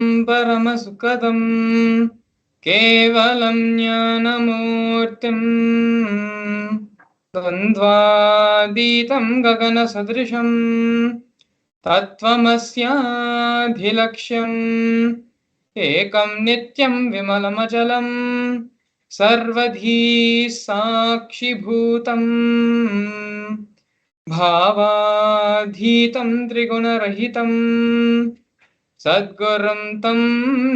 परमसुखदं केवलं ज्ञानमूर्तिम् द्वन्द्वातीतं गगनसदृशं तत्त्वमस्याधिलक्ष्यम् एकं नित्यं विमलमचलं सर्वधी साक्षिभूतम् भावाधीतं त्रिगुणरहितं सद्गुरुं तं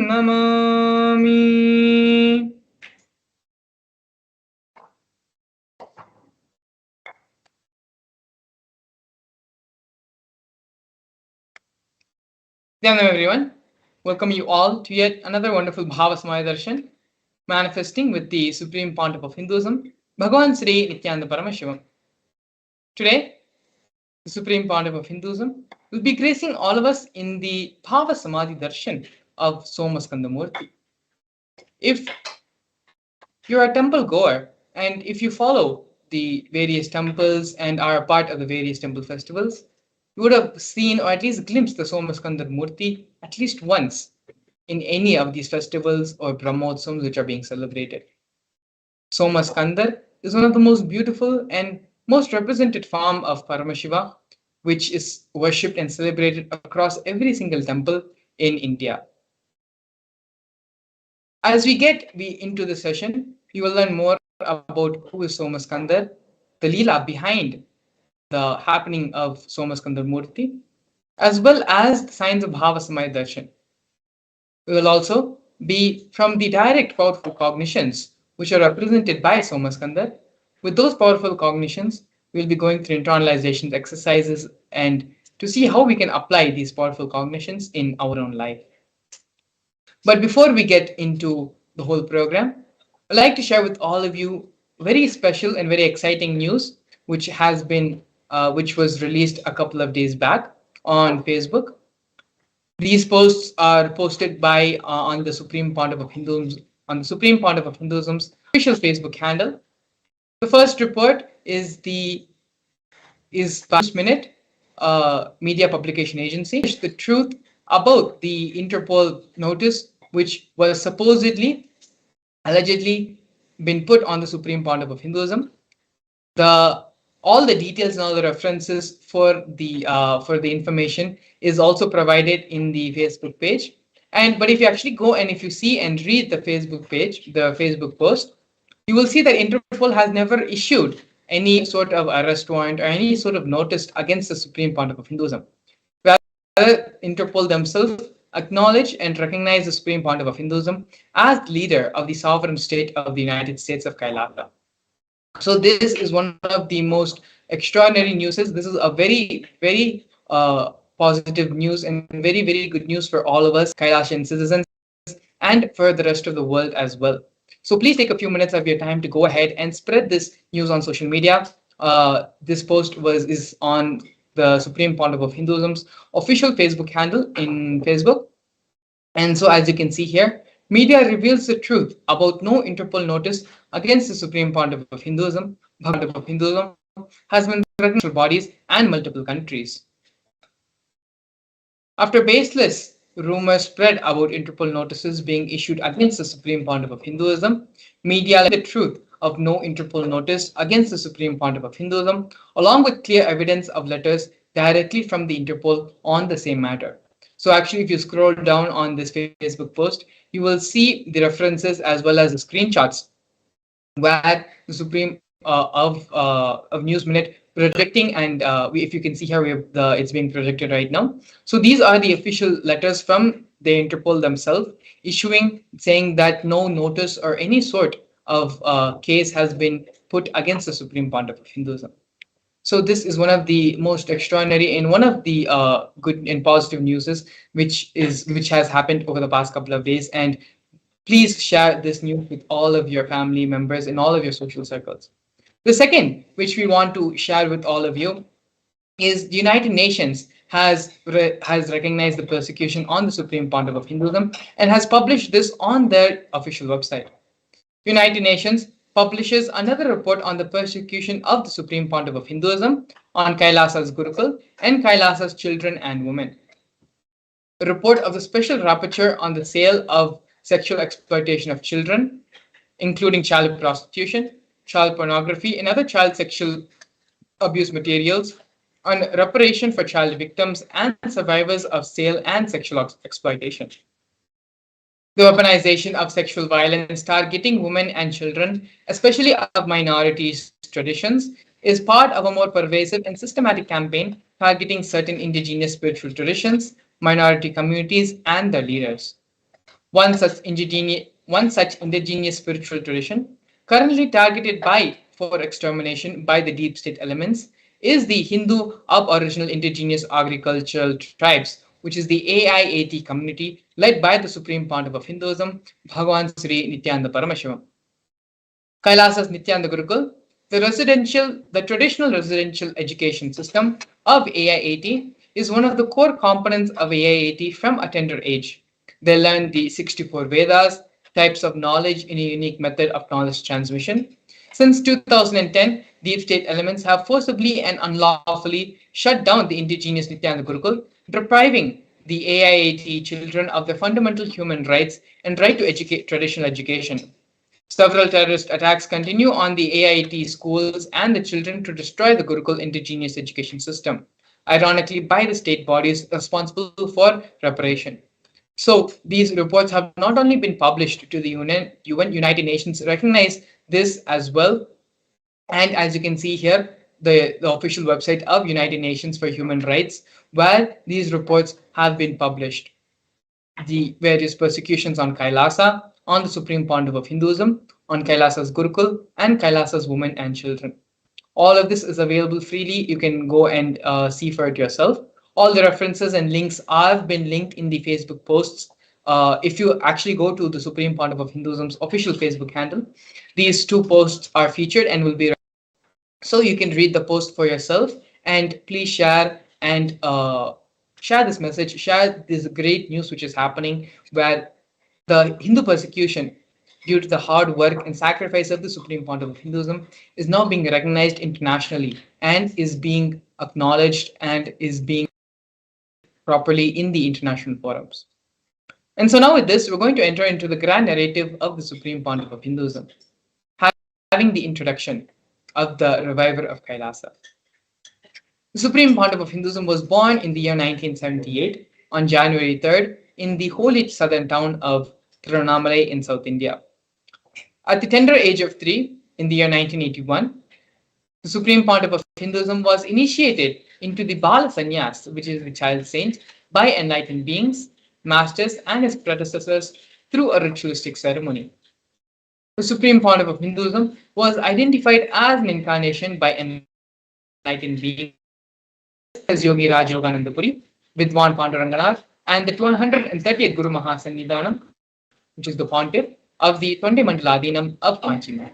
Namami. Namaskar everyone. Welcome you all to yet another wonderful Bhava Darshan, manifesting with the Supreme Pontiff of Hinduism, Bhagavan Sri Nithyananda Paramashivam. Today, the Supreme Pontiff of Hinduism will be gracing all of us in the Bhava Samadhi Darshan of Somaskandhar Murthy. If you're a temple goer and if you follow the various temples and are a part of the various temple festivals, you would have seen or at least glimpsed the Somaskandhar Murthy at least once in any of these festivals or Brahmotsams which are being celebrated. Somaskandhar is one of the most beautiful and most represented form of Paramashiva, which is worshipped and celebrated across every single temple in India. As we get into the session, you will learn more about who is Somaskandhar, the Leela behind the happening of Somaskandhar Murthy, as well as the signs of Bhava Samaya Darshan. We will also be from the direct powerful cognitions which are represented by Somaskandhar. With those powerful cognitions, we will be going through internalization exercises and to see how we can apply these powerful cognitions in our own life. But before we get into the whole program, I'd like to share with all of you very special and very exciting news, which which was released a couple of days back on Facebook. These posts are posted by on the Supreme Pontiff of Hinduism on the Supreme Pontiff of Hinduism's official Facebook handle. The first report is Minute media publication agency. The truth about the Interpol notice, which was allegedly been put on the Supreme Pontiff of Hinduism. All the details and all the references for the information is also provided in the Facebook page. But if you actually go and if you see and read the Facebook page, the Facebook post, you will see that Interpol has never issued any sort of arrest warrant or any sort of notice against the Supreme Pontiff of Hinduism. Rather, Interpol themselves acknowledge and recognize the Supreme Pontiff of Hinduism as leader of the sovereign state of the United States of Kailasa. So this is one of the most extraordinary news. This is a very, very positive news and very, very good news for all of us Kailasian citizens and for the rest of the world as well. So please take a few minutes of your time to go ahead and spread this news on social media. This post is on the Supreme Pontiff of Hinduism's official Facebook handle in Facebook. And so as you can see here, media reveals the truth about no Interpol notice against the Supreme Pontiff of Hinduism. Pontiff of Hinduism has been recognized by bodies and multiple countries. After baseless rumors spread about Interpol notices being issued against the Supreme Pontiff of Hinduism, media learned the truth of no Interpol notice against the Supreme Pontiff of Hinduism, along with clear evidence of letters directly from the Interpol on the same matter. So actually, if you scroll down on this Facebook post, you will see the references as well as the screenshots where the Supreme of News Minute projecting, and if you can see here, it's being projected right now. So these are the official letters from the Interpol themselves issuing, saying that no notice or any sort of case has been put against the Supreme Pontiff of Hinduism. So this is one of the most extraordinary and one of the good and positive newses which has happened over the past couple of days. And please share this news with all of your family members in all of your social circles. The second, which we want to share with all of you, is the United Nations has recognized the persecution on the Supreme Pontiff of Hinduism and has published this on their official website. United Nations publishes another report on the persecution of the Supreme Pontiff of Hinduism on Kailasa's Gurukul and Kailasa's children and women. a report of the special rapporteur on the sale of sexual exploitation of children, including child prostitution, child pornography, and other child sexual abuse materials, on reparation for child victims and survivors of sale and sexual exploitation. The weaponization of sexual violence targeting women and children, especially of minorities' traditions, is part of a more pervasive and systematic campaign targeting certain indigenous spiritual traditions, minority communities, and their leaders. One such indigenous spiritual tradition, currently targeted by for extermination by the deep state elements, is the Hindu Aboriginal Indigenous Agricultural Tribes, which is the AIAT community led by the Supreme Pontiff of Hinduism, Bhagavan Sri Nithyananda Paramashivam. Kailasa's Nithyananda Gurukul, the traditional residential education system of AIAT, is one of the core components of AIAT from a tender age. They learn the 64 Vedas, types of knowledge in a unique method of knowledge transmission. Since 2010, deep state elements have forcibly and unlawfully shut down the indigenous Nithyananda Gurukul, depriving the AIAT children of their fundamental human rights and right to traditional education. Several terrorist attacks continue on the AIT schools and the children to destroy the Gurukul indigenous education system, ironically by the state bodies responsible for reparation. So these reports have not only been published to the UN United Nations recognize this as well, and as you can see here, the official website of United Nations for Human Rights, where these reports have been published. The various persecutions on Kailasa, on the Supreme Pontiff of Hinduism, on Kailasa's Gurukul, and Kailasa's women and children. All of this is available freely. You can go and see for it yourself. All the references and links have been linked in the Facebook posts. If you actually go to the Supreme Pontiff of Hinduism's official Facebook handle, these two posts are featured and will be so you can read the post for yourself, and please share and share this message, share this great news which is happening, where the Hindu persecution due to the hard work and sacrifice of the Supreme Pontiff of Hinduism is now being recognized internationally and is being acknowledged and is being properly in the international forums. And so now with this, we're going to enter into the grand narrative of the Supreme Pontiff of Hinduism, having the introduction of the reviver of Kailasa. The Supreme Pontiff of Hinduism was born in the year 1978 on January 3rd in the holy southern town of Tiruvannamalai in South India. At the tender age of 3, in the year 1981, the Supreme Pontiff of Hinduism was initiated into the Bala Sannyas, which is the child saint, by enlightened beings, masters, and his predecessors through a ritualistic ceremony. The Supreme Pontiff of Hinduism was identified as an incarnation by enlightened beings as Yogi Raj Yoganandapuri, Vidwan Panduranganath, and the 130th Guru Mahasannidhanam, which is the pontiff of the Tonde Mandaladinam of Kanchi.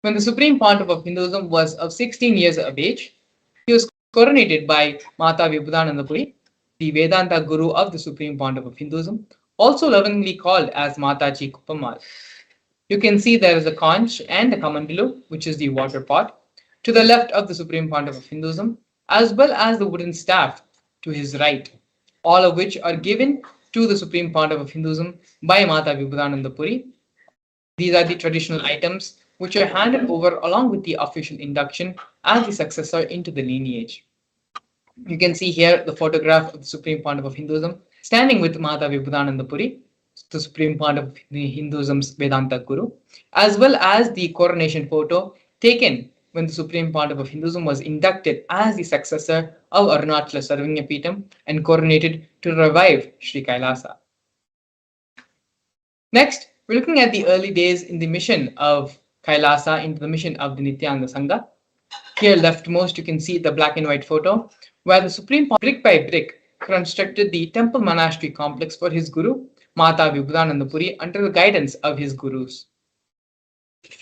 When the Supreme Pontiff of Hinduism was of 16 years of age, he was coronated by Mata Vibhudanandapuri, the Vedanta Guru of the Supreme Pontiff of Hinduism, also lovingly called as Mataji Kuppamal. You can see there is a conch and a kamandalu, which is the water pot, to the left of the Supreme Pontiff of Hinduism, as well as the wooden staff to his right, all of which are given to the Supreme Pontiff of Hinduism by Mata Vibhudanandapuri. These are the traditional items which are handed over along with the official induction as the successor into the lineage. You can see here the photograph of the Supreme Pontiff of Hinduism standing with Mata Vibhudanandapuri, the Supreme Pontiff of Hinduism's Vedanta Guru, as well as the coronation photo taken when the Supreme Pontiff of Hinduism was inducted as the successor of Arunachala Sarvanyapeetham and coronated to revive Sri Kailasa. Next, we're looking at the early days in the mission of Kailasa into the mission of the Nithyananda Sangha. Here leftmost, you can see the black and white photo where the Supreme Pontiff, brick by brick, constructed the temple monastery complex for his guru, Mata Vibhudanandapuri, under the guidance of his gurus.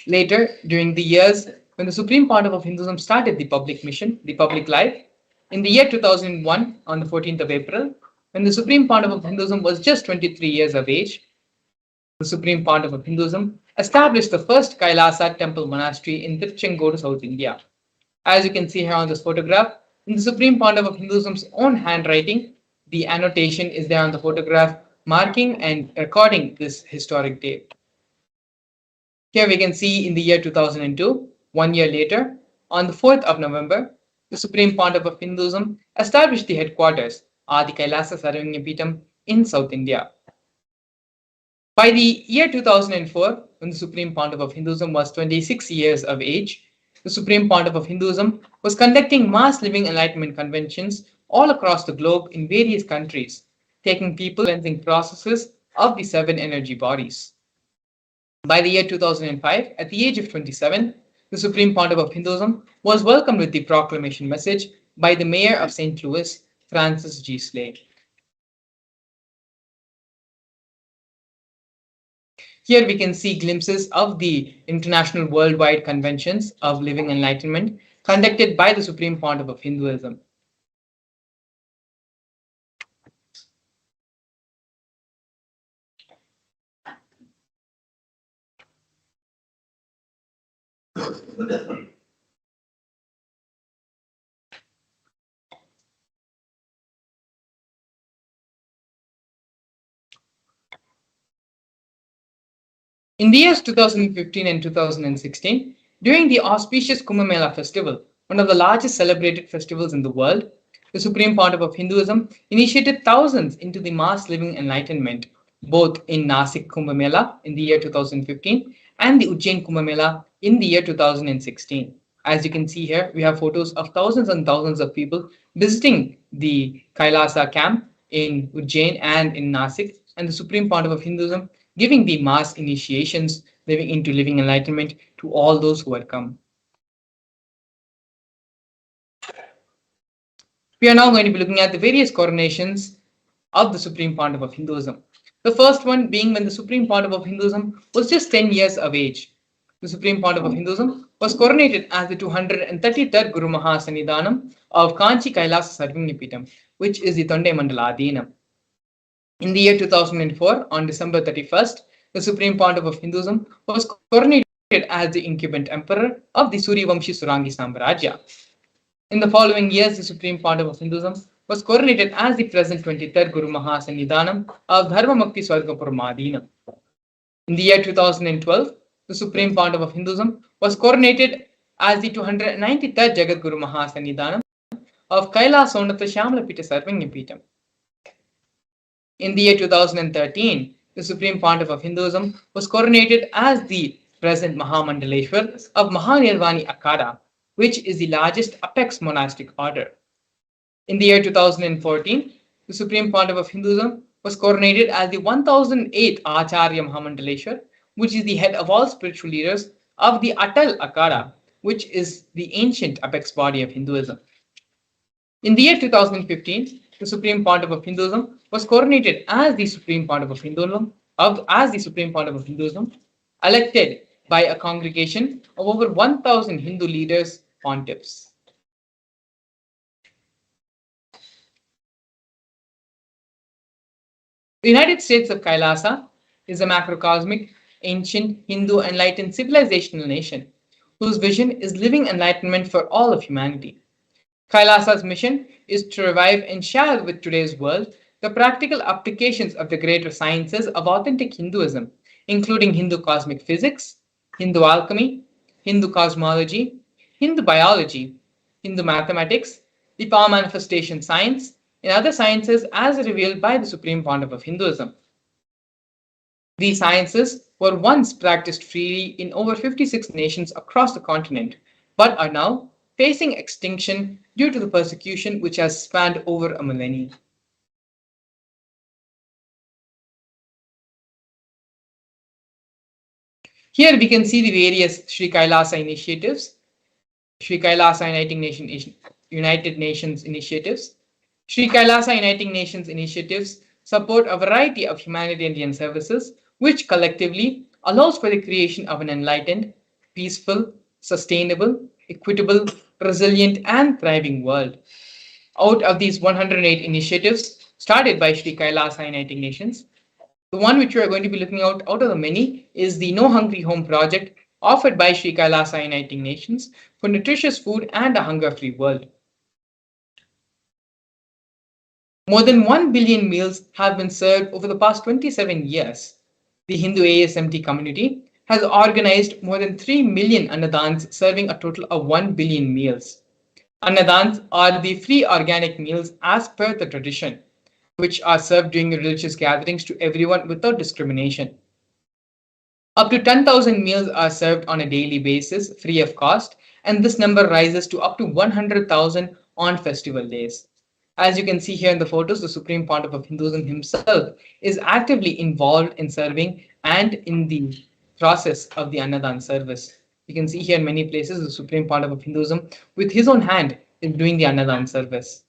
Later, during the years when the Supreme Pontiff of Hinduism started the public mission, the public life, in the year 2001, on the 14th of April, when the Supreme Pontiff of Hinduism was just 23 years of age, the Supreme Pontiff of Hinduism established the first Kailasa temple monastery in Tiruchengodu, South India. As you can see here on this photograph, In the Supreme Pandava of Hinduism's own handwriting, the annotation is there on the photograph, marking and recording this historic day. Here we can see in the year 2002, 1 year later, on the 4th of November, the Supreme Pontiff of Hinduism established the headquarters, Adi Kailasa Sarvanyapitam, in South India. By the year 2004, when the Supreme Pontiff of Hinduism was 26 years of age, the Supreme Pontiff of Hinduism was conducting mass living enlightenment conventions all across the globe in various countries, taking people cleansing processes of the seven energy bodies. By the year 2005, at the age of 27, the Supreme Pontiff of Hinduism was welcomed with the proclamation message by the Mayor of St. Louis, Francis G. Slade. Here we can see glimpses of the international worldwide conventions of living enlightenment conducted by the Supreme Pontiff of Hinduism. In the years 2015 and 2016, during the auspicious Kumbh Mela festival, one of the largest celebrated festivals in the world, the Supreme Pontiff of Hinduism initiated thousands into the mass living enlightenment, both in Nasik Kumbh Mela in the year 2015 and the Ujjain Kumbh Mela in the year 2016. As you can see here, we have photos of thousands and thousands of people visiting the Kailasa camp in Ujjain and in Nasik, and the Supreme Pontiff of Hinduism giving the mass initiations living into living enlightenment to all those who had come. We are now going to be looking at the various coronations of the Supreme Pontiff of Hinduism. The first one being when the Supreme Pontiff of Hinduism was just 10 years of age. The Supreme Pontiff of Hinduism was coronated as the 233rd Guru Mahasannidhanam of Kanchi Kailasa Sarvanyapitam, which is the Tonde Mandala Adhinam. In the year 2004, on December 31st, the Supreme Pontiff of Hinduism was coronated as the incumbent emperor of the Suryavamshi Surangi Samrajya. In the following years, the Supreme Pontiff of Hinduism was coronated as the present 23rd Guru Mahasannidhanam of Dharmamukti Swargapuram. In the year 2012, the Supreme Pontiff of Hinduism was coronated as the 293rd Jagat Guru Mahasannidhanam of Kailasonatha Shamlapita Sarvanyapitam. In the year 2013, the Supreme Pontiff of Hinduism was coronated as the present Mahamandaleshwar of Mahanirvani Akhada, which is the largest apex monastic order. In the year 2014, the Supreme Pontiff of Hinduism was coronated as the 1008th Acharya Mahamandaleshwar, which is the head of all spiritual leaders of the Atal Akhada, which is the ancient apex body of Hinduism. In the year 2015, the Supreme Pontiff of Hinduism was coronated as the Supreme Pontiff of Hinduism, elected by a congregation of over 1,000 Hindu leaders, pontiffs. The United States of Kailasa is a macrocosmic, ancient, Hindu enlightened civilizational nation whose vision is living enlightenment for all of humanity. Kailasa's mission is to revive and share with today's world the practical applications of the greater sciences of authentic Hinduism, including Hindu cosmic physics, Hindu alchemy, Hindu cosmology, Hindu biology, Hindu mathematics, the power manifestation science, and other sciences as revealed by the Supreme Pontiff of Hinduism. These sciences were once practiced freely in over 56 nations across the continent, but are now facing extinction due to the persecution which has spanned over a millennium. Here we can see the various Sri Kailasa initiatives, Sri Kailasa United Nations initiatives. Sri Kailasa Uniting Nations initiatives support a variety of humanitarian services which collectively allows for the creation of an enlightened, peaceful, sustainable, equitable, resilient, and thriving world. Out of these 108 initiatives started by Sri Kailasa Uniting Nations, the one which we are going to be looking out of the many is the No Hungry Home project offered by Sri Kailasa Uniting Nations for nutritious food and a hunger-free world. More than 1 billion meals have been served over the past 27 years. The Hindu ASMT community has organized more than 3 million annadans, serving a total of 1 billion meals. Annadans are the free organic meals as per the tradition, which are served during religious gatherings to everyone without discrimination. Up to 10,000 meals are served on a daily basis, free of cost, and this number rises to up to 100,000 on festival days. As you can see here in the photos, the Supreme Pontiff of Hinduism himself is actively involved in serving and in the process of the Annadan service. You can see here in many places the Supreme Pontiff of Hinduism with his own hand is doing the Annadan service.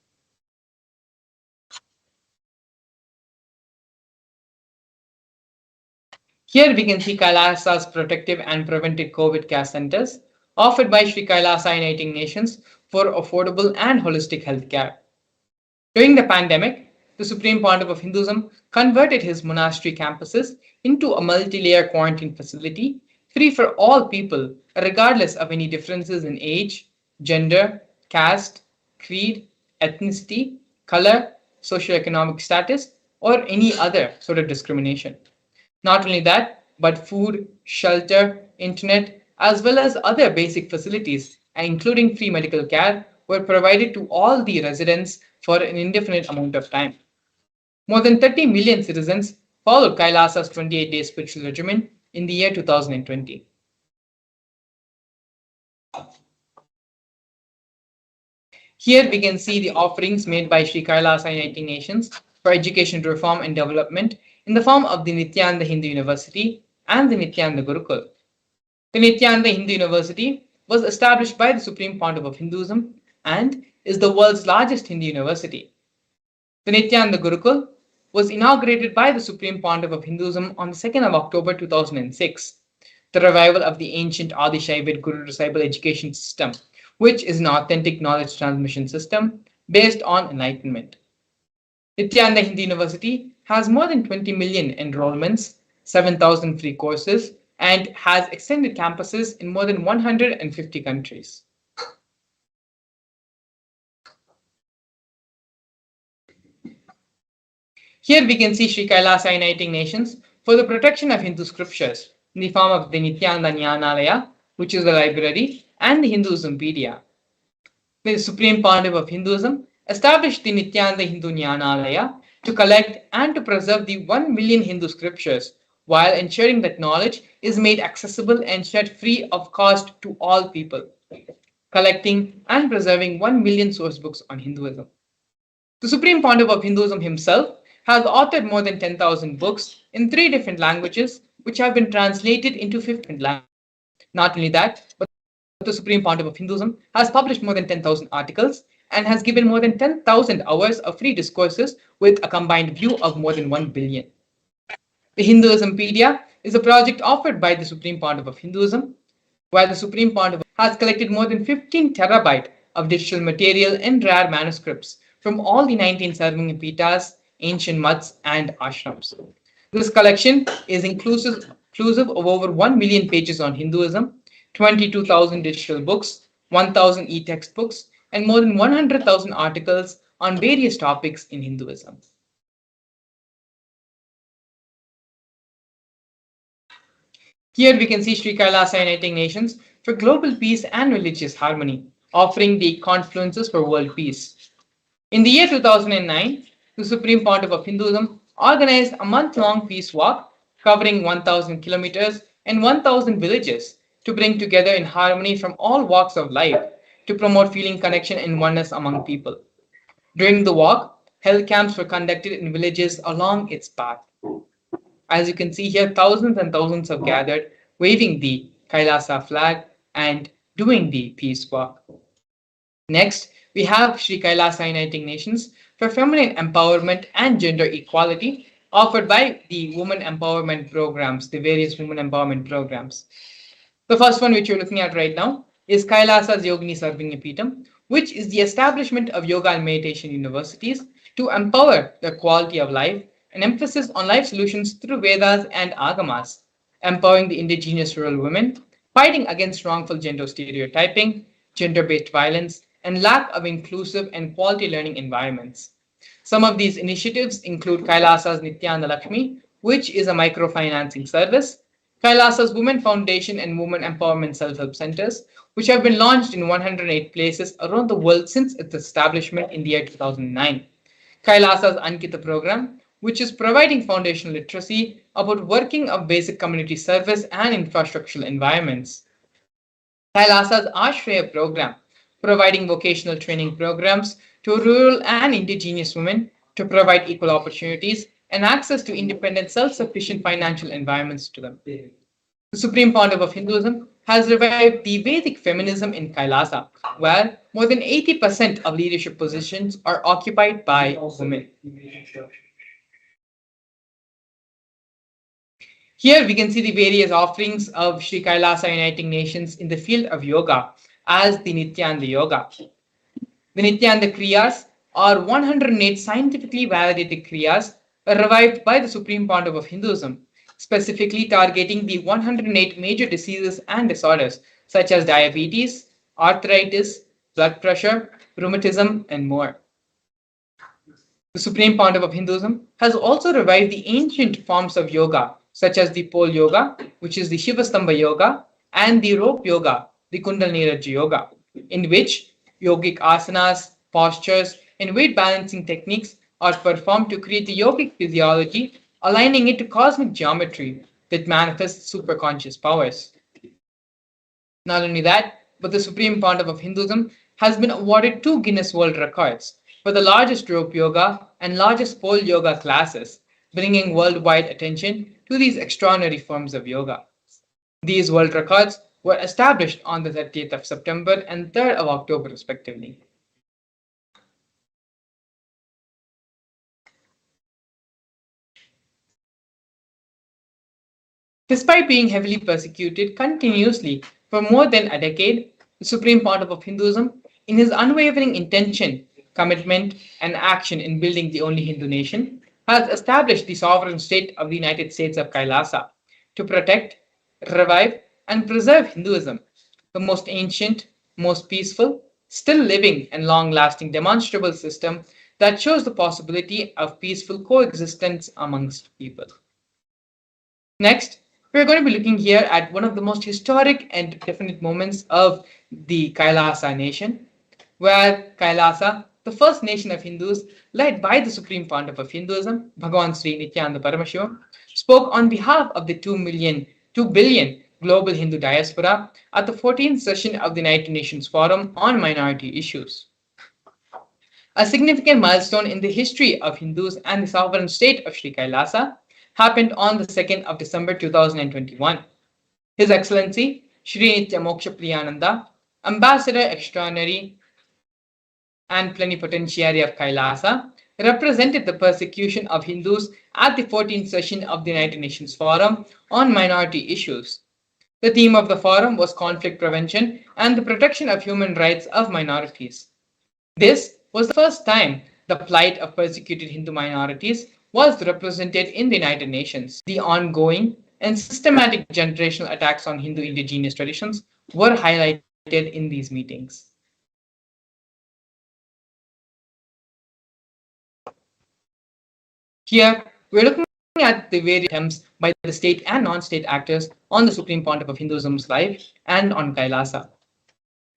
Here we can see Kailasa's protective and preventive COVID care centers offered by Sri Kailasa Uniting Nations for affordable and holistic health care. During the pandemic, the Supreme Pontiff of Hinduism converted his monastery campuses into a multi-layer quarantine facility free for all people, regardless of any differences in age, gender, caste, creed, ethnicity, color, socioeconomic status, or any other sort of discrimination. Not only that, but food, shelter, internet, as well as other basic facilities, including free medical care, were provided to all the residents for an indefinite amount of time. More than 30 million citizens followed Kailasa's 28-day spiritual regimen in the year 2020. Here we can see the offerings made by Sri Kailasa Uniting Nations for education reform and development in the form of the Nithyananda Hindu University and the Nithyananda Gurukul. The Nithyananda Hindu University was established by the Supreme Pontiff of Hinduism and is the world's largest Hindu university. The Nithyananda Gurukul was inaugurated by the Supreme Pontiff of Hinduism on the 2nd of October 2006, the revival of the ancient Adi Shaivid Guru Disciple education system, which is an authentic knowledge transmission system based on enlightenment. Nithyananda Hindu University has more than 20 million enrollments, 7,000 free courses, and has extended campuses in more than 150 countries. Here we can see Sri Kailasa Uniting Nations for the protection of Hindu scriptures in the form of the Nithyananda Jnanalaya, which is the library, and the Hinduismpedia. The Supreme Pontiff of Hinduism established the Nithyananda Hindu Jnanalaya to collect and to preserve the 1 million Hindu scriptures while ensuring that knowledge is made accessible and shared free of cost to all people, collecting and preserving 1 million source books on Hinduism. The Supreme Pontiff of Hinduism himself has authored more than 10,000 books in 3 different languages, which have been translated into 50 different languages. Not only that, but the Supreme Pontiff of Hinduism has published more than 10,000 articles and has given more than 10,000 hours of free discourses with a combined view of more than 1 billion. The Hinduismpedia is a project offered by the Supreme Pontiff of Hinduism, where the Supreme Pontiff has collected more than 15 terabyte of digital material and rare manuscripts from all the 19 Sarvangapitas, ancient muds, and ashrams. This collection is inclusive of over 1 million pages on Hinduism, 22,000 digital books, 1,000 e-textbooks, and more than 100,000 articles on various topics in Hinduism. Here we can see Sri Kailasa Uniting Nations for global peace and religious harmony, offering the confluences for world peace. In the year 2009, the Supreme Pontiff of Hinduism organized a month-long peace walk covering 1,000 kilometers and 1,000 villages to bring together in harmony from all walks of life to promote feeling connection and oneness among people. During the walk, health camps were conducted in villages along its path. As you can see here, thousands and thousands have gathered, waving the Kailasa flag and doing the peace walk. Next, we have Sri Kailasa Uniting Nations for feminine empowerment and gender equality, offered by the women empowerment programs, the various women empowerment programs. The first one which you're looking at right now is Kailasa's Yogini Sarvangapitam, which is the establishment of yoga and meditation universities to empower the quality of life, an emphasis on life solutions through Vedas and Agamas, empowering the indigenous rural women, fighting against wrongful gender stereotyping, gender-based violence, and lack of inclusive and quality learning environments. Some of these initiatives include Kailasa's Nithyananda Lakshmi, which is a microfinancing service, Kailasa's Women Foundation and Women Empowerment Self-Help Centers, which have been launched in 108 places around the world since its establishment in the year 2009. Kailasa's Ankita program, which is providing foundational literacy about working of basic community service and infrastructural environments. Kailasa's Ashraya program, providing vocational training programs to rural and indigenous women to provide equal opportunities and access to independent, self-sufficient financial environments to them. The Supreme Pontiff of Hinduism has revived the Vedic feminism in Kailasa, where more than 80% of leadership positions are occupied by women. Here we can see the various offerings of Sri Kailasa Uniting Nations in the field of yoga as the Nityananda Yoga. The Nityananda Kriyas are 108 scientifically validated Kriyas revived by the Supreme Pontiff of Hinduism, specifically targeting the 108 major diseases and disorders such as diabetes, arthritis, blood pressure, rheumatism, and more. The Supreme Pontiff of Hinduism has also revived the ancient forms of yoga, such as the pole yoga, which is the Shivastambha yoga, and the rope yoga, the Kundalini Raja yoga, in which yogic asanas, postures, and weight balancing techniques are performed to create the yogic physiology, aligning it to cosmic geometry that manifests superconscious powers. Not only that, but the Supreme Pontiff of Hinduism has been awarded 2 Guinness World Records for the largest rope yoga and largest pole yoga classes, bringing worldwide attention to these extraordinary forms of yoga. These world records were established on the 30th of September and 3rd of October, respectively. Despite being heavily persecuted continuously for more than a decade, the Supreme Pontiff of Hinduism, in his unwavering intention, commitment, and action in building the only Hindu nation, has established the sovereign state of the United States of Kailasa to protect, revive, and preserve Hinduism, the most ancient, most peaceful, still living, and long lasting demonstrable system that shows the possibility of peaceful coexistence amongst people. Next, we're going to be looking here at one of the most historic and definite moments of the Kailasa nation, where Kailasa, the first nation of Hindus led by the Supreme Pontiff of Hinduism, Bhagavan Sri Nithyananda Paramashivam, spoke on behalf of the 2 billion global Hindu diaspora at the 14th session of the United Nations Forum on Minority Issues. A significant milestone in the history of Hindus and the sovereign state of Sri Kailasa happened on the 2nd of December 2021. His Excellency Shri Nitya Moksha Priyananda, Ambassador Extraordinary and Plenipotentiary of Kailasa, represented the persecution of Hindus at the 14th session of the United Nations Forum on Minority Issues. The theme of the forum was conflict prevention and the protection of human rights of minorities. This was the first time the plight of persecuted Hindu minorities was represented in the United Nations. The ongoing and systematic generational attacks on Hindu indigenous traditions were highlighted in these meetings. Here, we're looking at the various attempts by the state and non-state actors on the Supreme Pontiff of Hinduism's life and on Kailasa.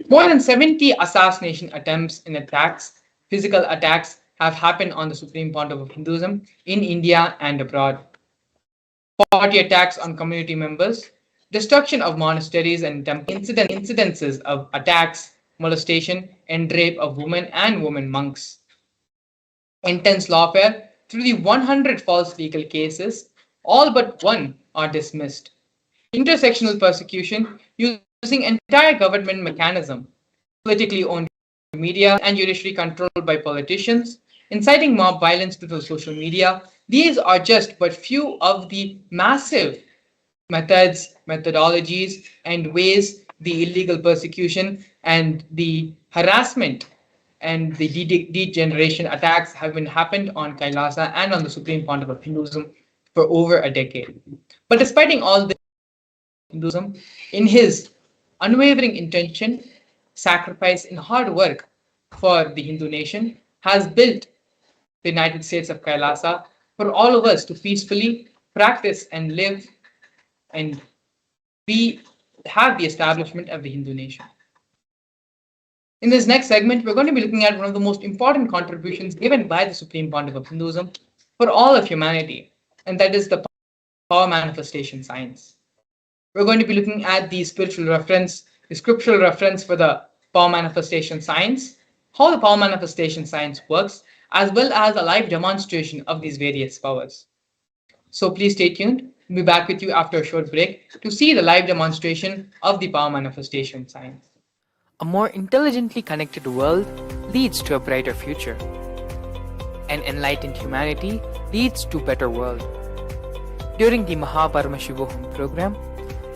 More than 70 assassination attempts and attacks, physical attacks, have happened on the Supreme Pontiff of Hinduism in India and abroad. 40 attacks on community members, destruction of monasteries and incidences of attacks, molestation, and rape of women and women monks. Intense lawfare through the 100 false legal cases, all but one are dismissed. Intersectional persecution using entire government mechanism, politically owned media and judiciary controlled by politicians, inciting mob violence through social media. These are just but few of the massive methods, methodologies, and ways the illegal persecution and the harassment and the degeneration attacks have been happened on Kailasa and on the Supreme Pontiff of Hinduism for over a decade. But despite all this, Hinduism, in his unwavering intention, sacrifice, and hard work for the Hindu nation, has built the United States of Kailasa, for all of us to peacefully practice and live and we have the establishment of the Hindu nation. In this next segment, we're going to be looking at one of the most important contributions given by the Supreme Pontiff of Hinduism for all of humanity, and that is the power manifestation science. We're going to be looking at the spiritual reference, the scriptural reference for the power manifestation science, how the power manifestation science works, as well as a live demonstration of these various powers. So please stay tuned. We'll be back with you after a short break to see the live demonstration of the power manifestation science. A more intelligently connected world leads to a brighter future. An enlightened humanity leads to a better world. During the Paramashivam program,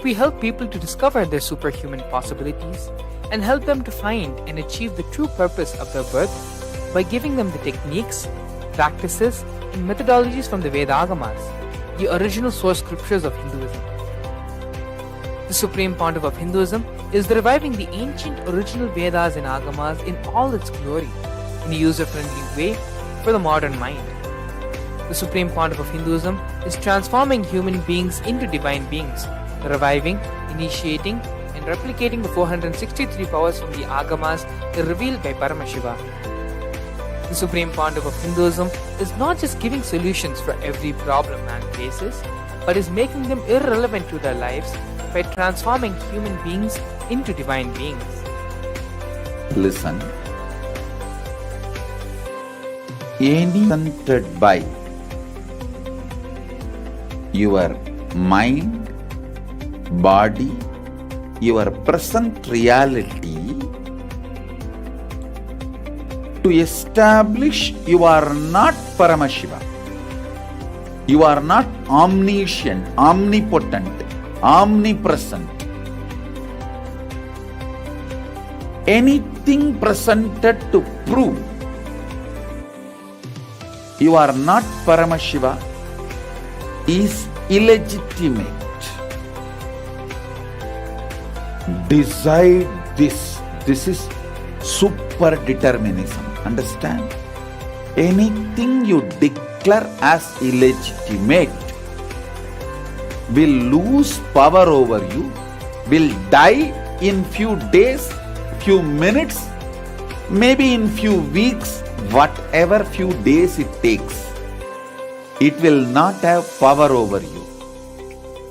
we help people to discover their superhuman possibilities and help them to find and achieve the true purpose of their birth by giving them the techniques, practices, and methodologies from the Vedagamas, the original source scriptures of Hinduism. The Supreme Pontiff of Hinduism is reviving the ancient original Vedas and Agamas in all its glory, in a user-friendly way for the modern mind. The Supreme Pontiff of Hinduism is transforming human beings into divine beings, reviving, initiating, and replicating the 463 powers from the Agamas revealed by Paramashivam. The Supreme Pontiff of Hinduism is not just giving solutions for every problem man faces, but is making them irrelevant to their lives by transforming human beings into divine beings. Listen. Any centered by your mind, body, your present reality to establish you are not Paramashiva. You are not omniscient, omnipotent, omnipresent. Anything presented to prove you are not Paramashiva is illegitimate. Decide this. This is super determinism. Understand? Anything you declare as illegitimate will lose power over you, will die in few days, few minutes, maybe in few weeks, whatever few days it takes. It will not have power over you.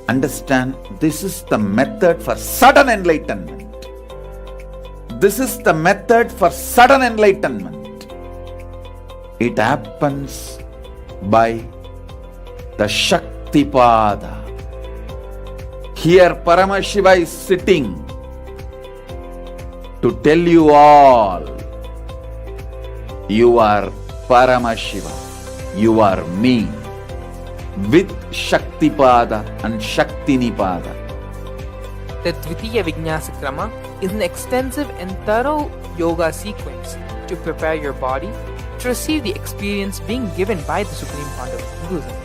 Understand, this is the method for sudden enlightenment. This is the method for sudden enlightenment. It happens by the Shaktipada. Here Paramashiva is sitting to tell you all, you are Paramashiva, you are me, with Shaktipada and Shaktinipada. The Dvitiya Vijnasa Krama is an extensive and thorough yoga sequence to prepare your body to receive the experience being given by the Supreme Pontiff of Hinduism.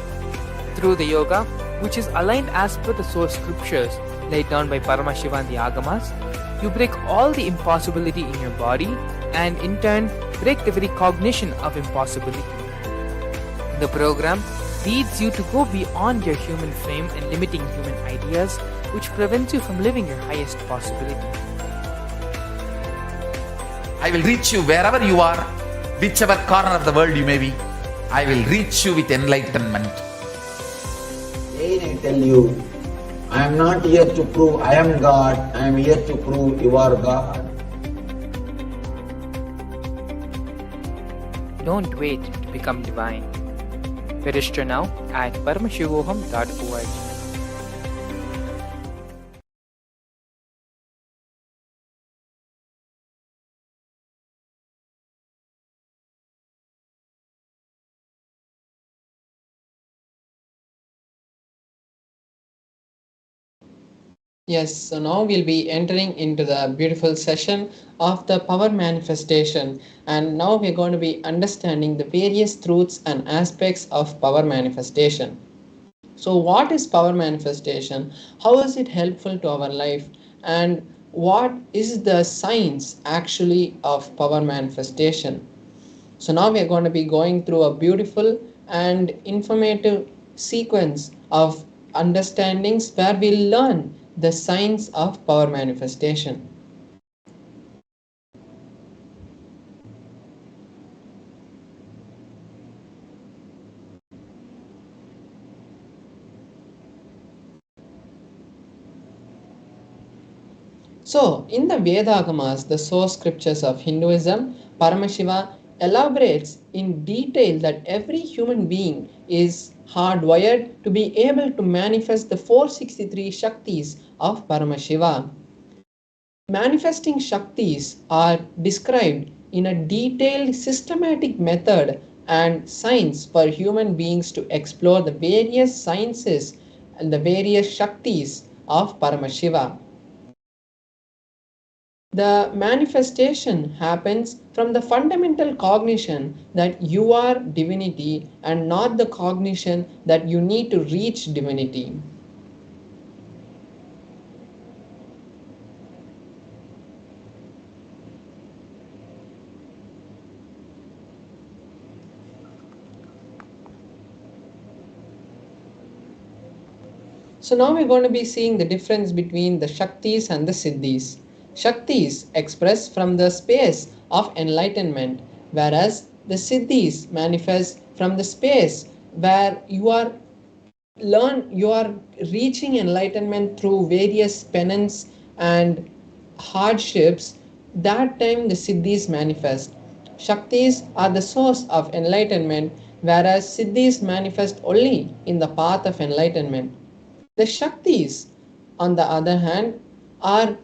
Through the yoga, which is aligned as per the source scriptures laid down by Paramashiva and the Agamas, you break all the impossibility in your body and in turn break the very cognition of impossibility. The program leads you to go beyond your human frame and limiting human ideas, which prevents you from living your highest possibility. I will reach you wherever you are, whichever corner of the world you may be. I will reach you with enlightenment. Again I tell you, I am not here to prove I am God, I am here to prove you are God. Don't wait to become divine. Register now at paramashivoham.org. Yes, so now we'll be entering into the beautiful session of the power manifestation, and now we're going to be understanding the various truths and aspects of power manifestation. So, what is power manifestation? How is it helpful to our life? And what is the science actually of power manifestation? So now we are going to be going through a beautiful and informative sequence of understandings where we learn the science of power manifestation. So, in the Vedagamas, the source scriptures of Hinduism, Paramashiva elaborates in detail that every human being is hardwired to be able to manifest the 463 Shaktis of Paramashiva. Manifesting Shaktis are described in a detailed systematic method and science for human beings to explore the various sciences and the various Shaktis of Paramashiva. The manifestation happens from the fundamental cognition that you are divinity and not the cognition that you need to reach divinity. So now we're going to be seeing the difference between the Shaktis and the Siddhis. Shaktis express from the space of enlightenment, whereas the Siddhis manifest from the space where you are reaching enlightenment through various penance and hardships. That time the Siddhis manifest. Shaktis are the source of enlightenment, whereas Siddhis manifest only in the path of enlightenment. The Shaktis, on the other hand, are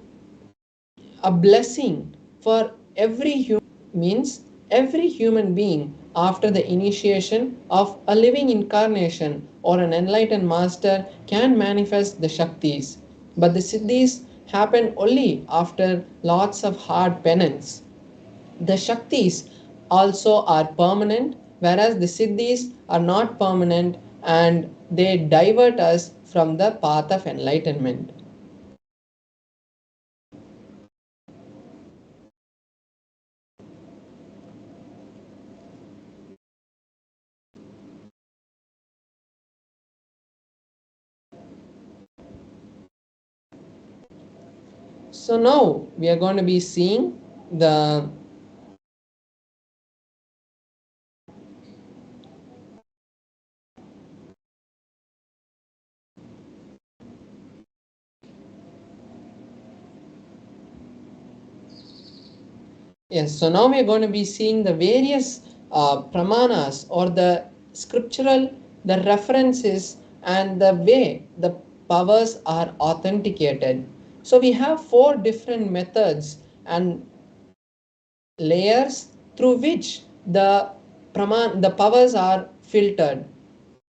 a blessing for every human, means every human being after the initiation of a living incarnation or an enlightened master can manifest the Shaktis. But the Siddhis happen only after lots of hard penance. The Shaktis also are permanent, whereas the Siddhis are not permanent and they divert us from the path of enlightenment. So now we are going to be seeing the yes, so now we are going to be seeing the various pramanas or the scriptural, the references and the way the powers are authenticated. So we have four different methods and layers through which the powers are filtered.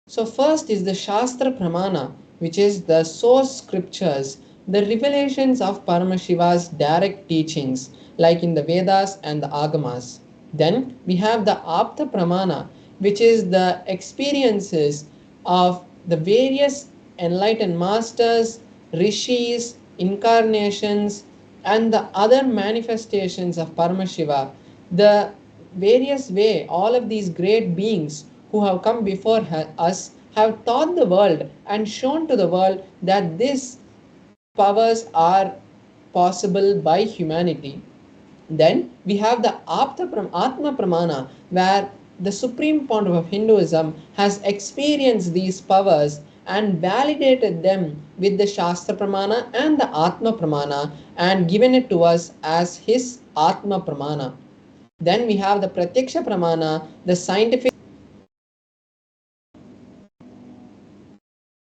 So first is the Shastra Pramana, which is the source scriptures, the revelations of Paramashiva's direct teachings, like in the Vedas and the Agamas. Then we have the Apta Pramana, which is the experiences of the various enlightened masters, rishis, incarnations, and the other manifestations of Paramashiva. The various way all of these great beings who have come before us have taught the world and shown to the world that these powers are possible by humanity. Then we have the Atma Pramana, where the supreme pontiff of Hinduism has experienced these powers and validated them with the Shastra Pramana and the Atma Pramana and given it to us as his Atma Pramana. Then we have the Pratyaksha Pramana, the scientific.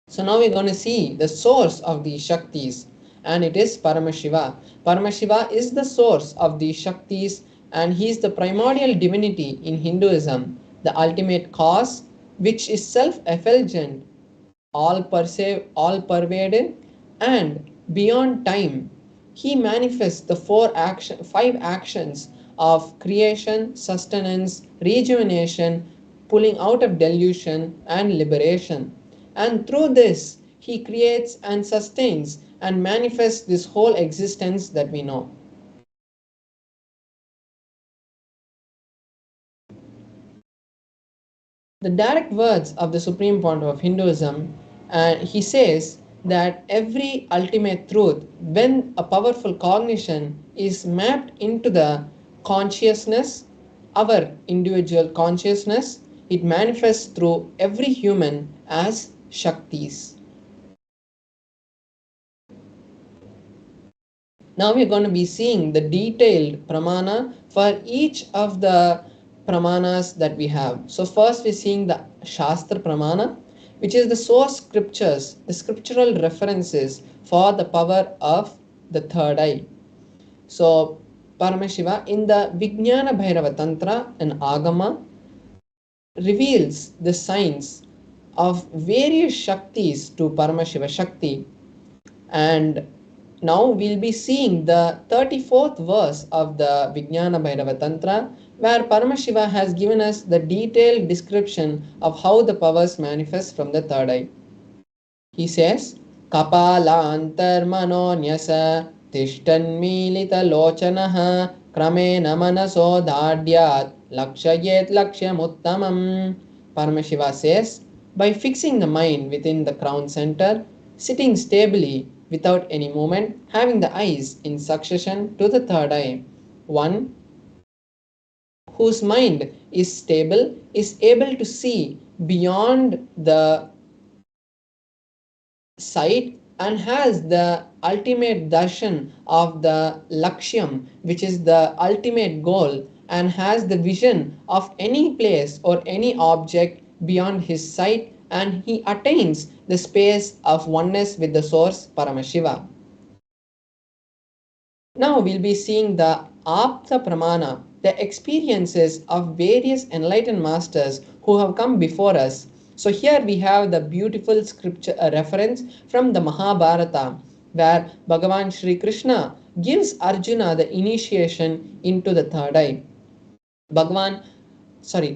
So now we're going to see the source of these Shaktis, and it is Paramashiva. Paramashiva is the source of these Shaktis, and he is the primordial divinity in Hinduism, the ultimate cause, which is self-effulgent, all pervading, and beyond time. He manifests the five actions of creation, sustenance, rejuvenation, pulling out of delusion, and liberation. And through this, he creates and sustains and manifests this whole existence that we know. the direct words of the Supreme Pontiff of Hinduism, and he says that every ultimate truth, when a powerful cognition is mapped into the consciousness, our individual consciousness, it manifests through every human as Shaktis. Now we're going to be seeing the detailed pramana for each of the pramanas that we have. So first we're seeing the Shastra pramana, which is the source scriptures, the scriptural references for the power of the third eye. So Paramashiva in the Vijnana Bhairava Tantra and Agama reveals the signs of various Shaktis to Paramashiva Shakti, and now we'll be seeing the 34th verse of the Vijnana Bhairava Tantra, where Paramashiva has given us the detailed description of how the powers manifest from the third eye. He says, Kapalantar manonyasa tishtanmilita lochanaha kramena manaso dhadyat lakshayet lakshyamuttamam. Paramashiva says, by fixing the mind within the crown center, sitting stably without any movement, having the eyes in succession to the third eye, one whose mind is stable is able to see beyond the sight and has the ultimate darshan of the lakshyam, which is the ultimate goal, and has the vision of any place or any object beyond his sight, and he attains the space of oneness with the source Paramashiva. Now we'll be seeing the Apta Pramana, the experiences of various enlightened masters who have come before us. So here we have the beautiful scripture reference from the Mahabharata, where Bhagavan Shri Krishna gives Arjuna the initiation into the third eye.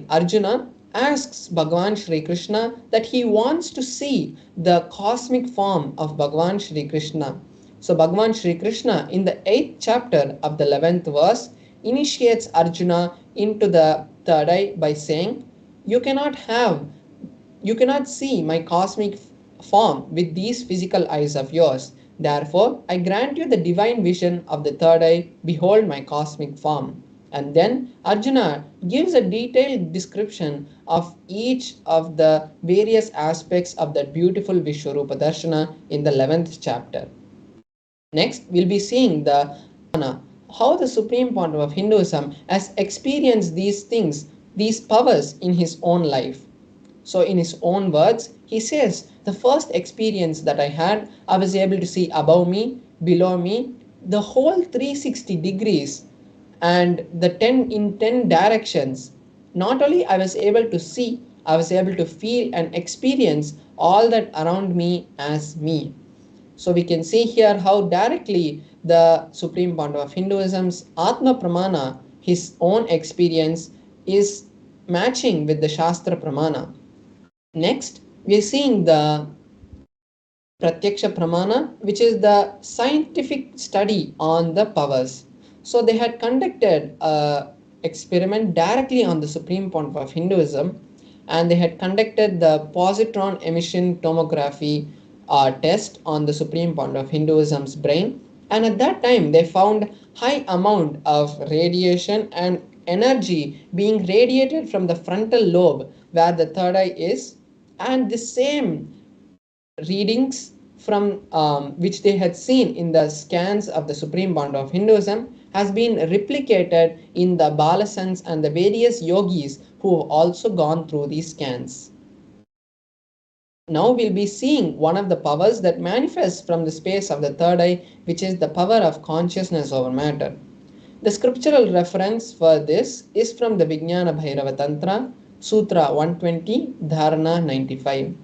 Arjuna asks Bhagavan Shri Krishna that he wants to see the cosmic form of Bhagavan Shri Krishna. So Bhagavan Shri Krishna in the 8th chapter of the 11th verse initiates Arjuna into the third eye by saying, you cannot see my cosmic form with these physical eyes of yours. Therefore, I grant you the divine vision of the third eye. Behold my cosmic form. And then Arjuna gives a detailed description of each of the various aspects of that beautiful Vishwarupa Darshana in the 11th chapter. Next, we'll be seeing how the Supreme Pontiff of Hinduism has experienced these things, these powers in his own life. So in his own words, he says, the first experience that I had, I was able to see above me, below me, the whole 360 degrees and the 10 directions. Not only I was able to see, I was able to feel and experience all that around me as me. So we can see here how directly the Supreme Pontiff of Hinduism's Atma Pramana, his own experience, is matching with the Shastra Pramana. Next, we are seeing the Pratyaksha Pramana, which is the scientific study on the powers. So they had conducted an experiment directly on the Supreme Pontiff of Hinduism, and they had conducted the positron emission tomography test on the Supreme Pontiff of Hinduism's brain, and at that time they found high amount of radiation and energy being radiated from the frontal lobe where the third eye is, and the same readings from which they had seen in the scans of the Supreme Pontiff of Hinduism has been replicated in the Balasans and the various yogis who have also gone through these scans. Now we'll be seeing one of the powers that manifests from the space of the third eye, which is the power of consciousness over matter. The scriptural reference for this is from the Vijnana Bhairava Tantra, Sutra 120, Dharana 95.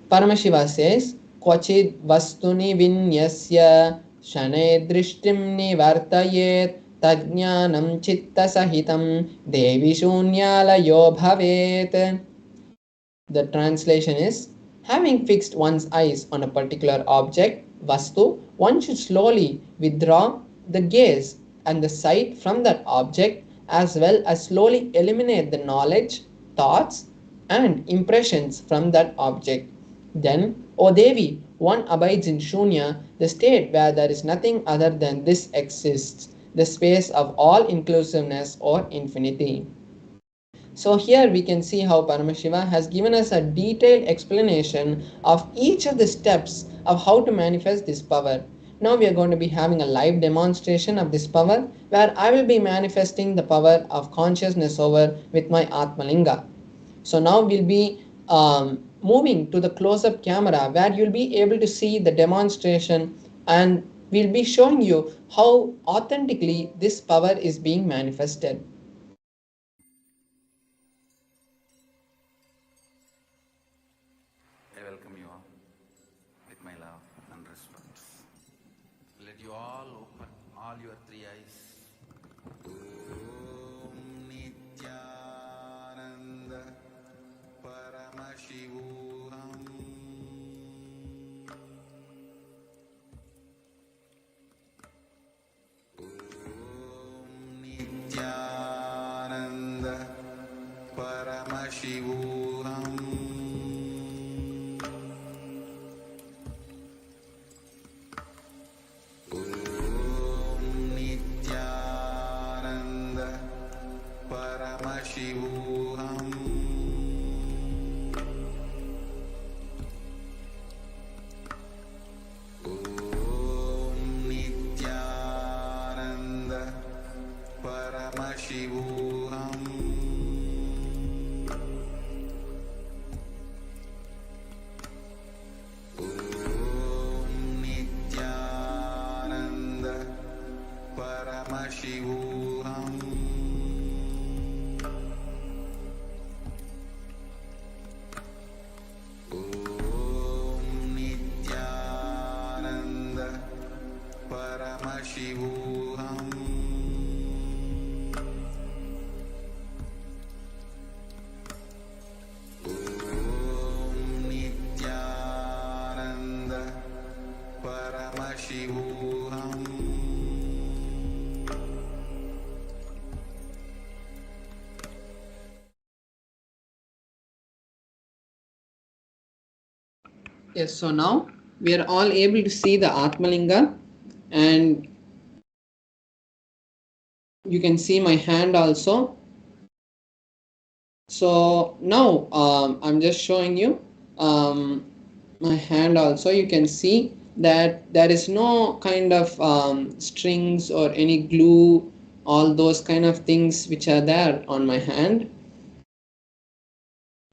Paramashiva says, Kvachid vastuni vinyasya shane drishtim nivartayet tajnanam chitta sahitam devi shunyalayo bhavet. The translation is, having fixed one's eyes on a particular object, vastu, one should slowly withdraw the gaze and the sight from that object, as well as slowly eliminate the knowledge thoughts and impressions from that object. Then, O Devi, one abides in Shunya, the state where there is nothing other than this exists, the space of all inclusiveness or infinity. So here we can see how Paramashiva has given us a detailed explanation of each of the steps of how to manifest this power. Now we are going to be having a live demonstration of this power where I will be manifesting the power of consciousness over with my Atmalinga. So now we'll be moving to the close-up camera where you'll be able to see the demonstration, and we'll be showing you how authentically this power is being manifested. I welcome you all with my love and respect. Let you all open all your three eyes. Om Nithyananda Paramashivam. Om Nithyananda Paramashivam. Paramashivam. Om Nithyananda Paramashivam. Om Nithyananda Paramashivam. Paramashivam. Om Nithyananda Paramashivam. Yes, so now we are all able to see the Atmalinga, and you can see my hand also. So now I'm just showing you my hand also. You can see that there is no kind of strings or any glue, all those kind of things which are there on my hand.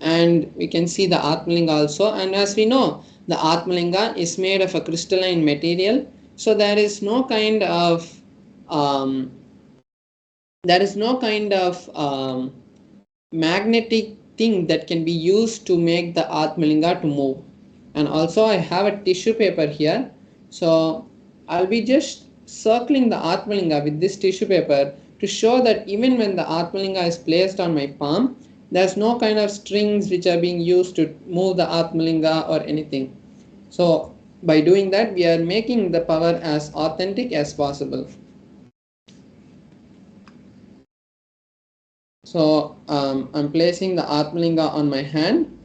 And we can see the Atmalinga also, and as we know, the Atmalinga is made of a crystalline material, so there is no kind of magnetic thing that can be used to make the Atmalinga to move. And also I have a tissue paper here, so I'll be just circling the Atmalinga with this tissue paper to show that even when the Atmalinga is placed on my palm, there's no kind of strings which are being used to move the Atmalinga or anything. So by doing that, we are making the power as authentic as possible. So I'm placing the Atmalinga on my hand,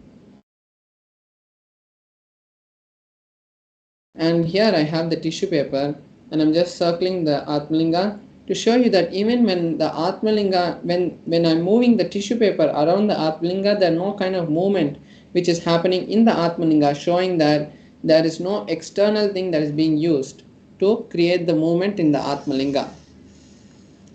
and here I have the tissue paper, and I'm just circling the Atmalinga to show you that even when the Atmalinga, when I'm moving the tissue paper around the Atmalinga, there is no kind of movement which is happening in the Atmalinga, showing that there is no external thing that is being used to create the movement in the Atmalinga.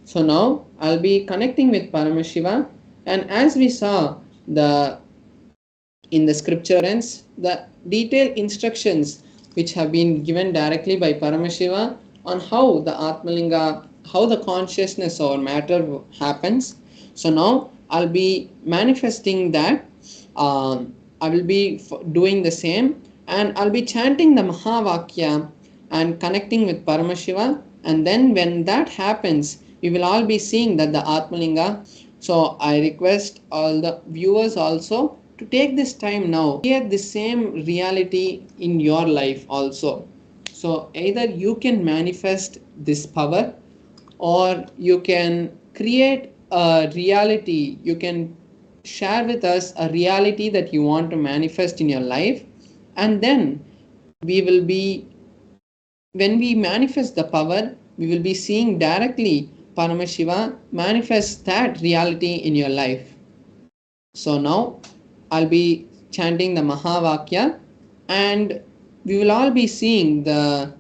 So now I'll be connecting with Paramashiva, and as we saw in the scriptures, the detailed instructions which have been given directly by Paramashiva on how the Atmalinga, how the consciousness or matter happens. So now I'll be manifesting that. I will be doing the same, and I'll be chanting the Mahavakya and connecting with Paramashiva, and then when that happens, we will all be seeing that the Atmalinga. So I request all the viewers also to take this time now, create the same reality in your life also. So either you can manifest this power, or you can create a reality, you can share with us a reality that you want to manifest in your life, and then we will be, when we manifest the power, we will be seeing directly Paramashiva manifest that reality in your life. So now I'll be chanting the Mahavakya, and we will all be seeing the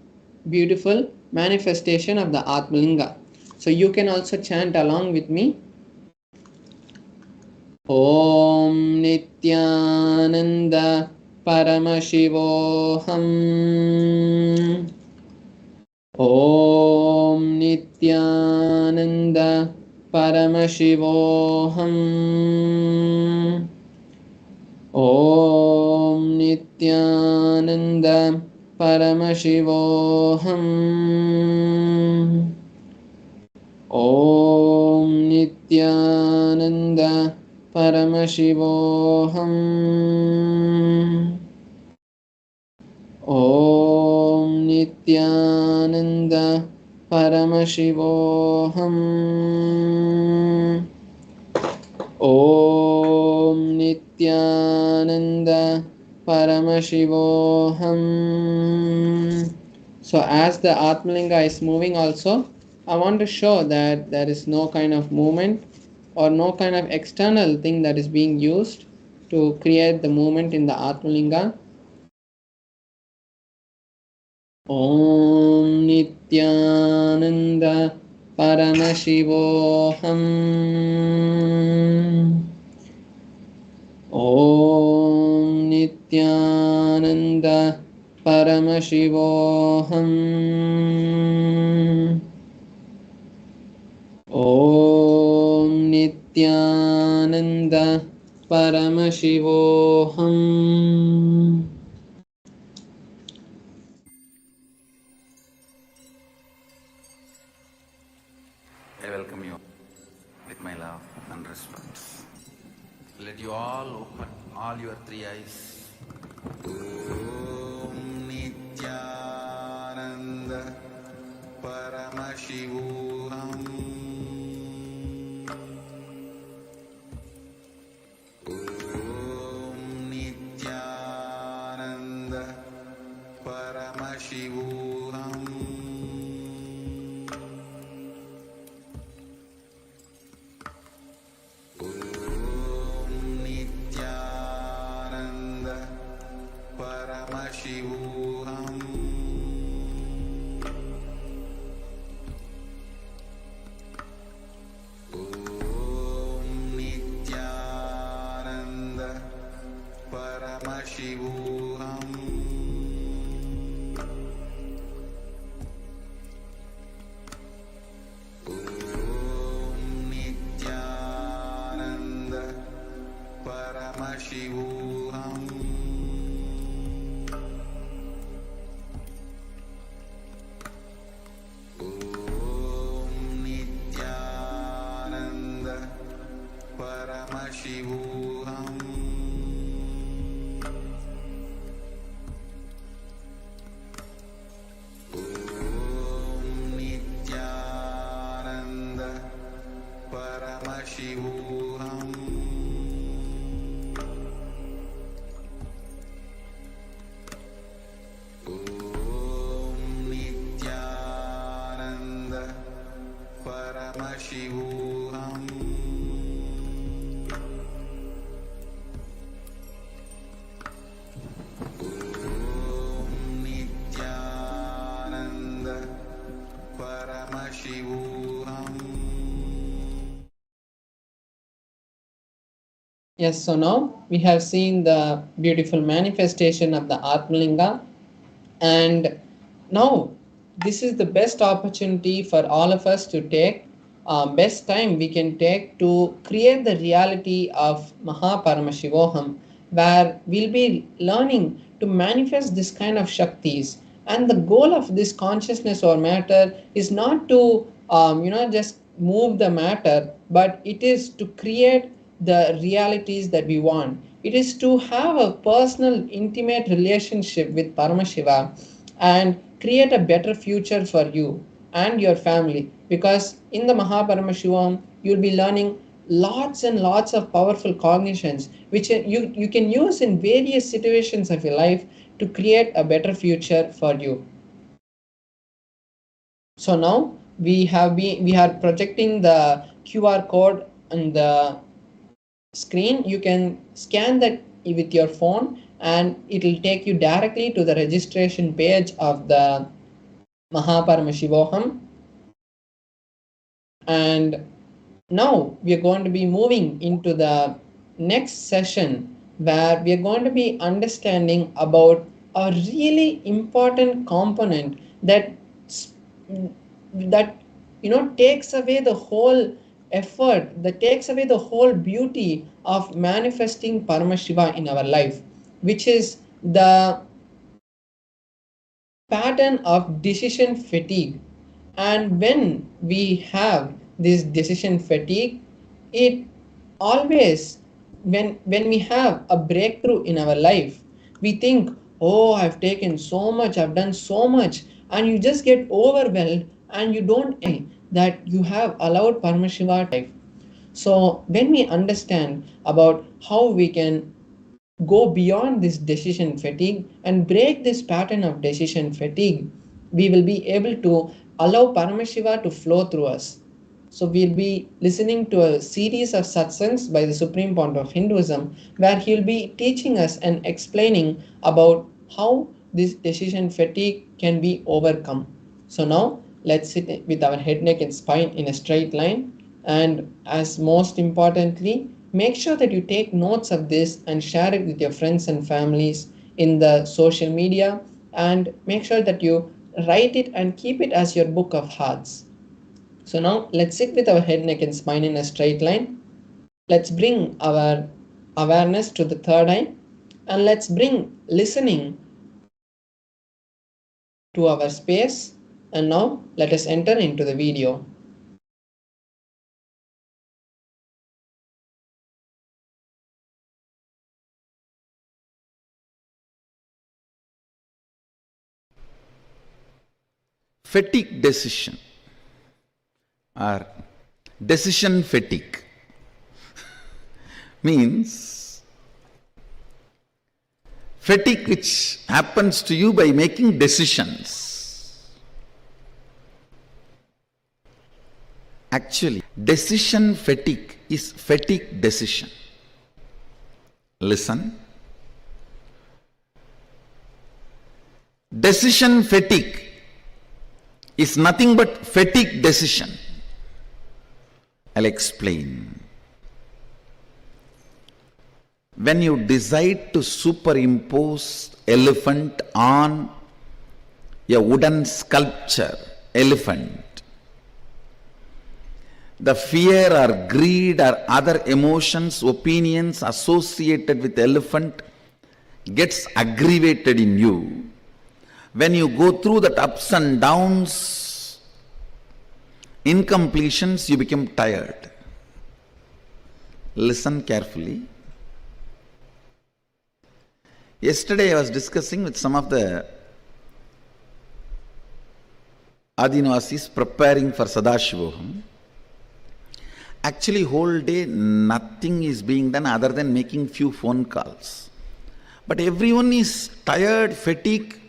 beautiful manifestation of the Atmalinga. So you can also chant along with me. Om Nithyananda Paramashivoham. Om Nithyananda Paramashivoham. Om Nithyananda Paramashivoham. Om Nithyananda Paramashivoham. Om Nithyananda Paramashivoham. Om Nithyananda Paramashivoham. So as the Atmalinga is moving also, I want to show that there is no kind of movement or no kind of external thing that is being used to create the movement in the Atmalinga. Om Nithyananda Paramashivoham. Om Nithyananda Paramashivoham. Om Nithyananda Paramashivoham. I welcome you with my love and respect. Let you all open all your three eyes. Om Nithyananda Paramashivam. Om Nithyananda Paramashivam. Paramashivam. Om Nithyananda Paramashivam. Om Nithyananda Paramashivam. Paramashivam. Om Nithyananda Paramashivam. Om Nithyananda Paramashivam. Yes, so now we have seen the beautiful manifestation of the Atmalinga, and now this is the best opportunity for all of us to take, best time we can take to create the reality of Mahaparamashivoham, where we'll be learning to manifest this kind of Shaktis. And the goal of this consciousness or matter is not to just move the matter, but it is to create the realities that we want. It is to have a personal, intimate relationship with Paramashiva and create a better future for you and your family. Because in the Mahaparamashivam, you'll be learning lots and lots of powerful cognitions which you can use in various situations of your life to create a better future for you. So now we are projecting the QR code on the screen. You can scan that with your phone and it will take you directly to the registration page of the Paramashivam. And now we are going to be moving into the next session where we are going to be understanding about a really important component that takes away the whole effort, that takes away the whole beauty of manifesting Paramashiva in our life, which is the pattern of decision fatigue. And when we have this decision fatigue, it always, when we have a breakthrough in our life, we think, oh, I've taken so much, I've done so much, and you just get overwhelmed and you don't think that you have allowed Paramashiva life. So when we understand about how we can go beyond this decision fatigue and break this pattern of decision fatigue, we will be able to allow Paramashiva to flow through us. So we'll be listening to a series of satsangs by the Supreme Point of Hinduism, where he'll be teaching us and explaining about how this decision fatigue can be overcome. So now let's sit with our head, neck and spine in a straight line. And as most importantly, make sure that you take notes of this and share it with your friends and families in the social media, and make sure that you write it and keep it as your book of hearts. So now let's sit with our head, neck and spine in a straight line. Let's bring our awareness to the third eye, and let's bring listening to our space. And now let us enter into the video. Fatigue decision or decision fatigue means fatigue which happens to you by making decisions. Actually, decision fatigue is fatigue decision. Listen. Decision fatigue is nothing but fatigue decision. I'll explain. When you decide to superimpose elephant on a wooden sculpture, elephant, the fear or greed or other emotions, opinions associated with elephant gets aggravated in you. When you go through that ups and downs, incompletions, you become tired. Listen carefully. Yesterday I was discussing with some of the Adinavasis preparing for Sadashivoham. Actually, whole day nothing is being done other than making few phone calls. But everyone is tired, fatigued,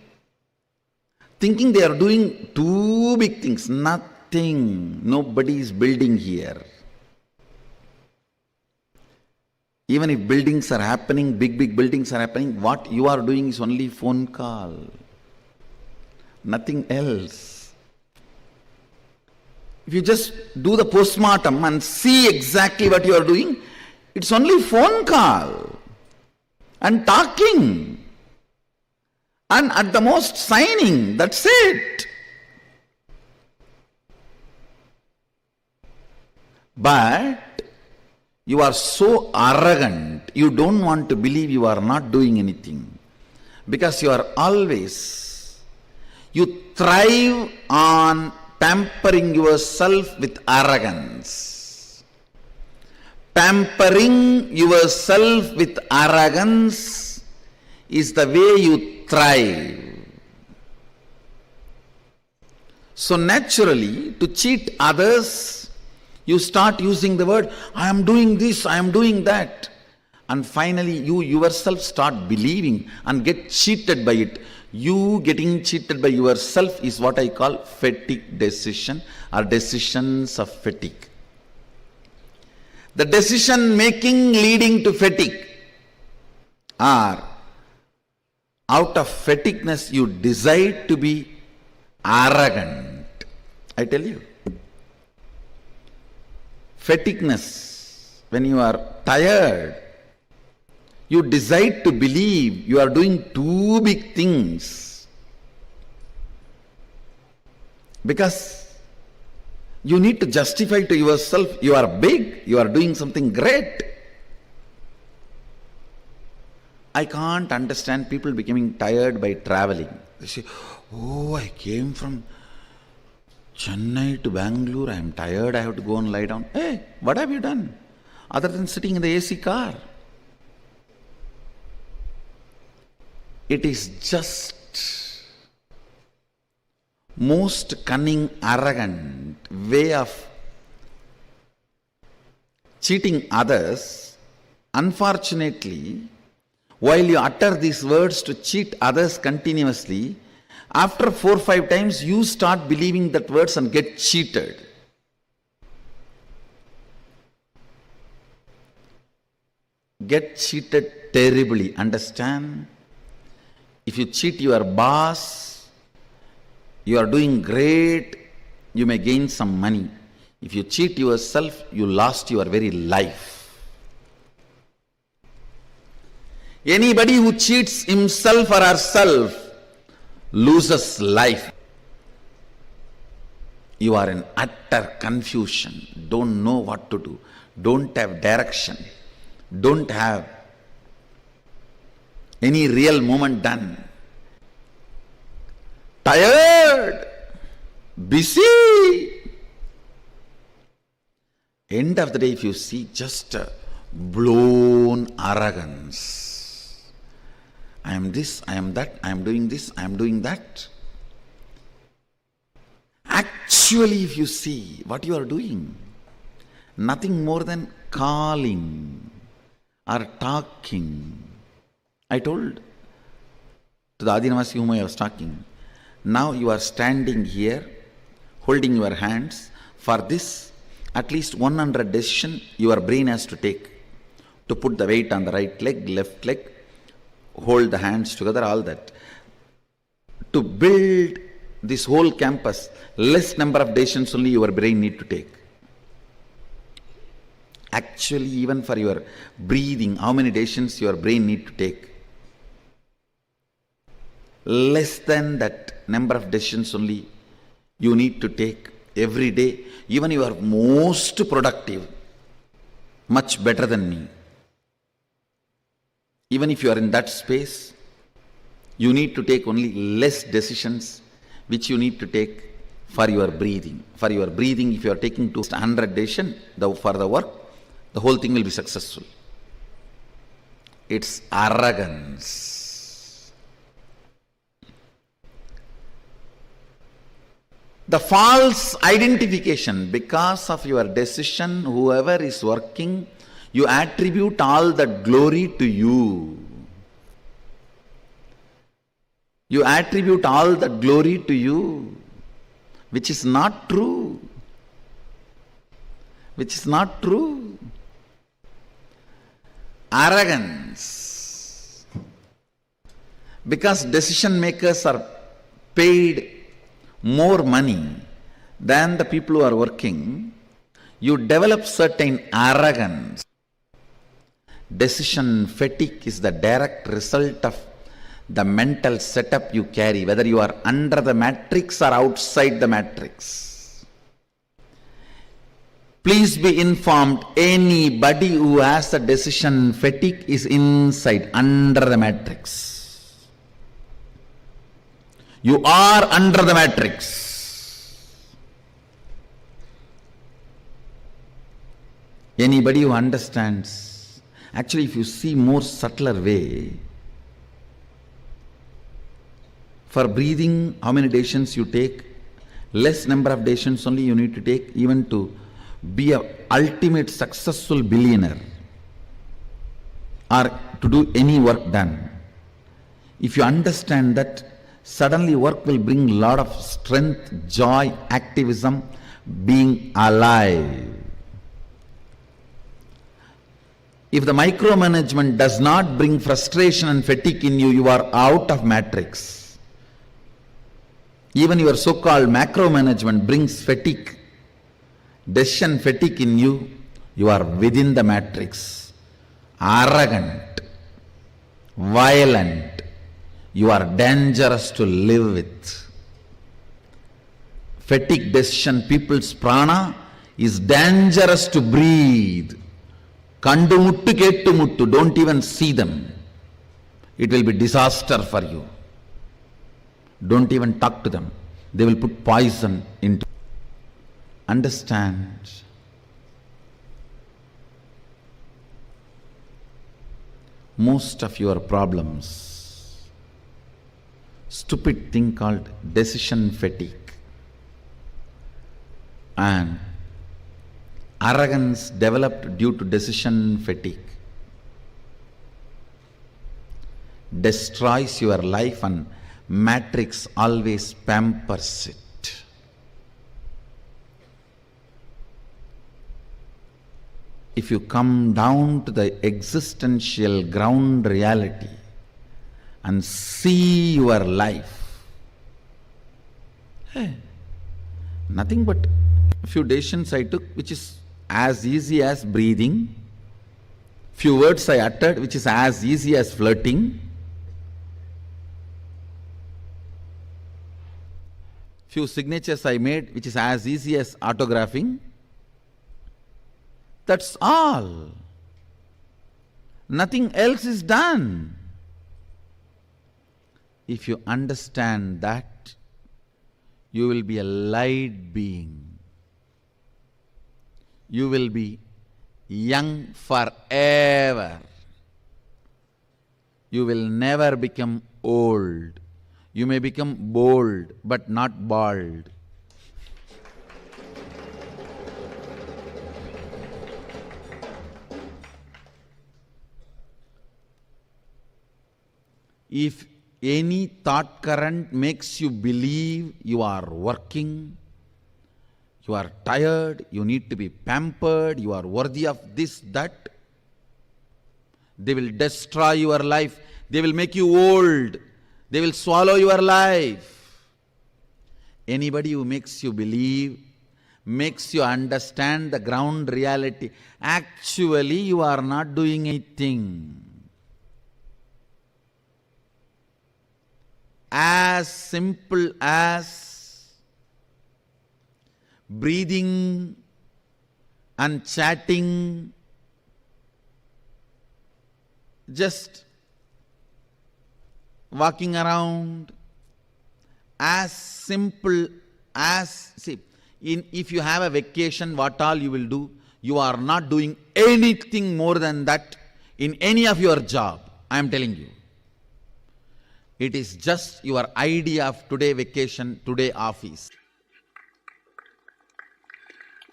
thinking they are doing two big things. Nothing. Nobody is building here. Even if buildings are happening, big buildings are happening, what you are doing is only phone call. Nothing else. If you just do the postmortem and see exactly what you are doing, it's only phone call and talking. And at the most signing, that's it. But you are so arrogant, you don't want to believe you are not doing anything. Because you are always, you thrive on pampering yourself with arrogance. Pampering yourself with arrogance is the way you thrive. So naturally, to cheat others, You start using the word, I am doing this, I am doing that. And finally you yourself start believing and get cheated by it. You getting cheated by yourself is what I call fatigue decision or decisions of fatigue. The decision making leading to fatigue, or out of fatigueness you decide to be arrogant. I tell you, fatigueness, when you are tired, you decide to believe you are doing too big things because you need to justify to yourself you are big, you are doing something great. I can't understand people becoming tired by traveling. They say, oh, I came from Chennai to Bangalore, I am tired, I have to go and lie down. Hey, what have you done other than sitting in the AC car? It is just most cunning, arrogant way of cheating others. Unfortunately, while you utter these words to cheat others continuously, after 4 or 5 times you start believing that words and get cheated. Get cheated terribly, understand? If you cheat your boss, you are doing great, you may gain some money. If you cheat yourself, you lost your very life. Anybody who cheats himself or herself loses life. You are in utter confusion, don't know what to do, don't have direction, don't have any real movement done. Tired, busy. End of the day, if you see, just blown arrogance. I am this, I am that, I am doing this, I am doing that. Actually, if you see what you are doing, nothing more than calling or talking. I told to the Adinavasi whom I was talking, now you are standing here, holding your hands. For this, at least 100 decisions your brain has to take. To put the weight on the right leg, left leg, hold the hands together, all that. To build this whole campus, less number of decisions only your brain need to take. Actually, even for your breathing, how many decisions your brain need to take? Less than that number of decisions only you need to take every day. Even you are most productive, much better than me. Even if you are in that space, you need to take only less decisions which you need to take for your breathing. For your breathing, if you are taking 200 decisions for the work, the whole thing will be successful. It's arrogance. The false identification, because of your decision, whoever is working, you attribute all that glory to you. You attribute all that glory to you, which is not true. Which is not true. Arrogance. Because decision makers are paid more money than the people who are working, you develop certain arrogance. Decision fatigue is the direct result of the mental setup you carry, whether you are under the matrix or outside the matrix. Please be informed, anybody who has a decision fatigue is inside, under the matrix. You are under the matrix. Anybody who understands, actually if you see more subtler way, for breathing, how many decisions you take, less number of decisions only you need to take, even to be a ultimate successful billionaire or to do any work done, if you understand that, suddenly work will bring a lot of strength, joy, activism, being alive. If the micromanagement does not bring frustration and fatigue in you, you are out of matrix. Even your so-called macromanagement brings fatigue, decision fatigue in you, you are within the matrix. Arrogant, violent, you are dangerous to live with. Fatigue decision, people's prana is dangerous to breathe. Kandu muttu kettu muttu, don't even see them. It will be disaster for you. Don't even talk to them. They will put poison into. Understand. Most of your problems, stupid thing called decision fatigue and arrogance developed due to decision fatigue destroys your life, and matrix always pampers it. If you come down to the existential ground reality and see your life, nothing but a few decisions I took, which is as easy as breathing, few words I uttered, which is as easy as flirting, few signatures I made, which is as easy as autographing. That's all. Nothing else is done. If you understand that, you will be a light being. You will be young forever. You will never become old. You may become bold, but not bald. If any thought current makes you believe you are working, you are tired, you need to be pampered, you are worthy of this, that, they will destroy your life. They will make you old. They will swallow your life. Anybody who makes you believe, makes you understand the ground reality, actually you are not doing anything. As simple as breathing and chatting, just walking around, as simple as, see, if you have a vacation, what all you will do, you are not doing anything more than that in any of your job, I am telling you. It is just your idea of today vacation, today office.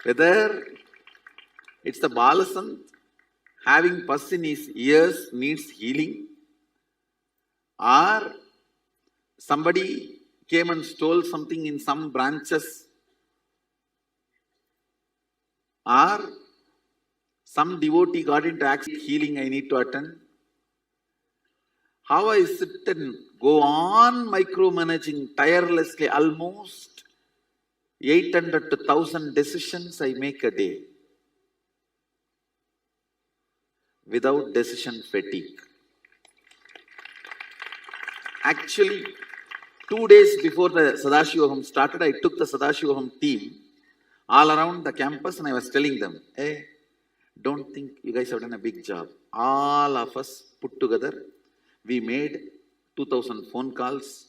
Whether it's the Balasant having pus in his ears needs healing, or somebody came and stole something in some branches, or some devotee got into accident, healing I need to attend. How I sit and go on micromanaging tirelessly, almost 800 to 1000 decisions I make a day without decision fatigue. Actually, 2 days before the Sadashivam started, I took the Sadashivam team all around the campus and I was telling them, hey, don't think you guys have done a big job. All of us put together, we made 2000 phone calls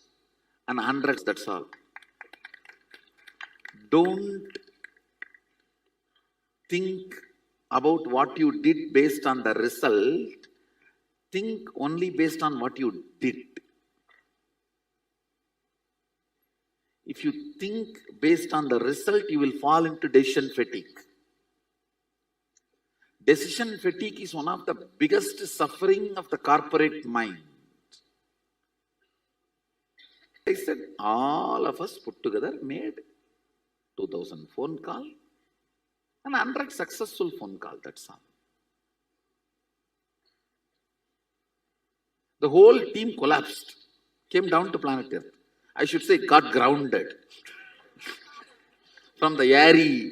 and hundreds, that's all. Don't think about what you did based on the result. Think only based on what you did. If you think based on the result, you will fall into decision fatigue. Decision fatigue is one of the biggest suffering of the corporate mind. I said, all of us put together made 2000 phone call and 100 successful phone call, that's all. The whole team collapsed, came down to planet Earth. I should say got grounded from the airy,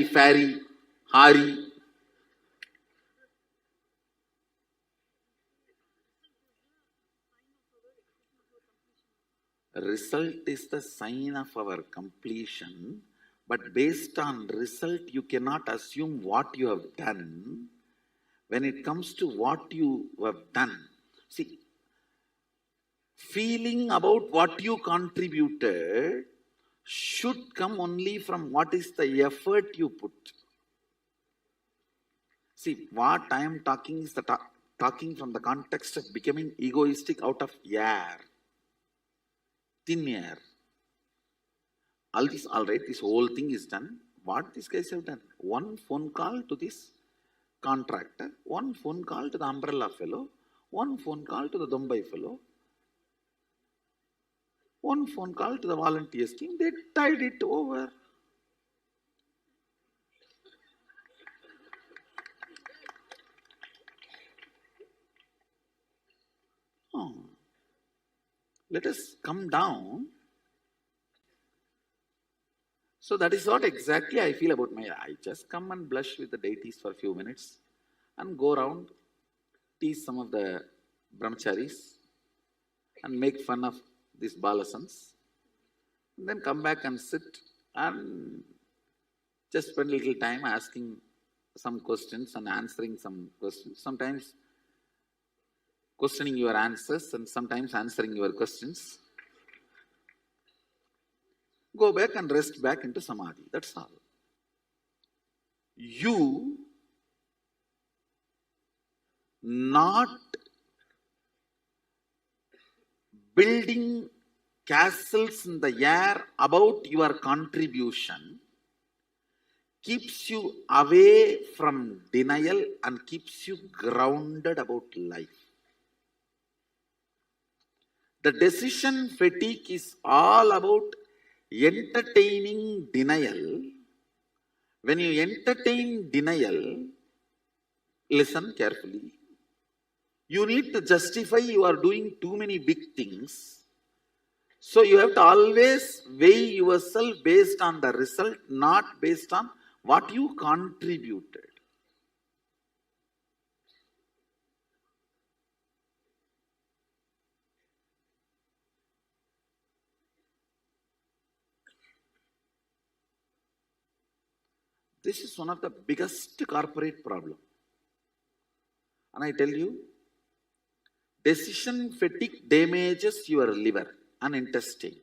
fairy, Hari. Result is the sign of our completion, but based on result, you cannot assume what you have done. When it comes to what you have done, see, feeling about what you contributed should come only from what is the effort you put. See, what I am talking is talking from the context of becoming egoistic out of air, thin air. All right, this whole thing is done. What these guys have done? One phone call to this contractor, one phone call to the umbrella fellow, one phone call to the Dumbai fellow, one phone call to the volunteer scheme. They tied it over. Oh. Let us come down. So that is what exactly I feel about I just come and blush with the deities for a few minutes and go around, tease some of the brahmacharis and make fun of these balasans, and then come back and sit and just spend a little time asking some questions and answering some questions. Sometimes questioning your answers and sometimes answering your questions. Go back and rest back into Samadhi. That's all. You not building castles in the air about your contribution keeps you away from denial and keeps you grounded about life. The decision fatigue is all about entertaining denial. When you entertain denial, listen carefully. You need to justify you are doing too many big things. So you have to always weigh yourself based on the result, not based on what you contributed. This is one of the biggest corporate problems. And I tell you, decision fatigue damages your liver and intestine.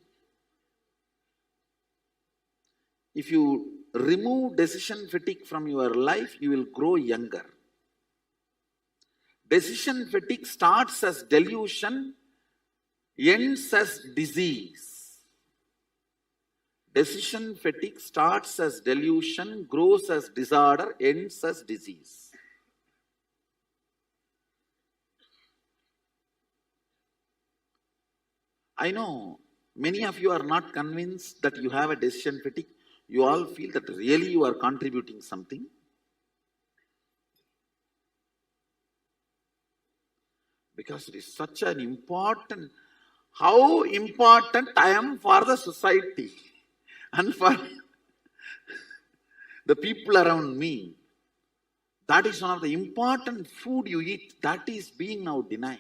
If you remove decision fatigue from your life, you will grow younger. Decision fatigue starts as delusion, ends as disease. Decision fatigue starts as delusion, grows as disorder, ends as disease. I know many of you are not convinced that you have a decision fatigue. You all feel that really you are contributing something. Because it is such an important, how important I am for the society and for the people around me. That is one of the important food you eat. That is being now denied.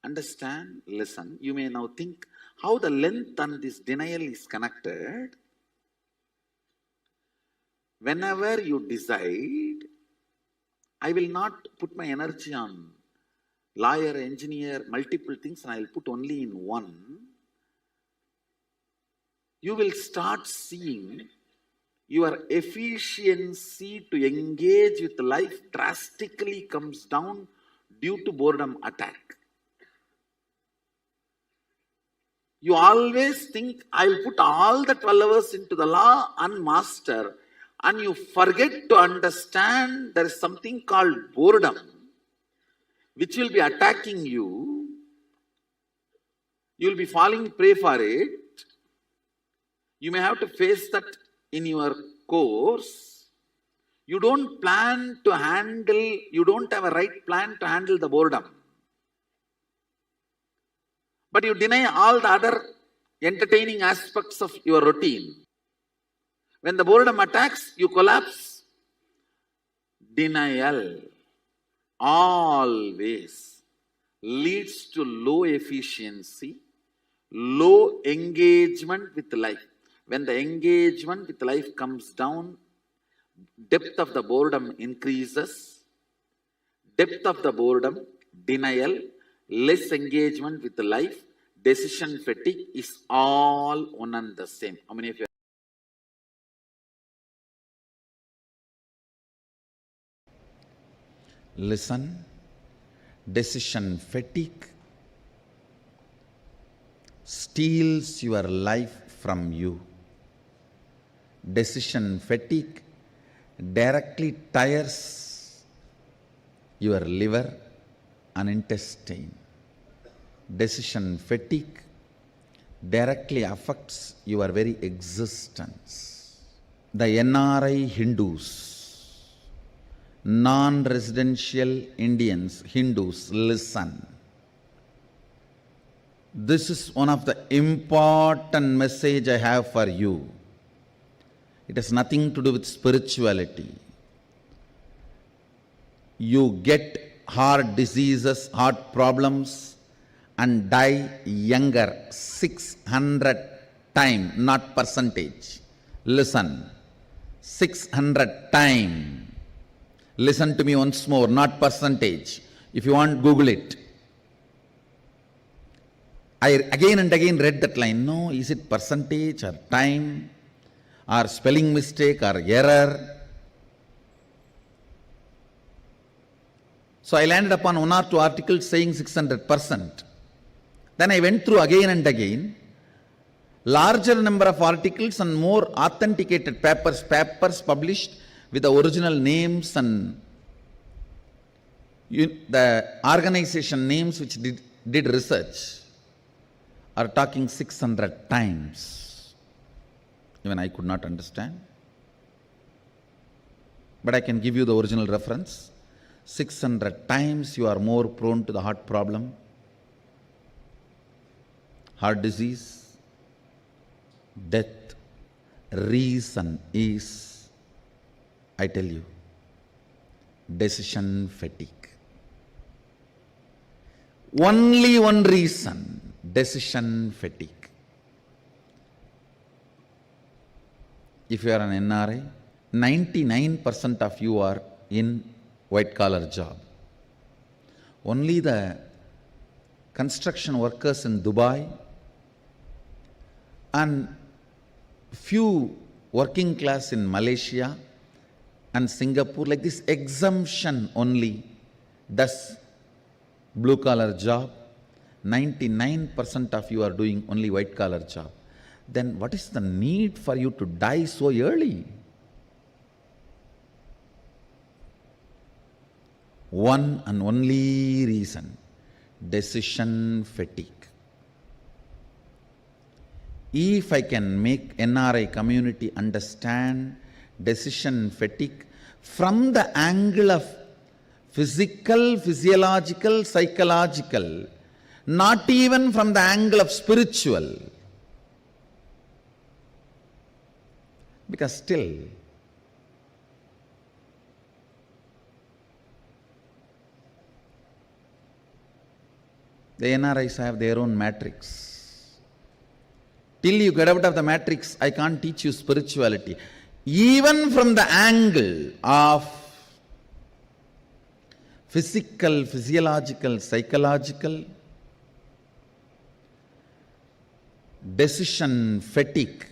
Understand, listen, you may now think how the length and this denial is connected. Whenever you decide, I will not put my energy on lawyer, engineer, multiple things, and I will put only in one. You will start seeing your efficiency to engage with life drastically comes down due to boredom attack. You always think, I will put all the 12 hours into the law and master. and you forget to understand there is something called boredom which will be attacking you, you will be falling prey for it. You may have to face that in your course. You don't plan to handle, you don't have a right plan to handle the boredom. But you deny all the other entertaining aspects of your routine. When the boredom attacks, you collapse. Denial always leads to low efficiency, low engagement with life. When the engagement with life comes down, depth of the boredom increases. Depth of the boredom, denial, less engagement with life, decision fatigue is all one and the same. How many of you? Listen, decision fatigue steals your life from you. Decision fatigue directly tires your liver and intestine. Decision fatigue directly affects your very existence. The NRI Hindus, non-residential Indians, Hindus, listen. This is one of the important message I have for you. It has nothing to do with spirituality. You get heart diseases, heart problems, and die younger 600 times, not percentage. Listen, 600 times. Listen to me once more, not percentage. If you want, Google it. I again and again read that line. No, is it percentage or time or spelling mistake or error? So I landed upon one or two articles saying 600%. Then I went through again and again, larger number of articles and more authenticated papers published with the original names and the organization names which did research are talking 600 times. Even I could not understand. But I can give you the original reference. 600 times you are more prone to the heart problem, heart disease, death. Reason is, I tell you, decision fatigue. Only one reason, decision fatigue. If you are an NRI, 99% of you are in white collar job. Only the construction workers in Dubai and few working class in Malaysia and Singapore, like this exemption only does blue collar job. 99% of you are doing only white collar job. Then what is the need for you to die so early? One and only reason, decision fatigue. If I can make NRI community understand decision fatigue from the angle of physical, physiological, psychological, not even from the angle of spiritual, because still the NRIs have their own matrix. Till you get out of the matrix, I can't teach you spirituality. Even from the angle of physical, physiological, psychological, decision fatigue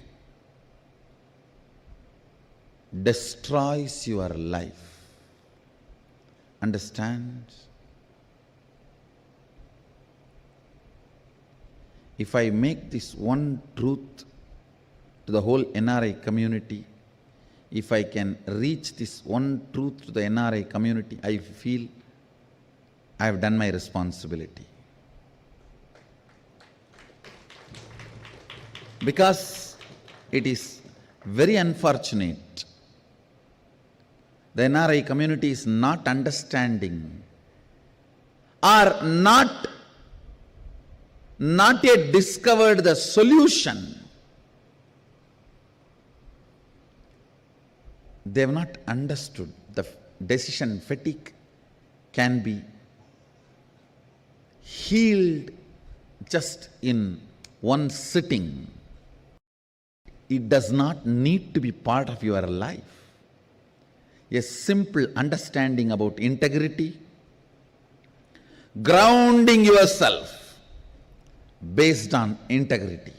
destroys your life. Understand? If I make this one truth to the whole NRI community, if I can reach this one truth to the NRI community, I feel I have done my responsibility. Because it is very unfortunate, the NRI community is not understanding or not yet discovered the solution. They have not understood the decision fatigue can be healed just in one sitting. It does not need to be part of your life. A simple understanding about integrity, grounding yourself based on integrity.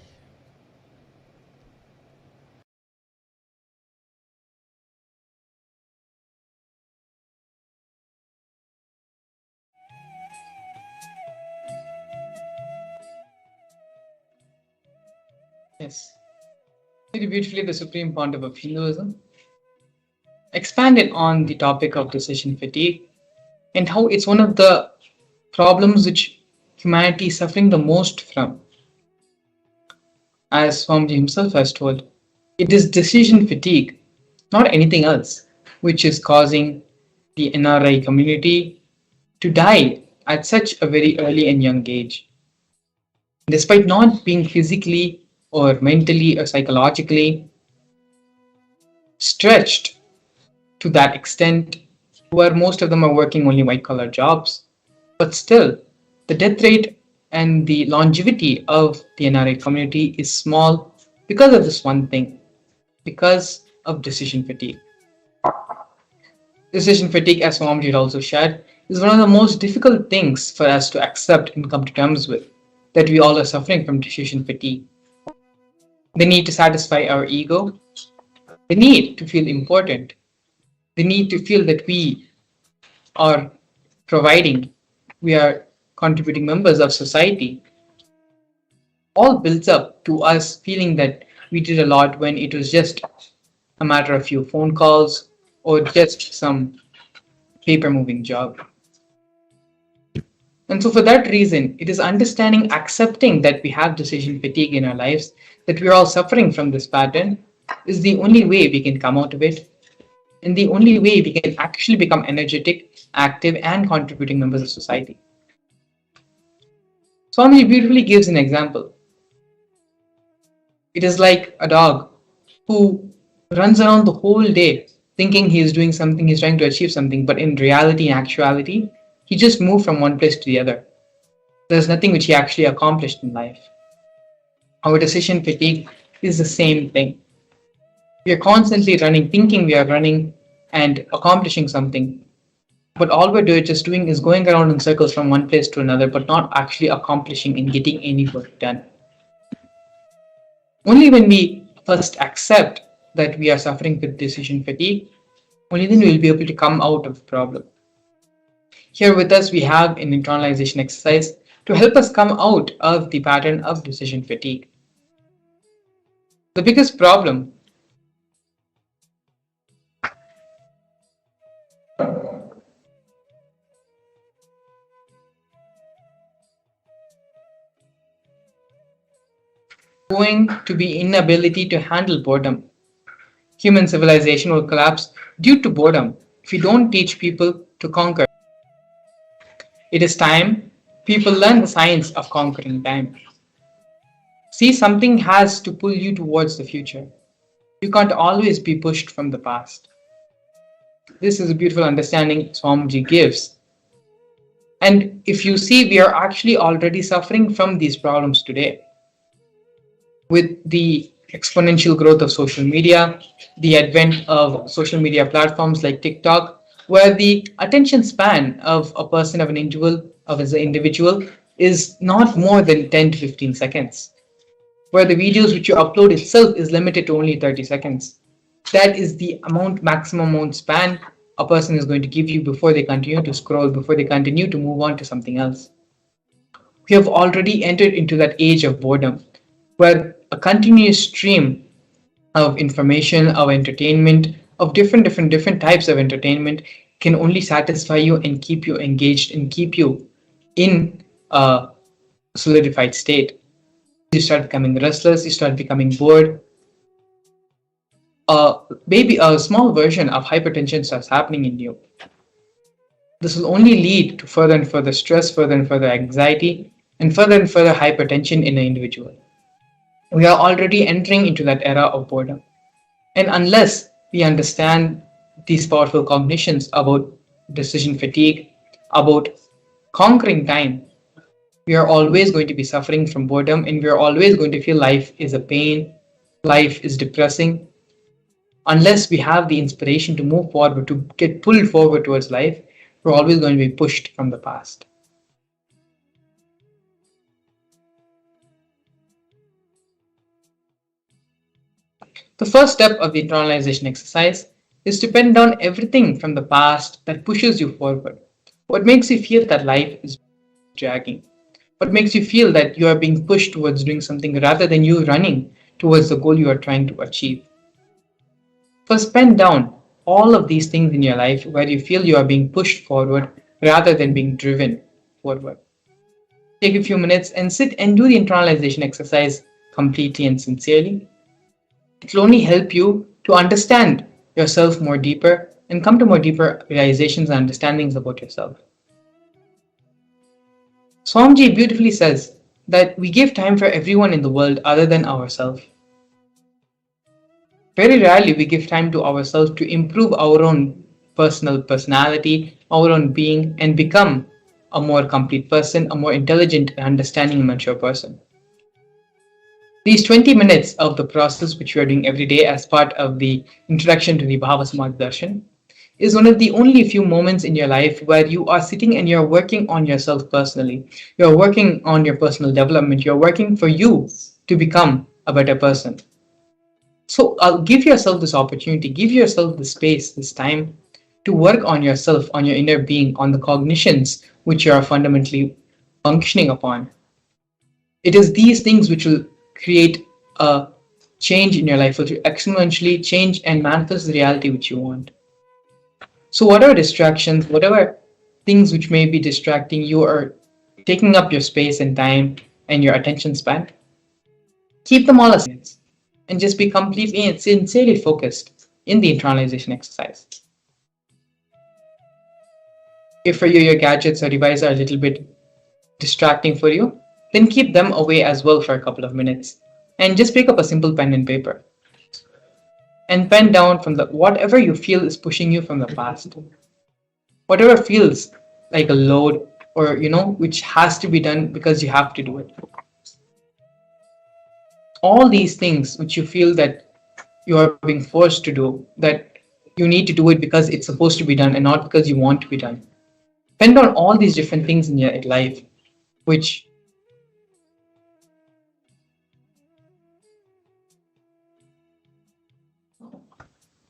Yes. Very beautifully, the Supreme Pontiff of Hinduism expanded on the topic of decision fatigue and how it's one of the problems which humanity is suffering the most from. As Swamiji himself has told, it is decision fatigue, not anything else, which is causing the NRI community to die at such a very early and young age. Despite not being physically or mentally or psychologically stretched to that extent, where most of them are working only white collar jobs, but still the death rate and the longevity of the NRI community is small because of this one thing, because of decision fatigue. Decision fatigue, as Swamiji had also shared, is one of the most difficult things for us to accept and come to terms with, that we all are suffering from decision fatigue. The need to satisfy our ego, the need to feel important, the need to feel that we are providing, we are contributing members of society, all builds up to us feeling that we did a lot when it was just a matter of few phone calls or just some paper moving job. And so for that reason, it is understanding, accepting that we have decision fatigue in our lives, that we are all suffering from this pattern, is the only way we can come out of it, and the only way we can actually become energetic, active, and contributing members of society. Swamiji beautifully gives an example. It is like a dog who runs around the whole day thinking he is doing something, he's trying to achieve something, but in reality, in actuality, he just moved from one place to the other. There's nothing which he actually accomplished in life. Our decision fatigue is the same thing. We are constantly running, thinking we are running and accomplishing something, but all we're just doing is going around in circles from one place to another, but not actually accomplishing and getting any work done. Only when we first accept that we are suffering with decision fatigue, only then we will be able to come out of the problem. Here with us, we have an internalization exercise to help us come out of the pattern of decision fatigue. The biggest problem going to be inability to handle boredom. Human civilization will collapse due to boredom if we don't teach people to conquer. It is time people learn the science of conquering time. See, something has to pull you towards the future. You can't always be pushed from the past. This is a beautiful understanding Swamiji gives. And if you see, we are actually already suffering from these problems today. With the exponential growth of social media, the advent of social media platforms like TikTok, where the attention span of a person, of an individual, is not more than 10 to 15 seconds, where the videos which you upload itself is limited to only 30 seconds. That is the maximum amount span a person is going to give you before they continue to scroll, before they continue to move on to something else. We have already entered into that age of boredom, where a continuous stream of information, of entertainment, of different types of entertainment can only satisfy you and keep you engaged and keep you in a solidified state. You start becoming restless, you start becoming bored. Maybe a small version of hypertension starts happening in you. This will only lead to further and further stress, further and further anxiety, and further hypertension in an individual. We are already entering into that era of boredom. And unless we understand these powerful cognitions about decision fatigue, about conquering time, we are always going to be suffering from boredom and we are always going to feel life is a pain, life is depressing. Unless we have the inspiration to move forward, to get pulled forward towards life, we're always going to be pushed from the past. The first step of the internalization exercise is to pen down everything from the past that pushes you forward. What makes you feel that life is dragging? What makes you feel that you are being pushed towards doing something rather than you running towards the goal you are trying to achieve? First, pen down all of these things in your life where you feel you are being pushed forward rather than being driven forward. Take a few minutes and sit and do the internalization exercise completely and sincerely. It will only help you to understand yourself more deeper and come to more deeper realizations and understandings about yourself. Swamiji beautifully says that we give time for everyone in the world other than ourselves. Very rarely we give time to ourselves to improve our own personal personality, our own being, and become a more complete person, a more intelligent and understanding and mature person. These 20 minutes of the process which we are doing every day as part of the introduction to the Bhava Samadhi Darshan is one of the only few moments in your life where you are sitting and you're working on yourself personally. You're working on your personal development. You're working for you to become a better person. So give yourself this opportunity, give yourself the space, this time to work on yourself, on your inner being, on the cognitions which you are fundamentally functioning upon. It is these things which will create a change in your life, which will exponentially change and manifest the reality which you want. So, whatever distractions, whatever things which may be distracting you or taking up your space and time and your attention span, keep them all aside and just be completely and sincerely focused in the internalization exercise. If for you your gadgets or devices are a little bit distracting for you, then keep them away as well for a couple of minutes and just pick up a simple pen and paper and pen down from the whatever you feel is pushing you from the past, whatever feels like a load or which has to be done because you have to do it. All these things which you feel that you are being forced to do, that you need to do it because it's supposed to be done and not because you want to be done. Pen down all these different things in your life which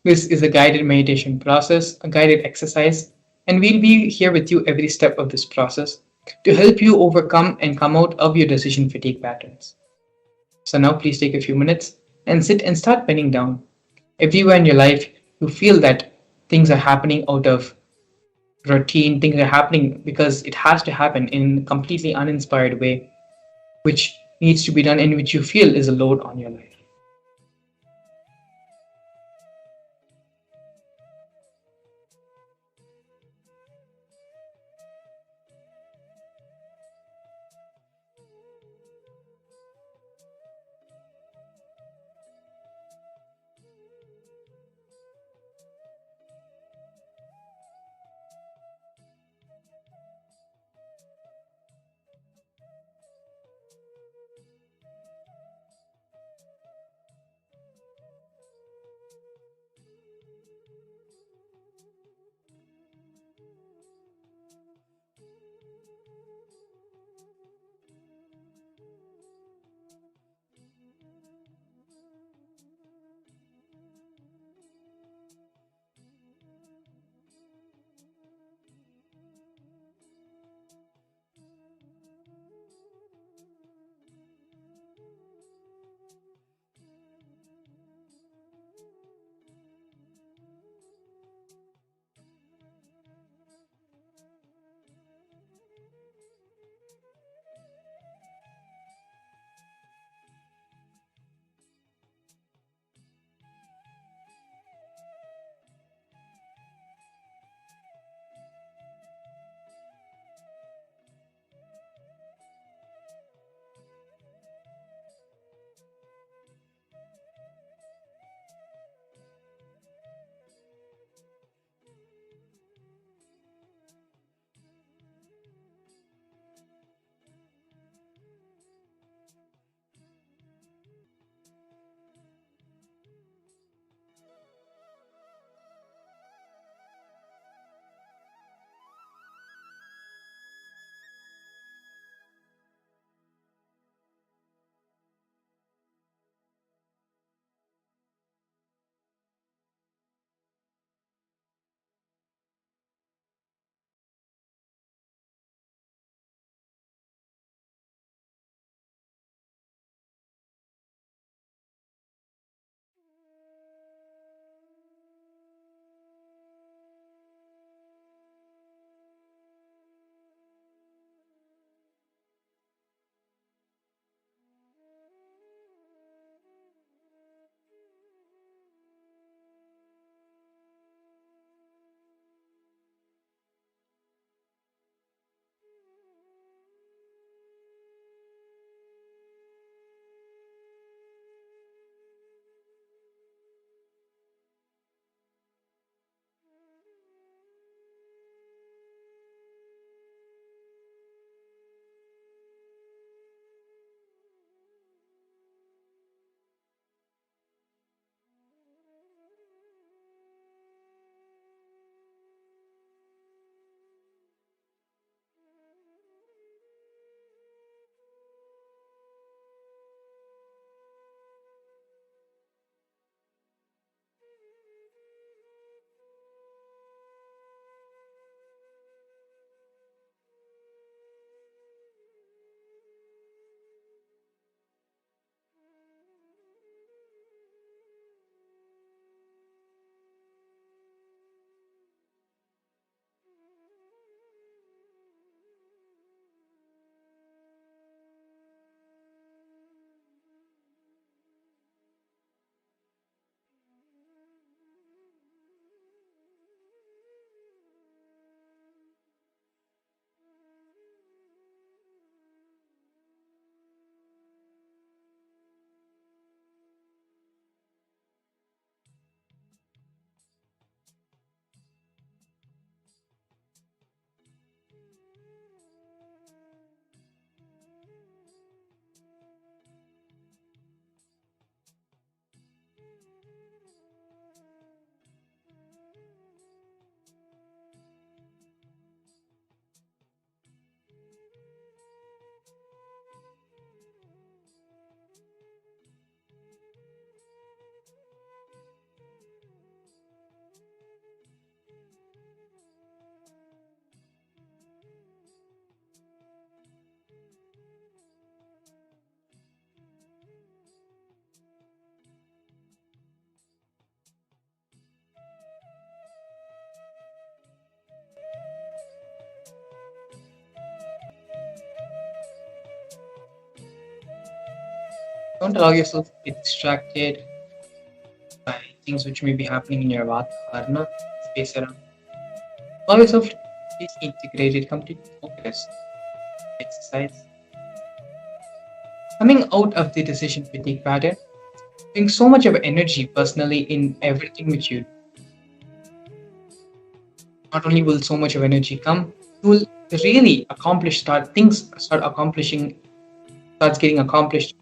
this is a guided meditation process, a guided exercise, and we'll be here with you every step of this process to help you overcome and come out of your decision fatigue patterns. So now please take a few minutes and sit and start penning down. Everywhere in your life you feel that things are happening out of routine, things are happening because it has to happen in a completely uninspired way, which needs to be done and which you feel is a load on your life. Don't allow yourself to get distracted by things which may be happening in your Varna space around. Allow yourself to be completely integrated, completely focused. Exercise. Coming out of the decision fatigue pattern, bring so much of energy personally in everything which you do. Not only will so much of energy come, you will really accomplish start accomplishing starts getting accomplished.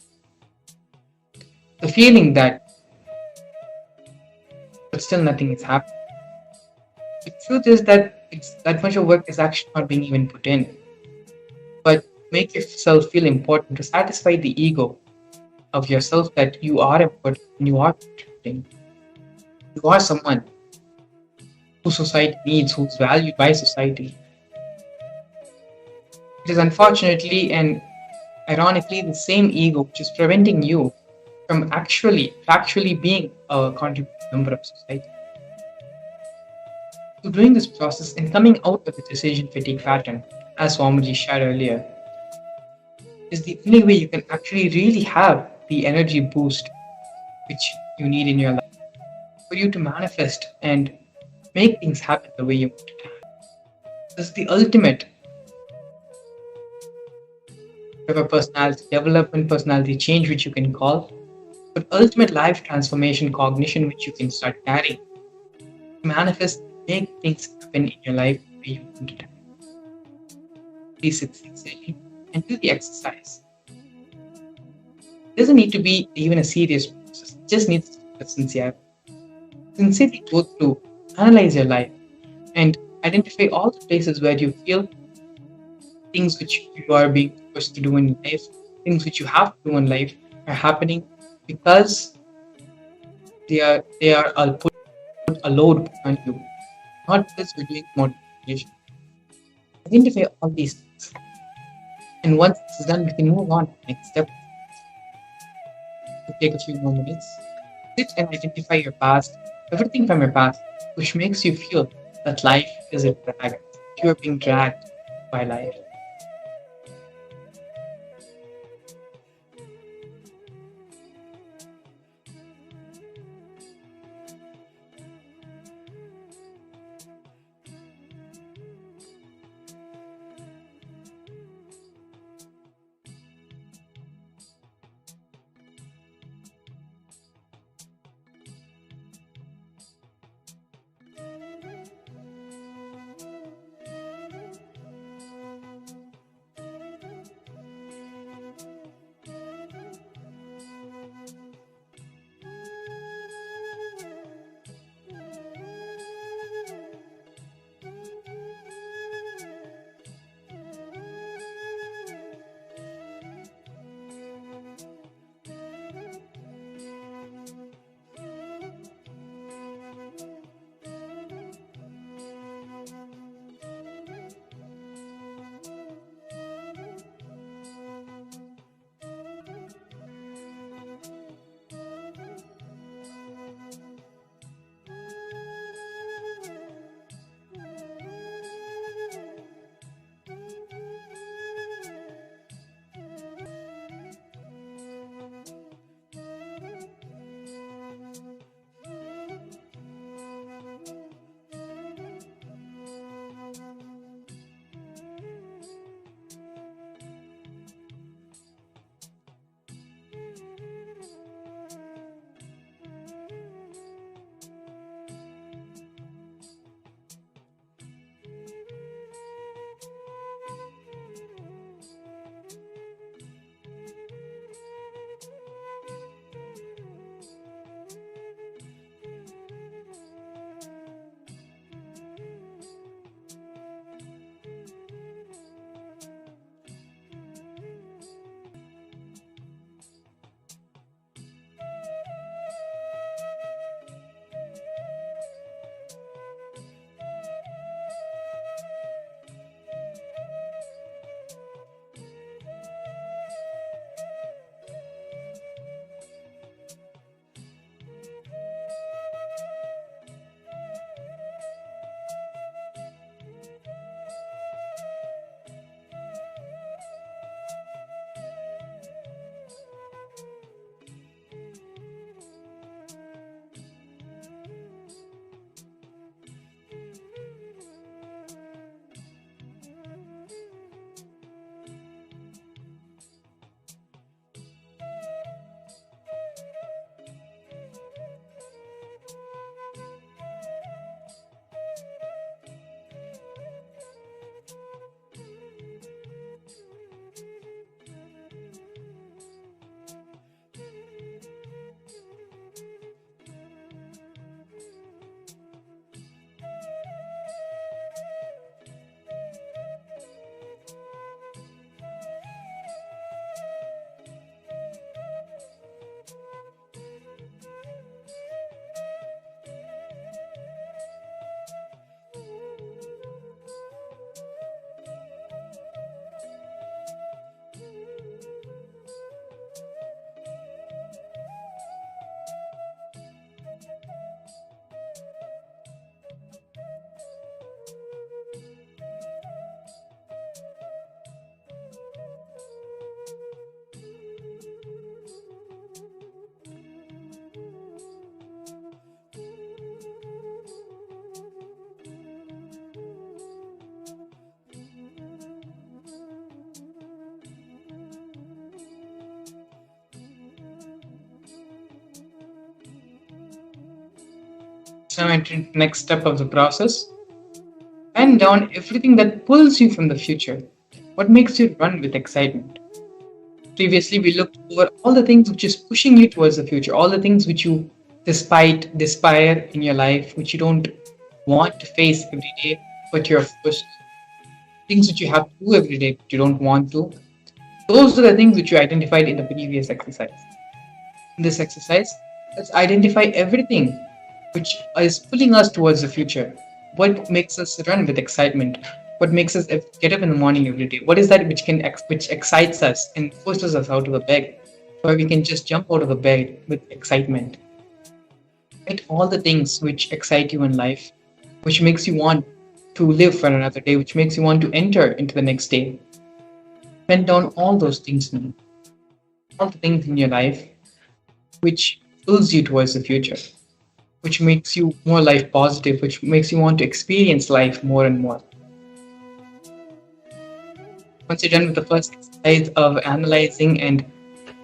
The feeling that but still nothing is happening. The truth is that that much of work is actually not being even put in. But make yourself feel important to satisfy the ego of yourself that you are important and you are contributing. You are someone who society needs, who's valued by society. It is unfortunately and ironically the same ego which is preventing you from actually being a contributing member of society. So doing this process and coming out of the decision fatigue pattern, as Swamiji shared earlier, is the only way you can actually really have the energy boost which you need in your life for you to manifest and make things happen the way you want it to happen. This is the ultimate of a personality development, personality change, which you can call, but ultimate life transformation cognition, which you can start carrying to manifest, make things happen in your life the way you want it to happen. Please sit sincerely and do the exercise. It doesn't need to be even a serious process, it just needs to be sincere. Sincerely go through, analyze your life, and identify all the places where you feel things which you are being forced to do in life, things which you have to do in life are happening because they are put a load on you, not because you're doing motivation. Identify all these things. And once this is done, we can move on to the next step. To take a few more minutes. Sit and identify your past, everything from your past, which makes you feel that life is a drag. You are being dragged by life. now enter into the next step of the process. Pen down everything that pulls you from the future. What makes you run with excitement? Previously, we looked over all the things which is pushing you towards the future, all the things which you despair in your life, which you don't want to face every day, but you're forced, things which you have to do every day, but you don't want to. Those are the things which you identified in the previous exercise. In this exercise, let's identify everything which is pulling us towards the future. What makes us run with excitement? What makes us get up in the morning every day? What is that which excites us and forces us out of the bed, where we can just jump out of the bed with excitement? Write all the things which excite you in life, which makes you want to live for another day, which makes you want to enter into the next day. Pen down all those things now, all the things in your life which pulls you towards the future, which makes you more life positive, which makes you want to experience life more and more. Once you're done with the first exercise of analyzing and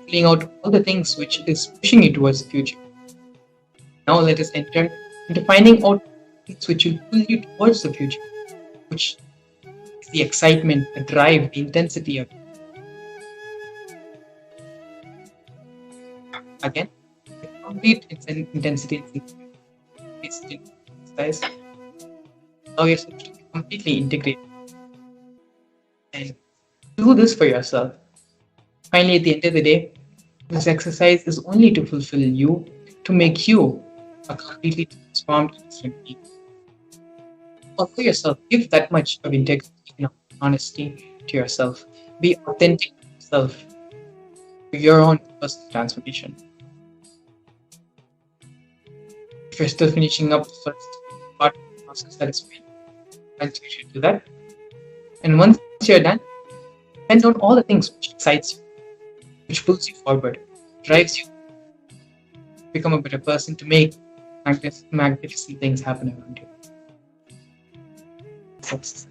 filling out all the things which is pushing you towards the future, now let us enter into finding out things which will pull you towards the future, which is the excitement, the drive, the intensity of it. Again, the complete intensity exercise. Allow yourself to be completely integrated and do this for yourself. Finally, at the end of the day, this exercise is only to fulfill you, to make you a completely transformed different being. Allow yourself, give that much of integrity and honesty to yourself. Be authentic to yourself, to your own personal transformation. If you're still finishing up the first part of the process, that is fine. Continue to do that. And once you're done, pen down all the things which excites you, which pulls you forward, drives you to become a better person, to make magnificent things happen around you. Success.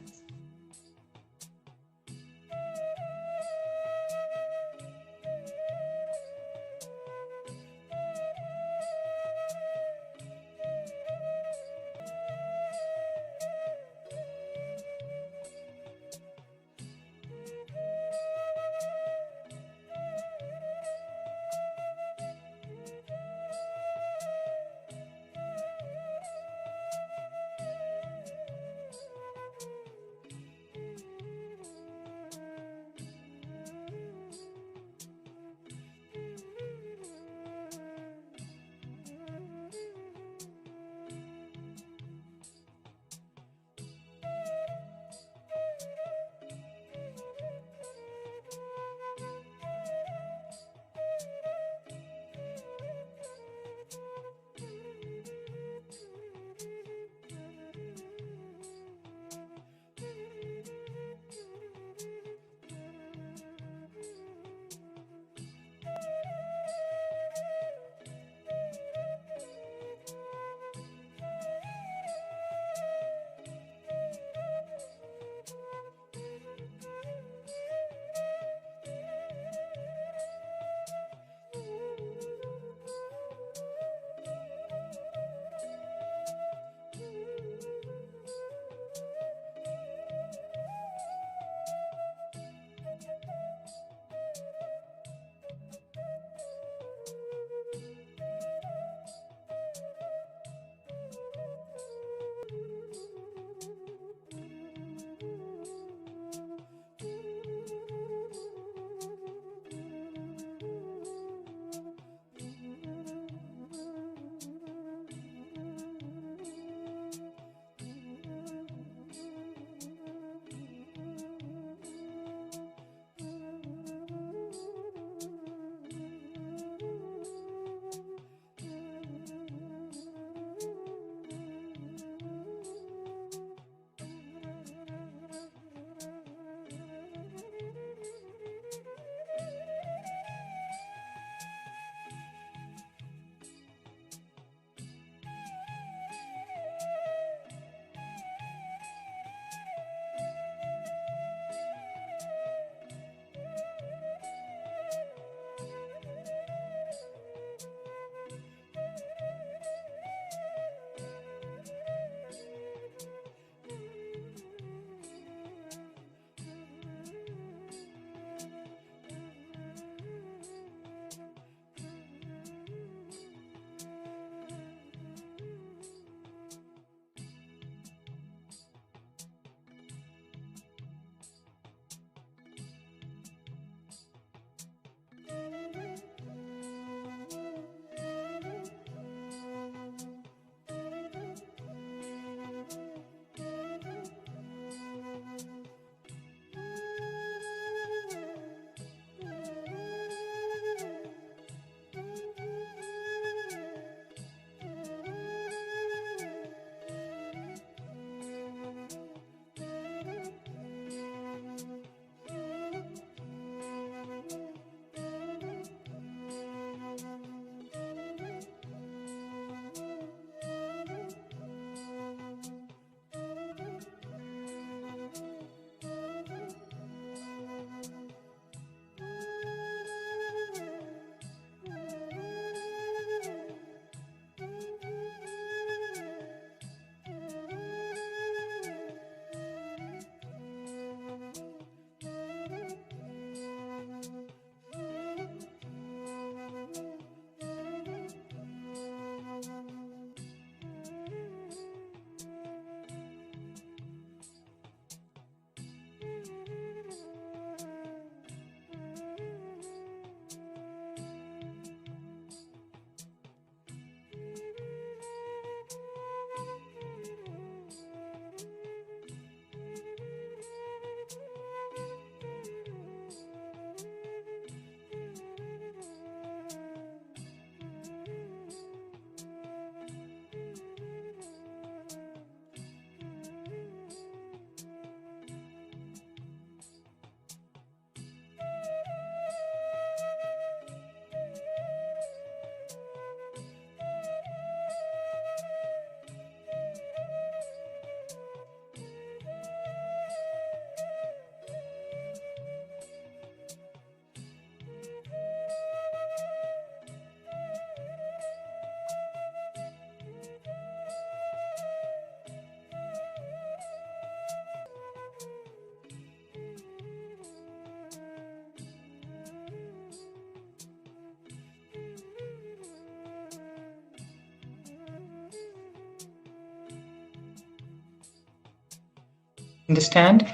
Understand?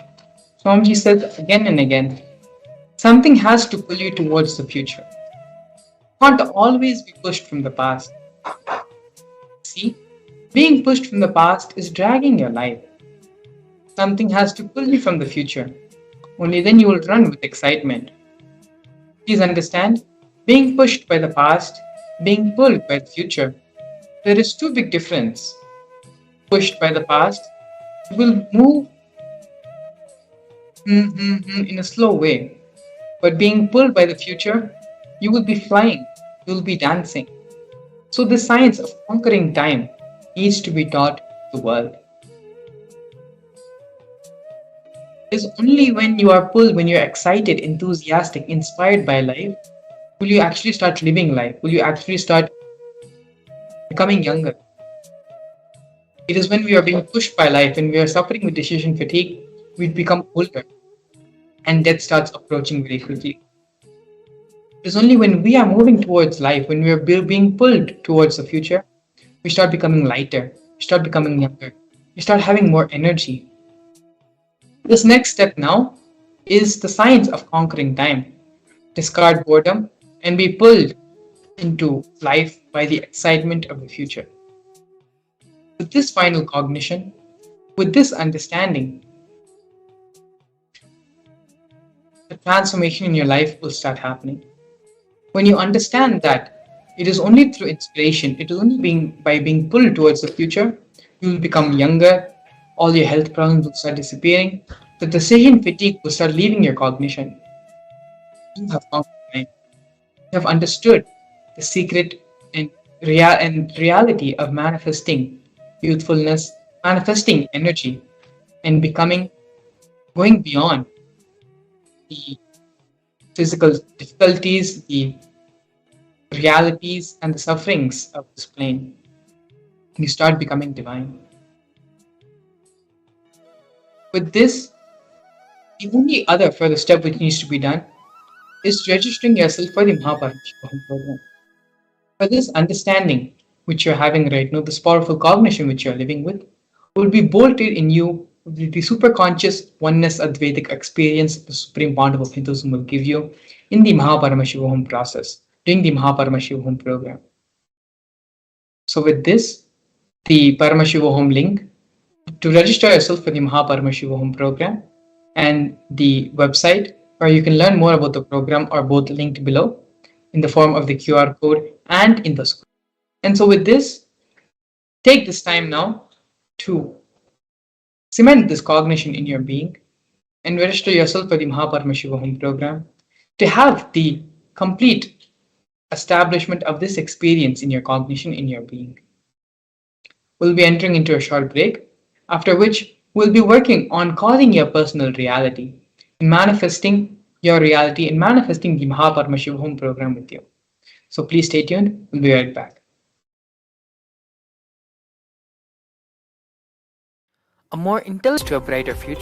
Swamiji says again and again, something has to pull you towards the future. You can't always be pushed from the past. See, being pushed from the past is dragging your life. Something has to pull you from the future. Only then you will run with excitement. Please understand, being pushed by the past, being pulled by the future. There is too big difference. Pushed by the past, you will move in a slow way. But being pulled by the future, you will be flying, you will be dancing. So the science of conquering time needs to be taught to the world. It is only when you are pulled, when you're excited, enthusiastic, inspired by life, will you actually start living life? Will you actually start becoming younger? It is when we are being pushed by life, when we are suffering with decision fatigue, we become older and death starts approaching very quickly. It is only when we are moving towards life, when we are being pulled towards the future, we start becoming lighter, we start becoming younger, we start having more energy. This next step now is the science of conquering time. Discard boredom and be pulled into life by the excitement of the future. With this final cognition, with this understanding, the transformation in your life will start happening. When you understand that it is only through inspiration, it is only by being pulled towards the future, you will become younger, all your health problems will start disappearing, the decision fatigue will start leaving your cognition. You have conquered time. You have understood the secret and reality of manifesting youthfulness, manifesting energy, and becoming, going beyond the physical difficulties, the realities, and the sufferings of this plane. You start becoming divine. With this, the only other further step which needs to be done is registering yourself for the Mahaparamashivaham program. For this understanding which you're having right now, this powerful cognition which you're living with, will be bolted in you with the superconscious oneness Advaitic experience the Supreme Pontiff of Hinduism will give you in the Mahaparamashivaham process, during the Mahaparamashivaham program. So with this, the Paramashivam link to register yourself for the Mahaparamashivaham program and the website where you can learn more about the program are both linked below in the form of the QR code and in the screen. And so with this, take this time now to cement this cognition in your being and register yourself for the Mahaparamashivaham program to have the complete establishment of this experience in your cognition in your being. We'll be entering into a short break, after which we'll be working on causing your personal reality and manifesting your reality and manifesting the Mahaparamashivaham program with you. So please stay tuned. We'll be right back. A more intelligent to a brighter future.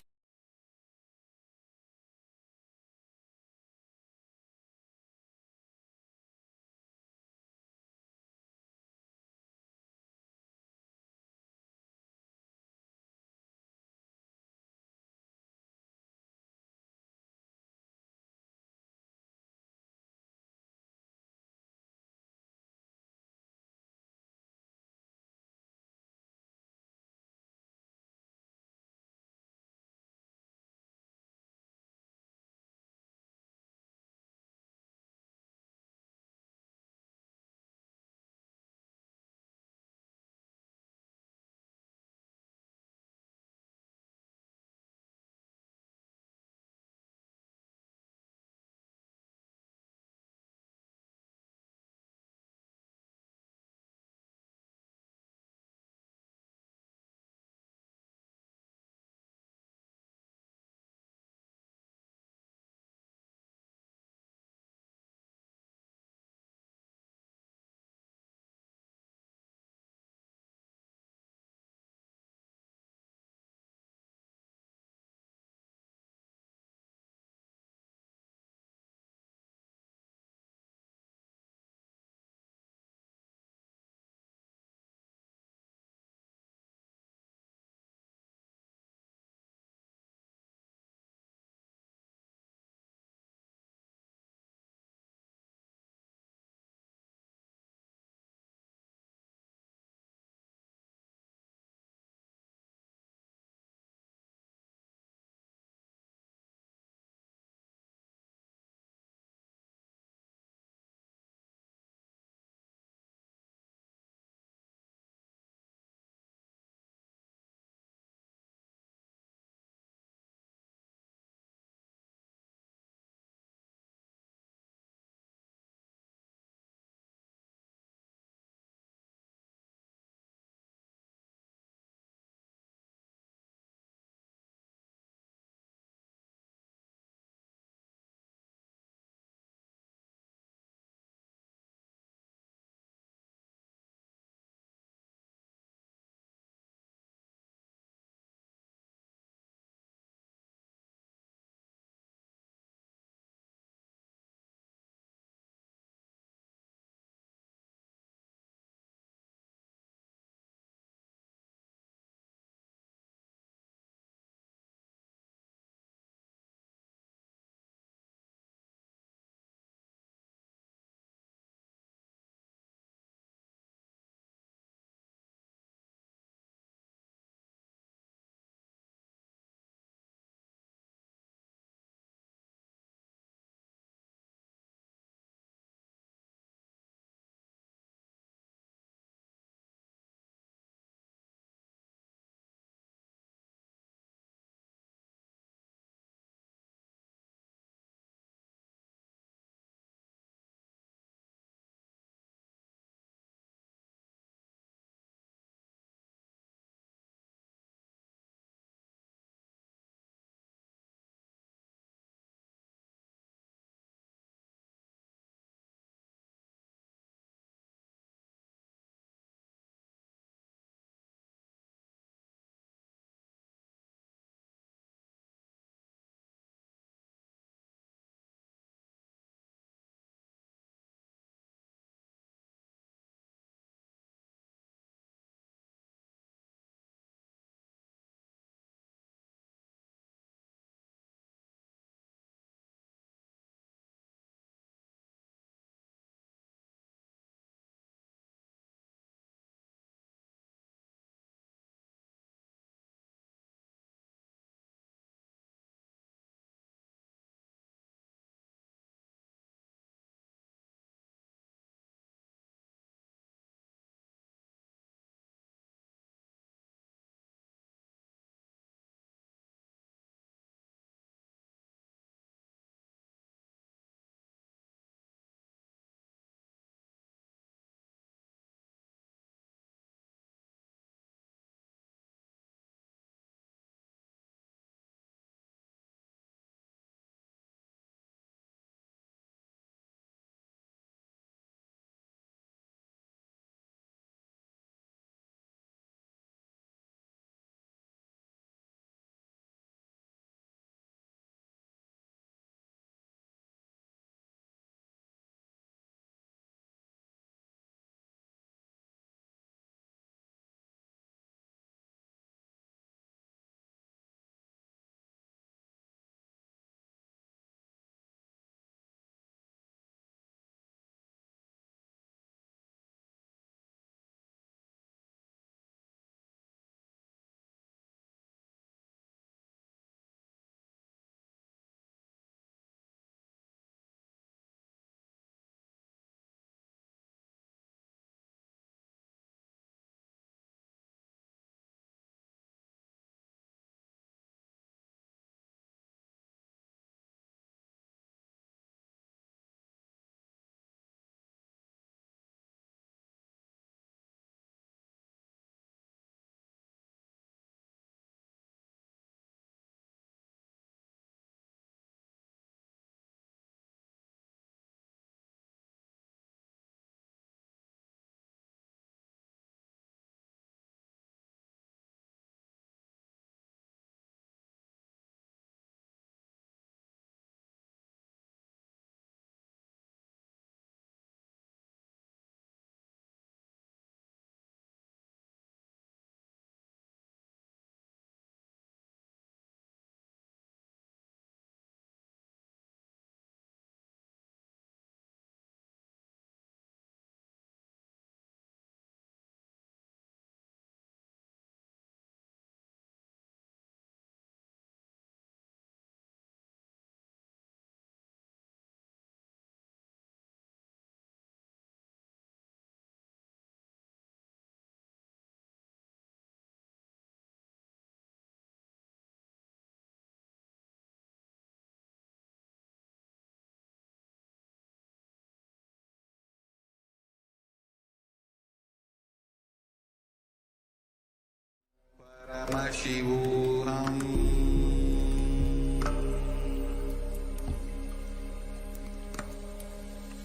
Paramashivam.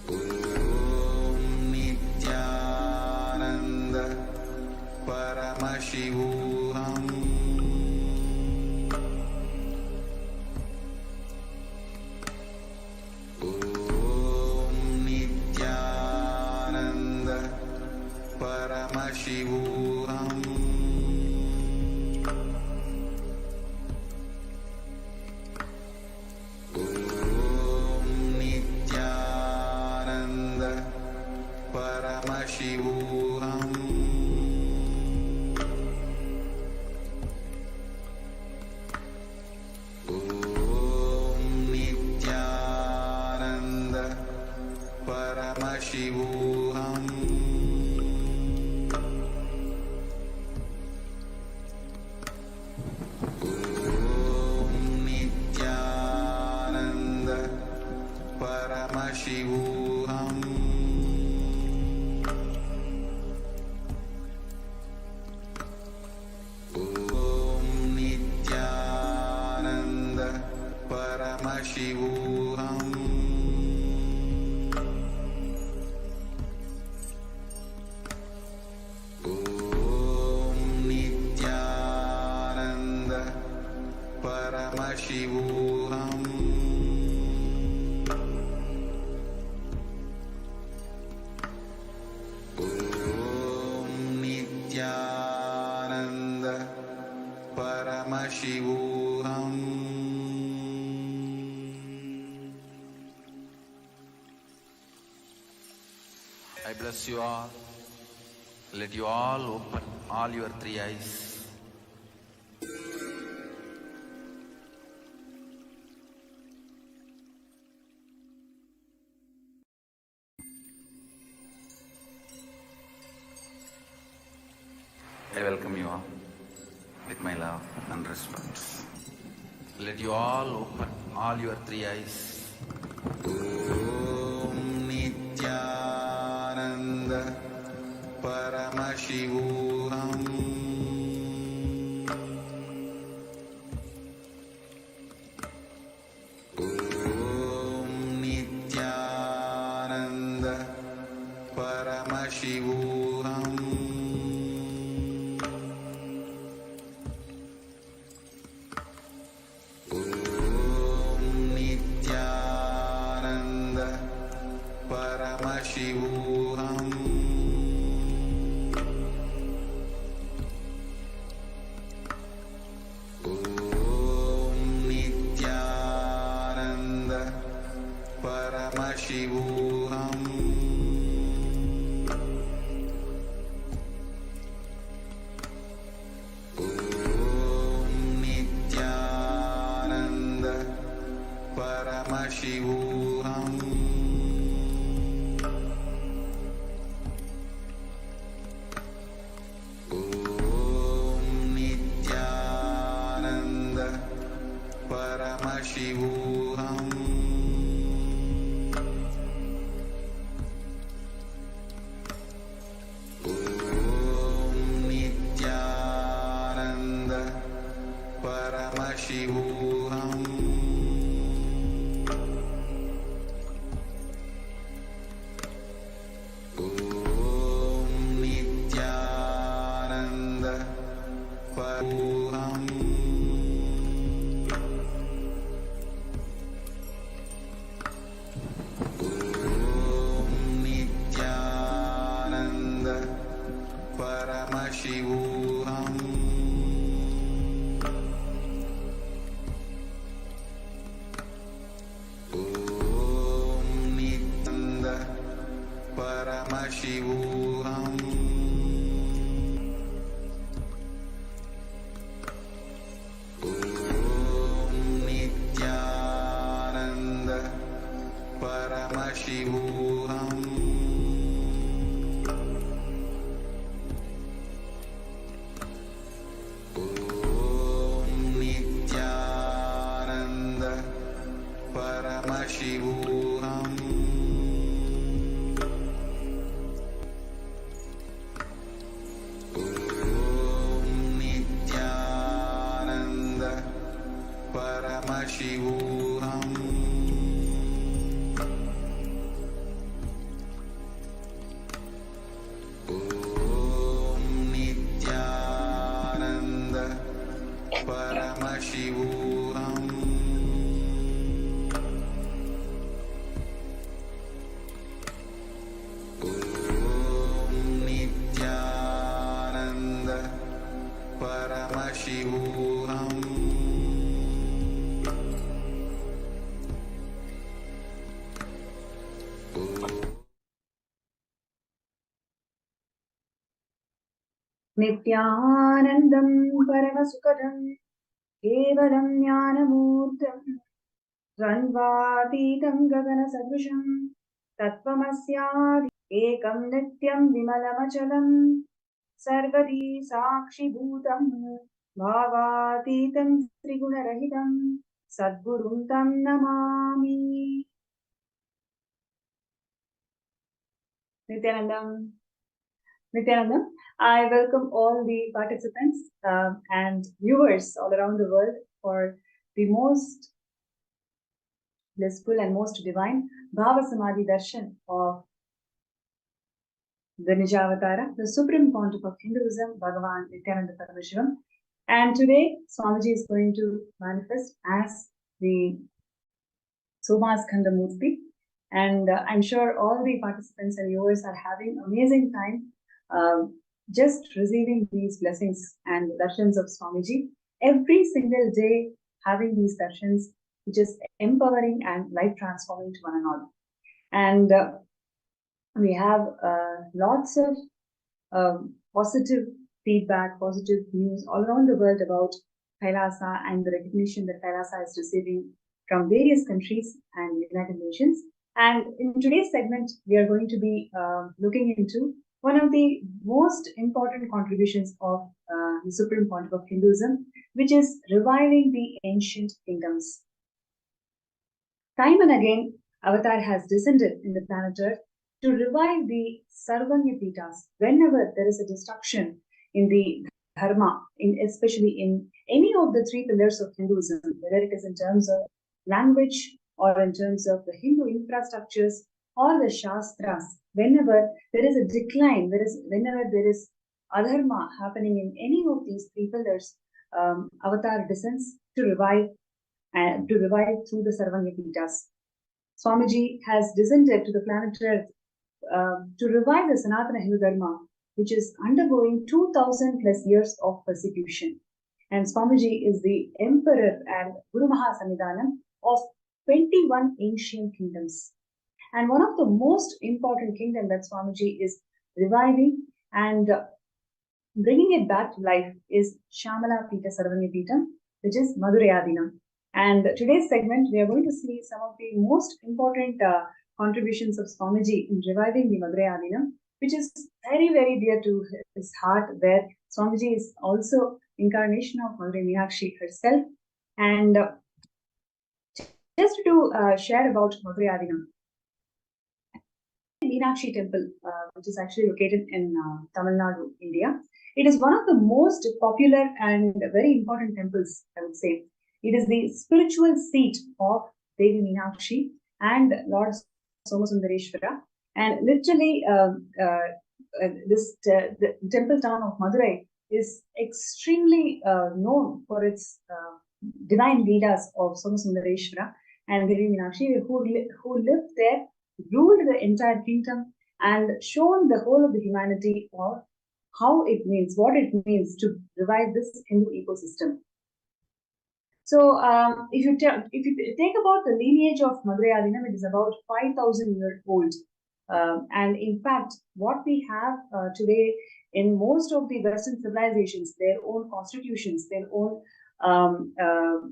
Om Nithyananda Paramashivam. Om Nithyananda Paramashivam. Om Nithyananda Paramashivam. Om Nithyananda Paramashivam. Om Nithyananda Paramashivam. Om Nithyananda Paramashivam. Om Nithyananda Paramashivam. Om Nithyananda Paramashivam. I bless you all. Let you all open all your three eyes. I welcome you all with my love and respect. Let you all open all your three eyes. Om Nithyananda Paramashivam. Om Nithyananda Paramashivam. Om Nithyananda Paramashivam. Om Nithyananda Paramashivam. Om Nithyananda Paramashivam. Om Nithyananda Paramashivam. Om Nithyananda Paramashivam. Om Nithyananda Paramashivam. Om Nithyananda Paramashivam. Om Nithyananda Paramashivam. Om Nithyananda Paramashivam. Om Nithyananda Paramashivam. Paramashivam. नित्यानन्दं परमसुखदं केवलं ज्ञानमूर्तं द्वन्द्वातीतं गगनसदृशं तत्त्वमस्यादि एकं नित्यं विमलमचलं सर्वदी साक्षिभूतं भावातीतं त्रिगुणरहितं सद्गुरुं तं Namami. Nithyananda, I welcome all the participants and viewers all around the world for the most blissful and most divine Bhava Samadhi Darshan of the Nijavatara, the supreme pontiff of Hinduism, Bhagavan Nithyananda Paramashivam. And today, Swamiji is going to manifest as the Somaskandhar Murthy. And I'm sure all the participants and viewers are having amazing time just receiving these blessings and darshans of Swamiji. Every single day having these darshans, which is empowering and life transforming to one and all. And we have lots of positive feedback, positive news all around the world about Kailasa and the recognition that Kailasa is receiving from various countries and United Nations. And in today's segment, we are going to be looking into one of the most important contributions of the Supreme Pontiff of Hinduism, which is reviving the ancient kingdoms. Time and again, Avatar has descended in the planet Earth to revive the Sarvanya Pitas whenever there is a destruction in the Dharma, especially in any of the three pillars of Hinduism, whether it is in terms of language or in terms of the Hindu infrastructures or the Shastras. Whenever there is a decline, whenever there is adharma happening in any of these three pillars, Avatar descends to revive through the Sarvanya Pitas. Swamiji has descended to the planet Earth to revive the Sanatana Hindu Dharma, which is undergoing 2000 plus years of persecution. And Swamiji is the emperor and Guru Mahasamidhanam of 21 ancient kingdoms. And one of the most important kingdom that Swamiji is reviving and bringing it back to life is Shamala Pita Sarvanya Pita, which is Madhurayadinam. And today's segment, we are going to see some of the most important contributions of Swamiji in reviving the Madhurayadinam, which is very, very dear to his heart, where Swamiji is also incarnation of Madurai Meenakshi herself. And just to share about Madhurayadinam, Meenakshi temple, which is actually located in Tamil Nadu, India. It is one of the most popular and very important temples, I would say. It is the spiritual seat of Devi Meenakshi and Lord Somasundareshwara. And literally, the temple town of Madurai is extremely known for its divine leelas of Somasundareshwara and Devi Meenakshi, who lived there, ruled the entire kingdom, and shown the whole of the humanity of what it means to revive this Hindu ecosystem. So, if you take about the lineage of Madhurayadinam, it is about 5,000 years old. And in fact, what we have today in most of the Western civilizations, their own constitutions, their own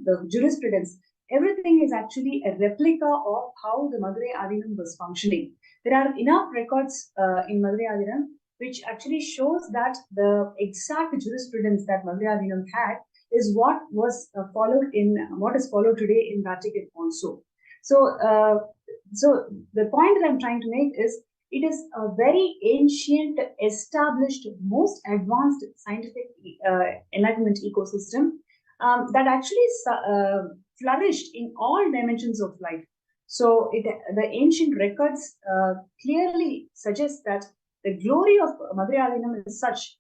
the jurisprudence, everything is actually a replica of how the Madurai Adinam was functioning. There are enough records in Madurai Adinam which actually shows that the exact jurisprudence that Madurai Adinam had is what was what is followed today in Vatican also. So, so the point that I'm trying to make is it is a very ancient, established, most advanced scientific enlightenment ecosystem that actually flourished in all dimensions of life. So the ancient records clearly suggest that the glory of Madurai Adinam is such.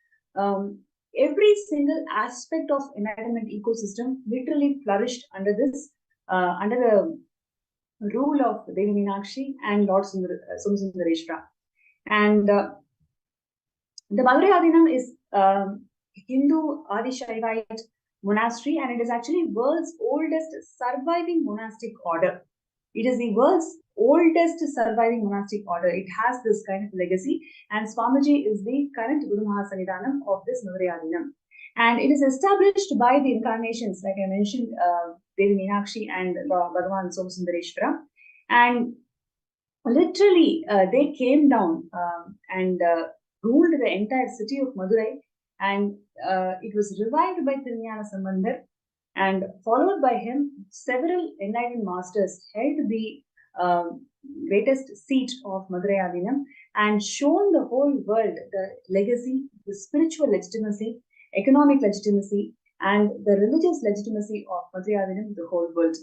Every single aspect of enlightenment ecosystem literally flourished under this, under the rule of Devi Meenakshi and Lord Somasundareshwara. And the Madurai Adinam is Hindu Adi Shaivite monastery, and it is actually world's oldest surviving monastic order. It is the world's oldest surviving monastic order. It has this kind of legacy, and Swamiji is the current Guru Mahasannidhanam of this Madurai Adinam. And it is established by the incarnations, like I mentioned, Devi Meenakshi and Bhagavan Somasundareshwara. And literally, they came down and ruled the entire city of Madurai, and it was revived by Nithyananda Sambandar, and followed by him, several enlightened masters held the greatest seat of Madurai Adinam and shown the whole world the legacy, the spiritual legitimacy, economic legitimacy, and the religious legitimacy of Madurai Adinam to the whole world.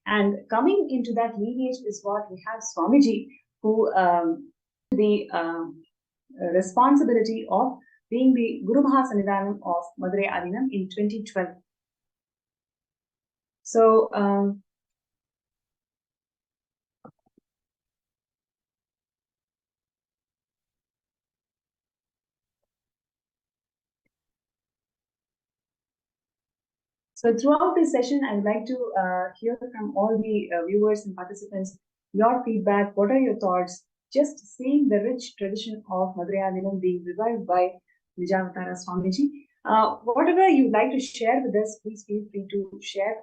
And coming into that lineage is what we have Swamiji, who the responsibility of being the Guru Mahasannidhanam of Madurai Adinam in 2012. So, throughout this session, I would like to hear from all the viewers and participants your feedback. What are your thoughts? Just seeing the rich tradition of Madurai Adinam being revived by Nijavatara Swamiji. Whatever you'd like to share with us, please feel free to share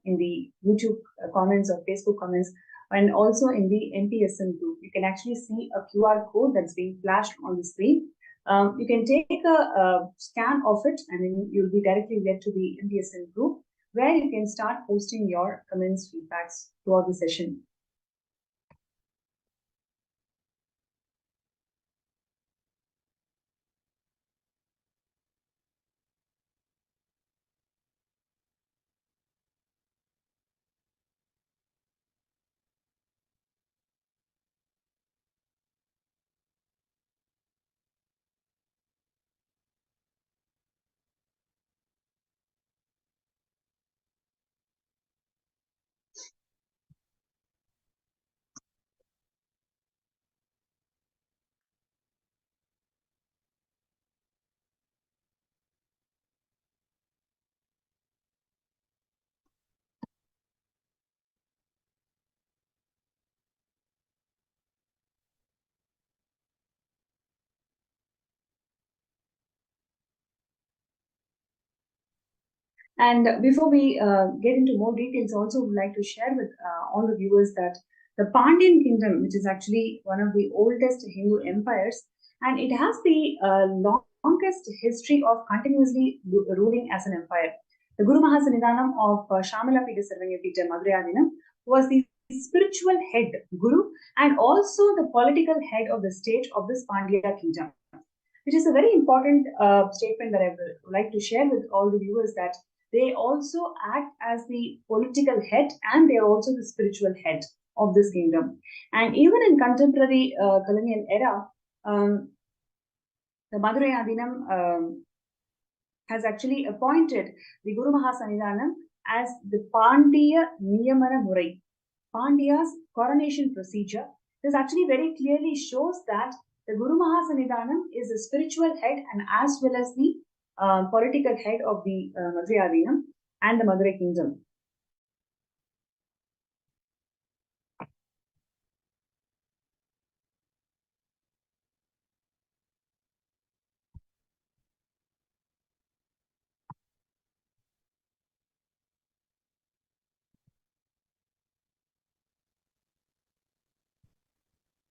in the YouTube comments or Facebook comments, and also in the MPSN group. You can actually see a QR code that's being flashed on the screen. You can take a scan of it, and then you'll be directly led to the MPSN group, where you can start posting your comments, feedbacks throughout the session. And before we get into more details, also would like to share with all the viewers that the Pandyan kingdom, which is actually one of the oldest Hindu empires, and it has the longest history of continuously ruling as an empire. The Guru Mahasannidhanam of Shamala Pita Sarvanya Pita Madurai Adinam was the spiritual head, Guru, and also the political head of the state of this Pandya kingdom, which is a very important statement that I would like to share with all the viewers, that they also act as the political head and they are also the spiritual head of this kingdom. And even in contemporary colonial era, the Madurai Adinam has actually appointed the Guru Mahasannidhanam as the Pandya Niyamana Murai, Pandya's coronation procedure. This actually very clearly shows that the Guru Mahasannidhanam is the spiritual head and as well as the political head of the Madurai Adinam and the Madurai kingdom.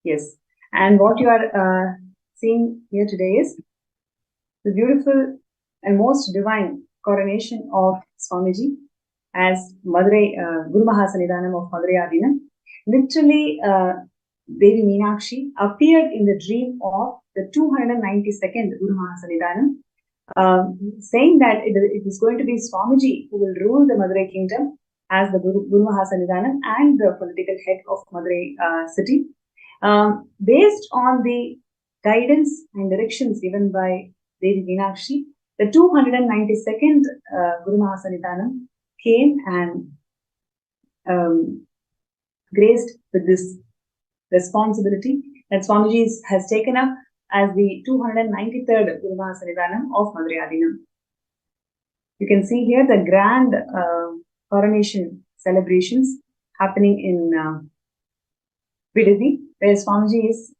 Yes, and what you are seeing here today is the beautiful and most divine coronation of Swamiji as Madurai Guru Mahasannidhanam of Madurai Adinam. Literally, Devi Meenakshi appeared in the dream of the 292nd Guru Mahasannidhanam, saying that it is going to be Swamiji who will rule the Madurai kingdom as the Guru Mahasannidhanam and the political head of Madurai city. Based on the guidance and directions given by Devi Meenakshi, the 292nd Guru Mahasannidhanam came and graced with this responsibility that Swamiji has taken up as the 293rd Guru Mahasannidhanam of Madurai Adinam. You can see here the grand coronation celebrations happening in Vidadi, where Swamiji is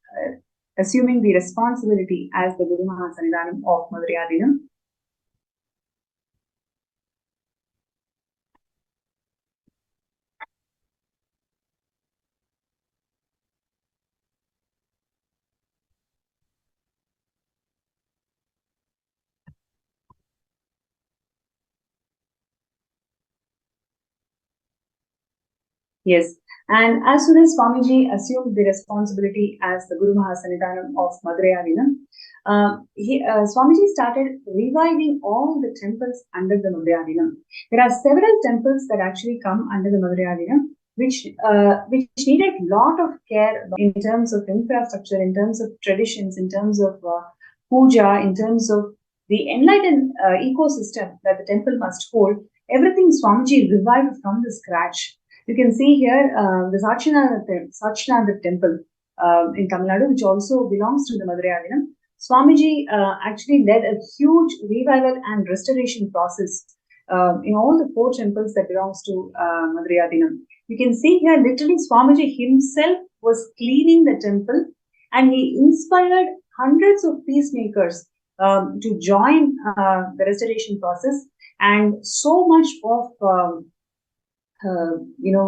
assuming the responsibility as the Guru Mahasannidhanam of Madurai. Yes, and as soon as Swamiji assumed the responsibility as the Guru Mahasannidhanam of Madurai, Swamiji started reviving all the temples under the Madurai. There are several temples that actually come under the Madurai, which needed a lot of care in terms of infrastructure, in terms of traditions, in terms of puja, in terms of the enlightened ecosystem that the temple must hold. Everything Swamiji revived from the scratch. You can see here the Sachinanda temple in Tamil Nadu, which also belongs to the Madurai. Swamiji actually led a huge revival and restoration process in all the 4 temples that belongs to Madurai. You can see here literally Swamiji himself was cleaning the temple, and he inspired hundreds of peacemakers to join the restoration process, and so much of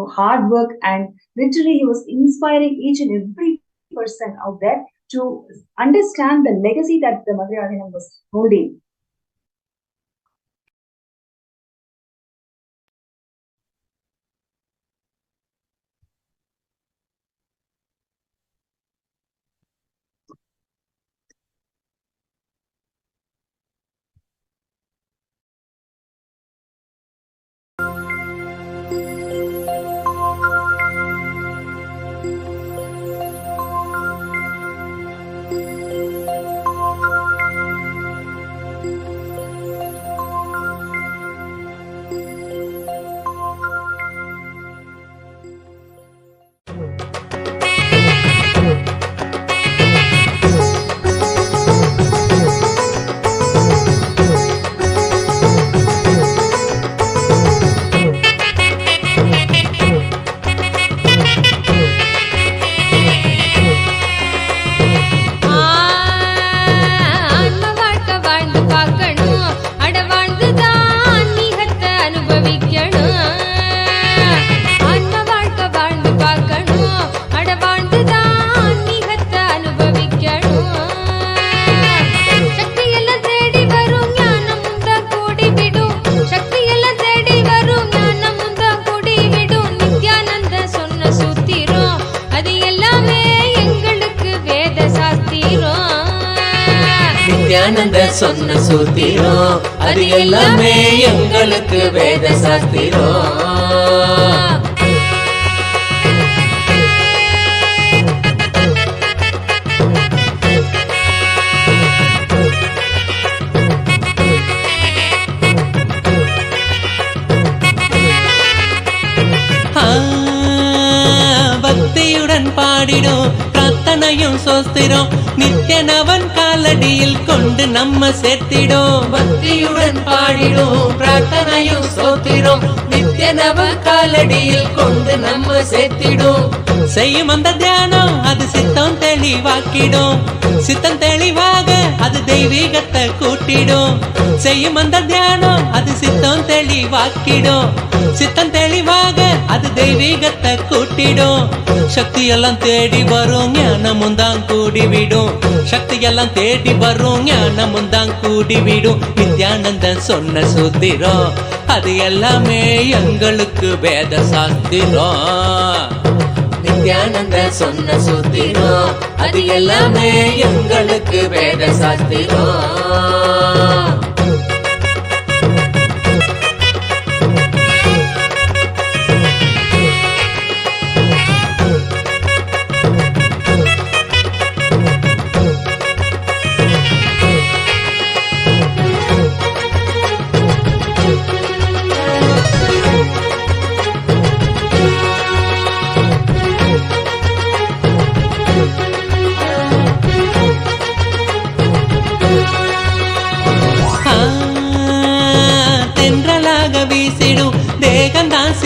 hard work, and literally he was inspiring each and every person out there to understand the legacy that the Madurai was holding. Nityananda சொன்ன சூத்திரம் அது எல்லாமே எங்களுக்கு வேத சாஸ்திரம். பக்தியுடன் பாடிடும் பிரார்த்தனையும் சோஸ்திரம் நித்யனவன் காலடியில் கொண்டு நம்ம சேர்த்திடும். பக்தியுடன் பாடிடும் பிரார்த்தனையும் சோஸ்திரம் நித்யனவன் காலடியில் கொண்டு நம்ம சேர்த்திடும். செய்யும் அந்த தியானம் அது சித்தம் தெளிவாக்கிடும். சித்தம் தெளிவாக அது தெய்வீகத்தை கூட்டிடும். செய்யும் அந்த தியானம் அது சித்தம் தெளிவாக்கிடும். சித்தம் தெளிவாக அது தெய்வீகத்தை கூட்டிடும். சக்தி எல்லாம் தேடி வரும் ஞானமும் தான் கூடிவிடும். சக்தி எல்லாம் தேடி வரும் ஞானமும் தான் கூடிவிடும். நித்யானந்தன் சொன்ன சூத்திரம் அது எல்லாமே எங்களுக்கு வேத சாஸ்திரம். நித்யானந்த சொன்ன சூத்திரம் அது எல்லாமே எங்களுக்கு வேத சாஸ்திரம்.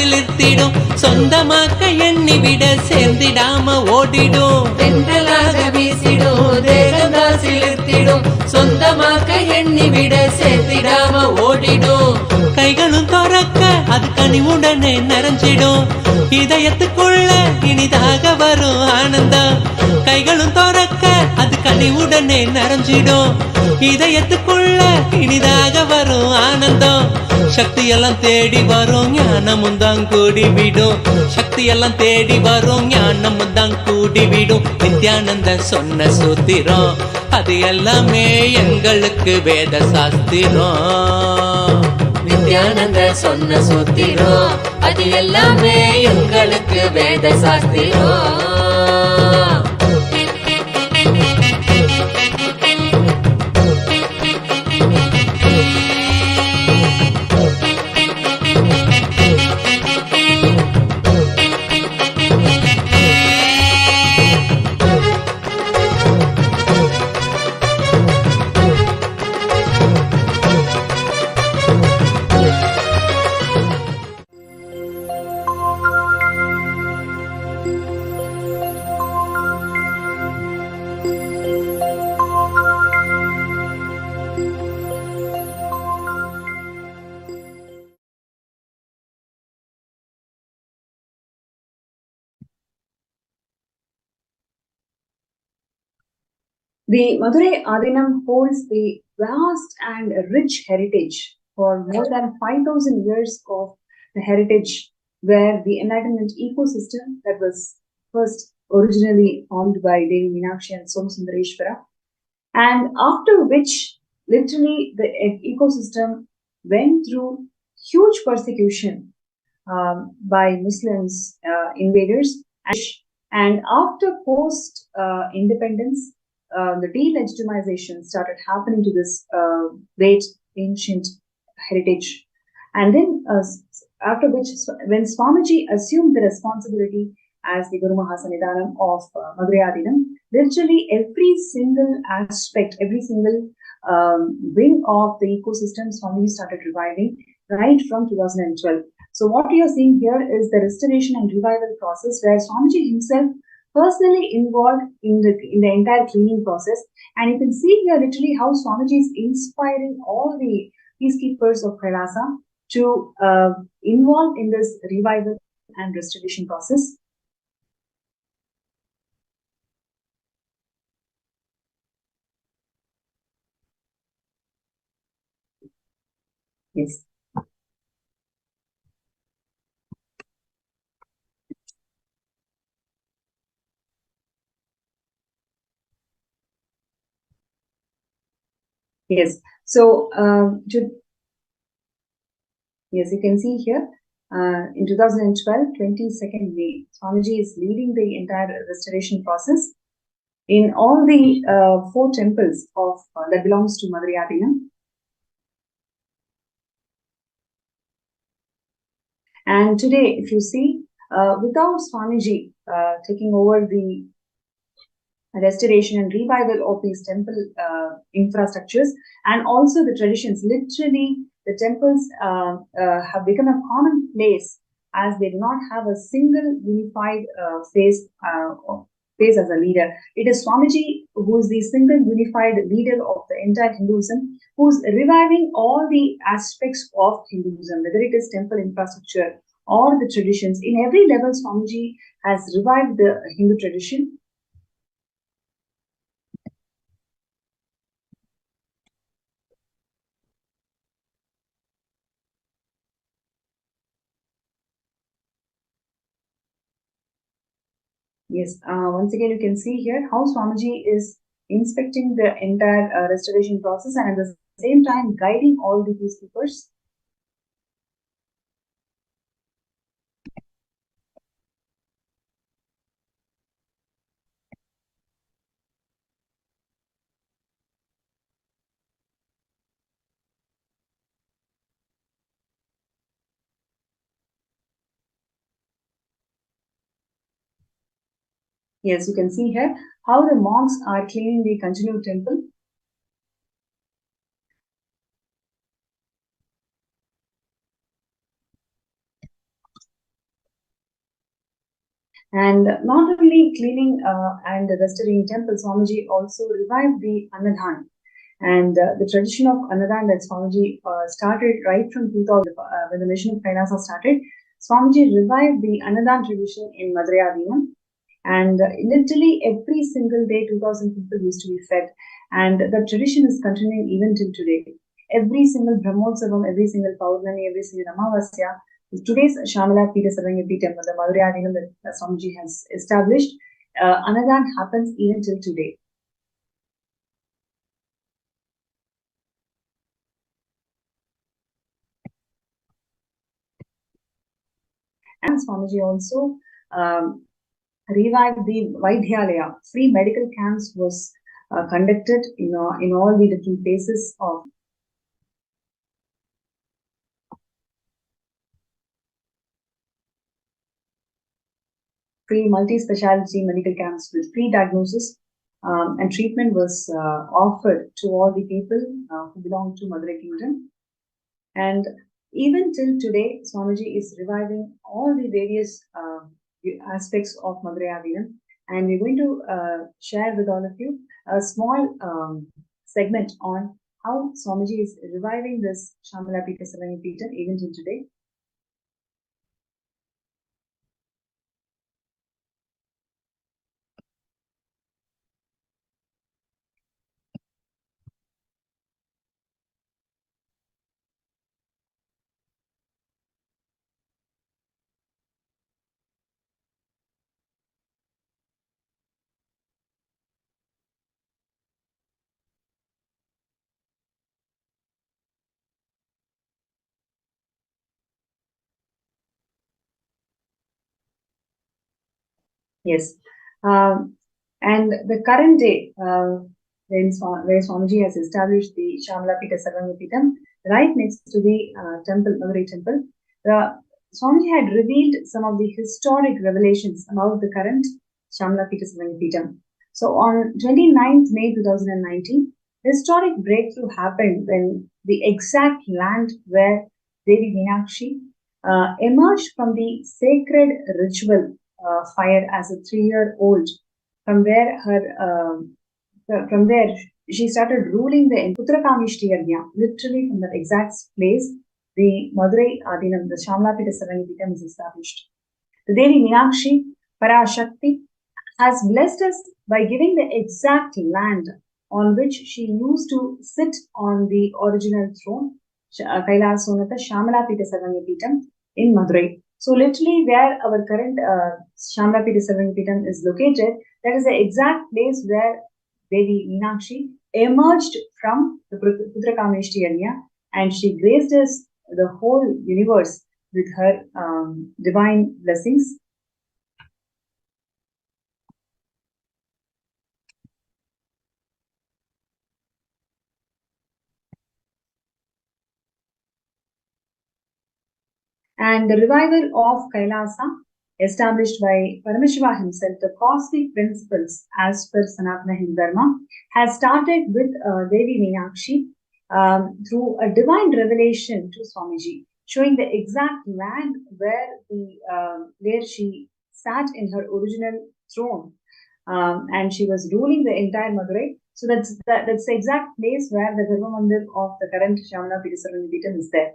சிலிர்த்திடும் சொந்தமாக்க எண்ணிவிட சேர்ந்திடாம ஓடிடும் தென்றலாக வீசிடும் தேகந்தா சிலிர்த்திடும் சொந்தமாக்க எண்ணிவிட சேர்த்திடாம ஓடிடும் கைகளும் துறக்க அது கனிவுடனே நிறைஞ்சிடும் இதயத்துக்குள்ள இனிதாக வரும் ஆனந்தம் கைகளும் துறக்க அது கனிவுடனே நிறைஞ்சிடும் இதயத்துக்குள்ள இனிதாக வரும் ஆனந்தம் சக்தியெல்லாம் தேடி வரும் ஞானமும் தான் கூடிவிடும் சக்தியெல்லாம் தேடி வரும் ஞானமும் தான் கூடிவிடும் நித்யானந்த சொன்ன சூத்திரம் அது எல்லாமே எங்களுக்கு வேத சாஸ்திரம் நித்யானந்த சொன்ன சூத்திரம் அது எல்லாமே எங்களுக்கு வேத சாஸ்திரம் The Madurai Adinam holds the vast and rich heritage for more than 5,000 years of the heritage, where the enlightenment ecosystem that was first originally formed by Devi Meenakshi and Somasundareshwara, and after which literally the ecosystem went through huge persecution by Muslims invaders, and after post independence, the delegitimization started happening to this great ancient heritage. And then after which, when Swamiji assumed the responsibility as the Guru Mahasanidhanam of Madurai Adinam, literally every single aspect, every single wing of the ecosystem, Swamiji started reviving right from 2012. So what we are seeing here is the restoration and revival process where Swamiji himself personally involved in the entire cleaning process. And you can see here literally how Swamiji is inspiring all the peacekeepers of Kailasa to involve in this revival and restoration process. Yes. Yes. So, yes, you can see here in 2012, 22nd May, Swamiji is leading the entire restoration process in all the 4 temples of that belongs to Madurai Adinam. And today, if you see, without Swamiji taking over the restoration and revival of these temple infrastructures and also the traditions, literally the temples have become a common place as they do not have a single unified face as a leader. It is Swamiji who is the single unified leader of the entire Hinduism, who is reviving all the aspects of Hinduism, whether it is temple infrastructure or the traditions. In every level, Swamiji has revived the Hindu tradition. Yes, once again, you can see here how Swamiji is inspecting the entire restoration process and at the same time guiding all the peacekeepers. Yes, you can see here how the monks are cleaning the continued temple. And not only cleaning and restoring temples, Swamiji also revived the Annadhan. And the tradition of Annadhan that Swamiji started right from 2000, when the mission of Kailasa started, Swamiji revived the Annadhan tradition in Madurai. And literally every single day, 2,000 people used to be fed. And the tradition is continuing even till today. Every single Brahmotsavam, every single Paurnami, every single Amavasya, today's Shamala Pita Sarvangati temple, the Madurai Adinam that Swamiji has established, Annadhan happens even till today. And Swamiji also revived the Vaidhyalaya. Free medical camps was conducted in all the different places of free multi-speciality medical camps with free diagnosis and treatment was offered to all the people who belong to Madurai Kingdom. And even till today, Swamiji is reviving all the various aspects of Madurai Adinam. And we're going to share with all of you a small segment on how Swamiji is reviving this Shamala Pita Sarangi Pita even till today. Yes. And the current day, where Swamiji has established the Shamala Pita Sarvangapitam, right next to the temple, Madurai temple, Swamiji had revealed some of the historic revelations about the current Shamala Pita Sarvangapitam. So on 29th May 2019, historic breakthrough happened when the exact land where Devi Meenakshi emerged from the sacred ritual fire as a 3-year-old, from where she started ruling the Putrakamishti, literally from that exact place, the Madurai Adinam, the Shamlapita Sarangipitam is established. The Devi Meenakshi, Parashakti, has blessed us by giving the exact land on which she used to sit on the original throne, Kailasonata Shamalapita Sarangipitam in Madurai. So literally where our current Shamlapita Sarangipitam is located, that is the exact place where Devi Meenakshi emerged from the Putrakameshti area, and she graced us the whole universe with her divine blessings. And the revival of Kailasa, established by Paramashivam himself, the cosmic principles as per Sanatana Hindu Dharma, has started with Devi Meenakshi through a divine revelation to Swamiji, showing the exact land where she sat in her original throne, and she was ruling the entire Madurai. So that's the exact place where the Garbha Mandir of the current Shamala Pita is there.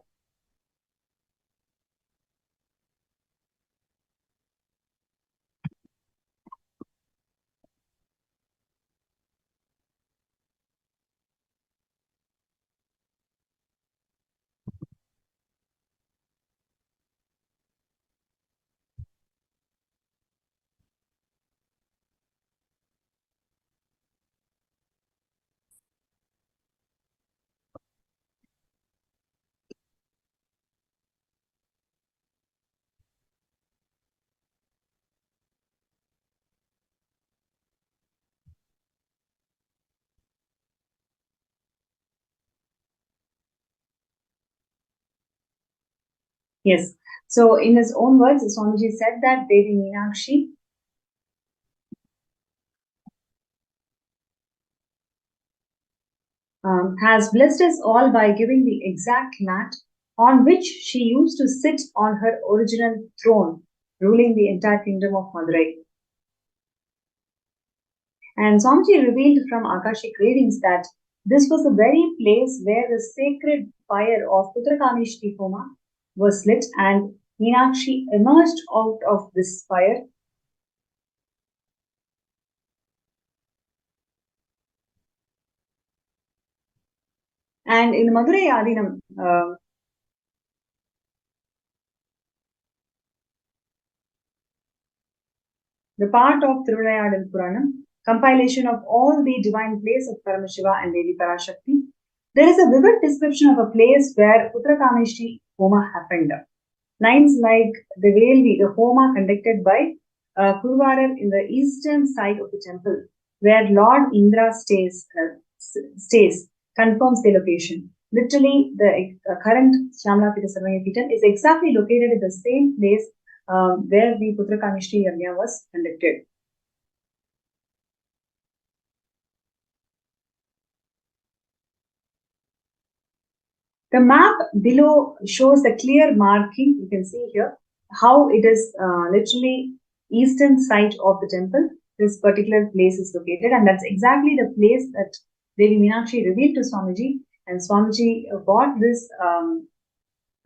Yes. So in his own words, Swamiji said that Devi Meenakshi has blessed us all by giving the exact land on which she used to sit on her original throne, ruling the entire kingdom of Madurai. And Swamiji revealed from Akashic readings that this was the very place where the sacred fire of Putrakameshti Homa was lit, and Meenakshi emerged out of this fire. And in Madurai Adinam, the part of Tirunayadal Puranam, compilation of all the divine plays of Paramashiva and Devi Parashakti, there is a vivid description of a place where Putrakameshti Homa happened. Lines like the Velvi, the Homa conducted by Kurvarar in the eastern side of the temple, where Lord Indra stays, confirms the location. Literally, the current Shyamala Sarvanya Pitam is exactly located at the same place where the Putrakameshti Yajna was conducted. The map below shows the clear marking. You can see here how it is literally eastern side of the temple. This particular place is located, and that's exactly the place that Devi Meenakshi revealed to Swamiji, and Swamiji brought this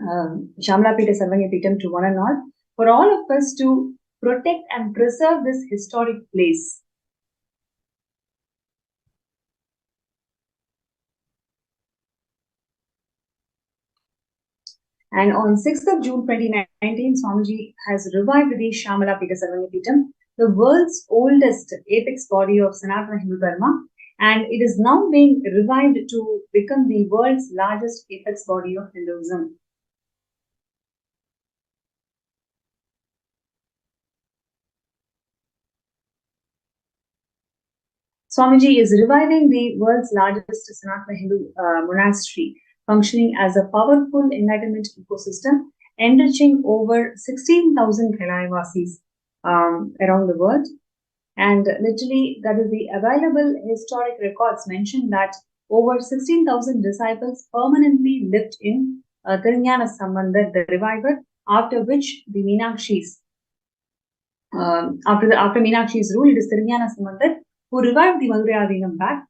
Shyamala Sarvanya Pitam to one and all, for all of us to protect and preserve this historic place. And on 6th of June 2019, Swamiji has revived the Shyamala Sarvanya Pitam, the world's oldest apex body of Sanatana Hindu Dharma, and it is now being revived to become the world's largest apex body of Hinduism. Swamiji is reviving the world's largest Sanatana Hindu monastery, functioning as a powerful enlightenment ecosystem, enriching over 16,000 Kailayasis around the world. And literally, that is the available historic records mention that over 16,000 disciples permanently lived in Tirunjana Sambandhar, the reviver, after which the Meenakshi's, after Meenakshi's rule, it is Tirunjana Sambandhar who revived the Madurai Adinam back.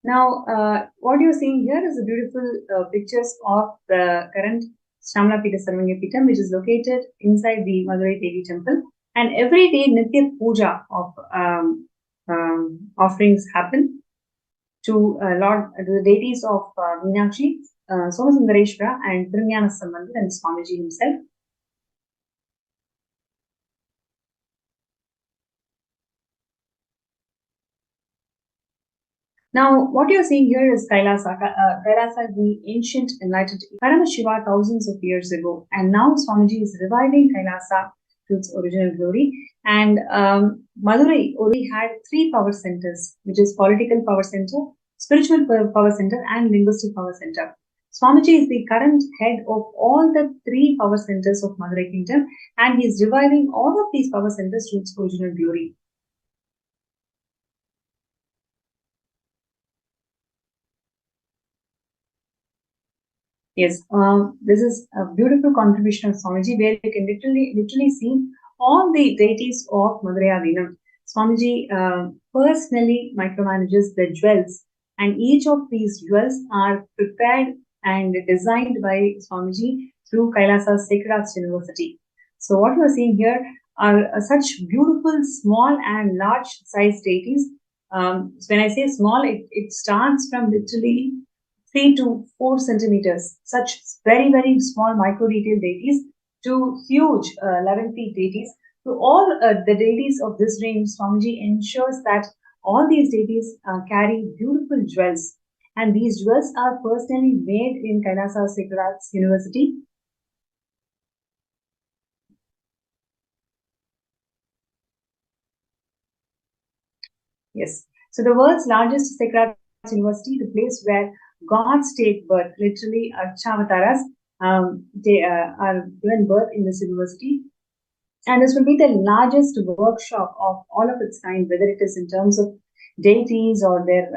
Now, what you're seeing here is the beautiful pictures of the current Shyamala Sarvanya Pitam, which is located inside the Madurai Devi temple. And every day, Nitya Puja of offerings happen to the deities of Meenakshi, Somasundareshwara, and Tirunjana Sambandhar, and Swamiji himself. Now, what you're seeing here is Kailasa. Kailasa, the ancient enlightened Paramashiva thousands of years ago. And now Swamiji is reviving Kailasa to its original glory. And Madurai already had 3 power centers, which is political power center, spiritual power center, and linguistic power center. Swamiji is the current head of all the 3 power centers of Madurai Kingdom, and he is reviving all of these power centers to its original glory. Yes, this is a beautiful contribution of Swamiji, where you can literally see all the deities of Madurai Adinam. Swamiji personally micromanages the jewels, and each of these jewels are prepared and designed by Swamiji through Kailasa's Sacred Arts University. So what you are seeing here are such beautiful small and large size deities. When I say small, it starts from literally 3 to 4 centimeters, such very, very small micro detail deities, to huge 11 feet deities. To all the deities of this range, Swamiji ensures that all these deities carry beautiful jewels, and these jewels are personally made in Kailasa Sacred Arts University. Yes, so the world's largest Sacred Arts University, the place where gods take birth, literally Archavataras, they are given birth in this university. And this will be the largest workshop of all of its kind, whether it is in terms of deities or their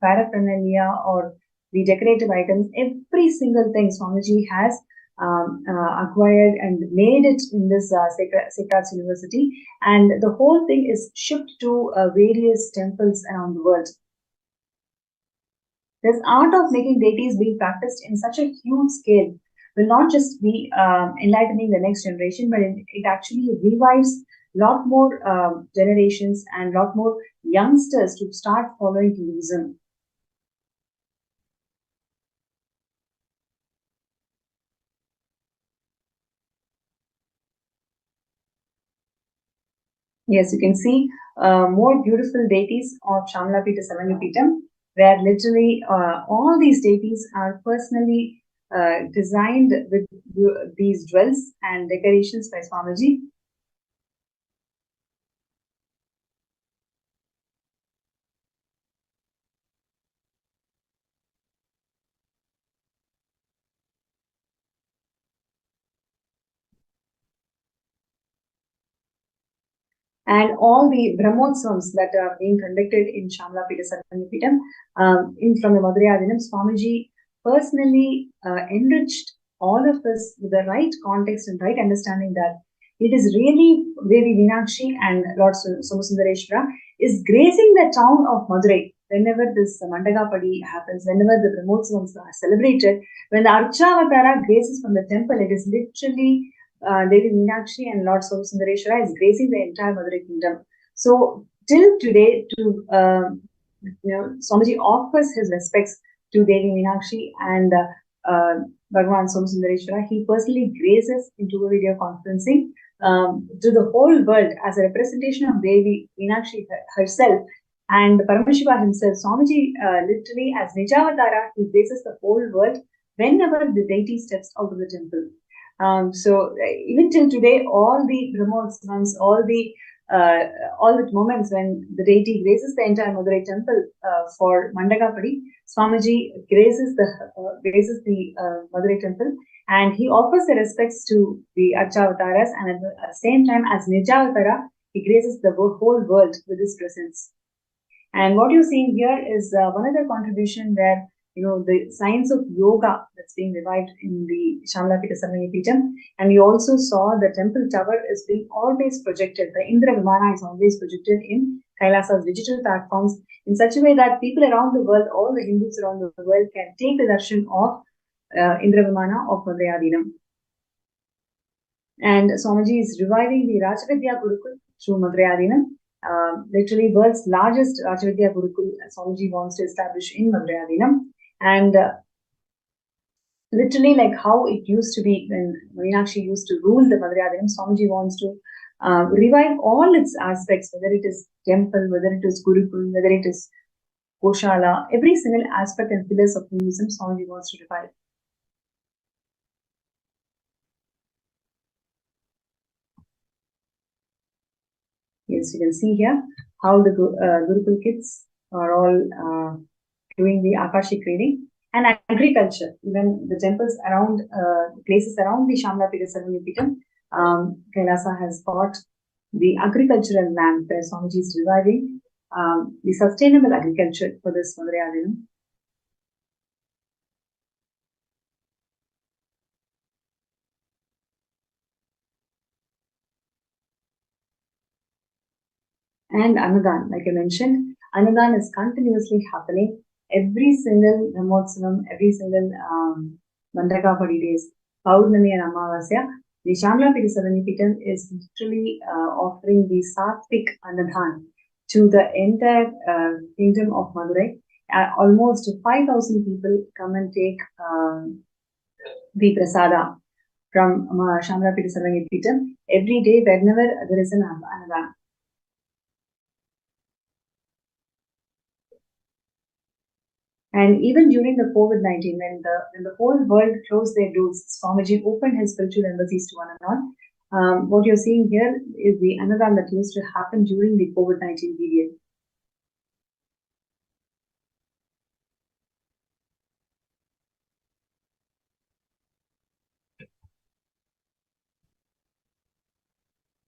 paraphernalia or the decorative items, every single thing Swamiji has acquired and made it in this Sacred University, and the whole thing is shipped to various temples around the world. This art of making deities being practiced in such a huge scale will not just be enlightening the next generation, but it actually revives a lot more generations and a lot more youngsters to start following Hinduism. Yes, you can see more beautiful deities of Shamalapita Savangapitam, where literally all these deities are personally designed with these jewels and decorations by Swamiji. And all the Brahmotsavams that are being conducted in Shamalapita Sarangipitam, from the Madhurayadinam, Swamiji personally enriched all of us with the right context and right understanding that it is really Devi Meenakshi and Lord Somasundareshwara is gracing the town of Madurai. Whenever this Mandagapadi happens, whenever the Brahmotsavams are celebrated, when the Archavatara graces from the temple, it is literally Devi Meenakshi and Lord Somasundareshwara is gracing the entire Madurai kingdom. So till today, Swamiji offers his respects to Devi Meenakshi and Bhagavan Somasundareshwara. He personally graces into a video conferencing to the whole world as a representation of Devi Meenakshi herself and Paramashiva himself. Swamiji literally as Nijavatara, he graces the whole world whenever the deity steps out of the temple. So even till today, all the Brahmotsavams, all the moments when the deity graces the entire Madurai temple for Mandagapadi, Swamiji graces the Madurai temple, and he offers the respects to the Archavataras, and at the same time as Nijavatara, he graces the whole world with his presence. And what you're seeing here is one other contribution where the science of yoga that's being revived in the Shamalapita Sarangipitam. And we also saw the temple tower is being always projected. The Indra Vimana is always projected in Kailasa's digital platforms in such a way that people around the world, all the Hindus around the world, can take the darshan of Indra Vimana of Madhurayadinam. And Swamiji is reviving the Rajavidya Gurukul through Madhurayadinam. Literally world's largest Rajavidya Gurukul Swamiji wants to establish in Madhurayadinam. And literally like how it used to be when Meenakshi used to rule the Madhurayadinam, Swamiji wants to revive all its aspects, whether it is temple, whether it is Gurukul, whether it is Goshala, every single aspect and pillars of Hinduism, Swamiji wants to revive. Yes, you can see here how the Gurukul kids are all doing the Akashik reading. And agriculture, even the temples around, places around the Shamalapita Sarangipitam, Kailasa has got the agricultural land where Swamiji is reviving the sustainable agriculture for this Madhurayadinam. And Annadan, like I mentioned, Annadan is continuously happening every single Brahmotsavam, every single Mandagapadi days, Paurnami and Amavasya. The Shamalapita Sarangipitam is literally offering the Satvik Annadan to the entire kingdom of Madurai. Almost 5,000 people come and take the prasada from Shamalapita Sarangipitam every day whenever there is an Annadan. And even during the COVID-19, when the whole world closed their doors, Swamiji opened his spiritual embassies to one and all. What you're seeing here is the Annadan that used to happen during the COVID-19 period.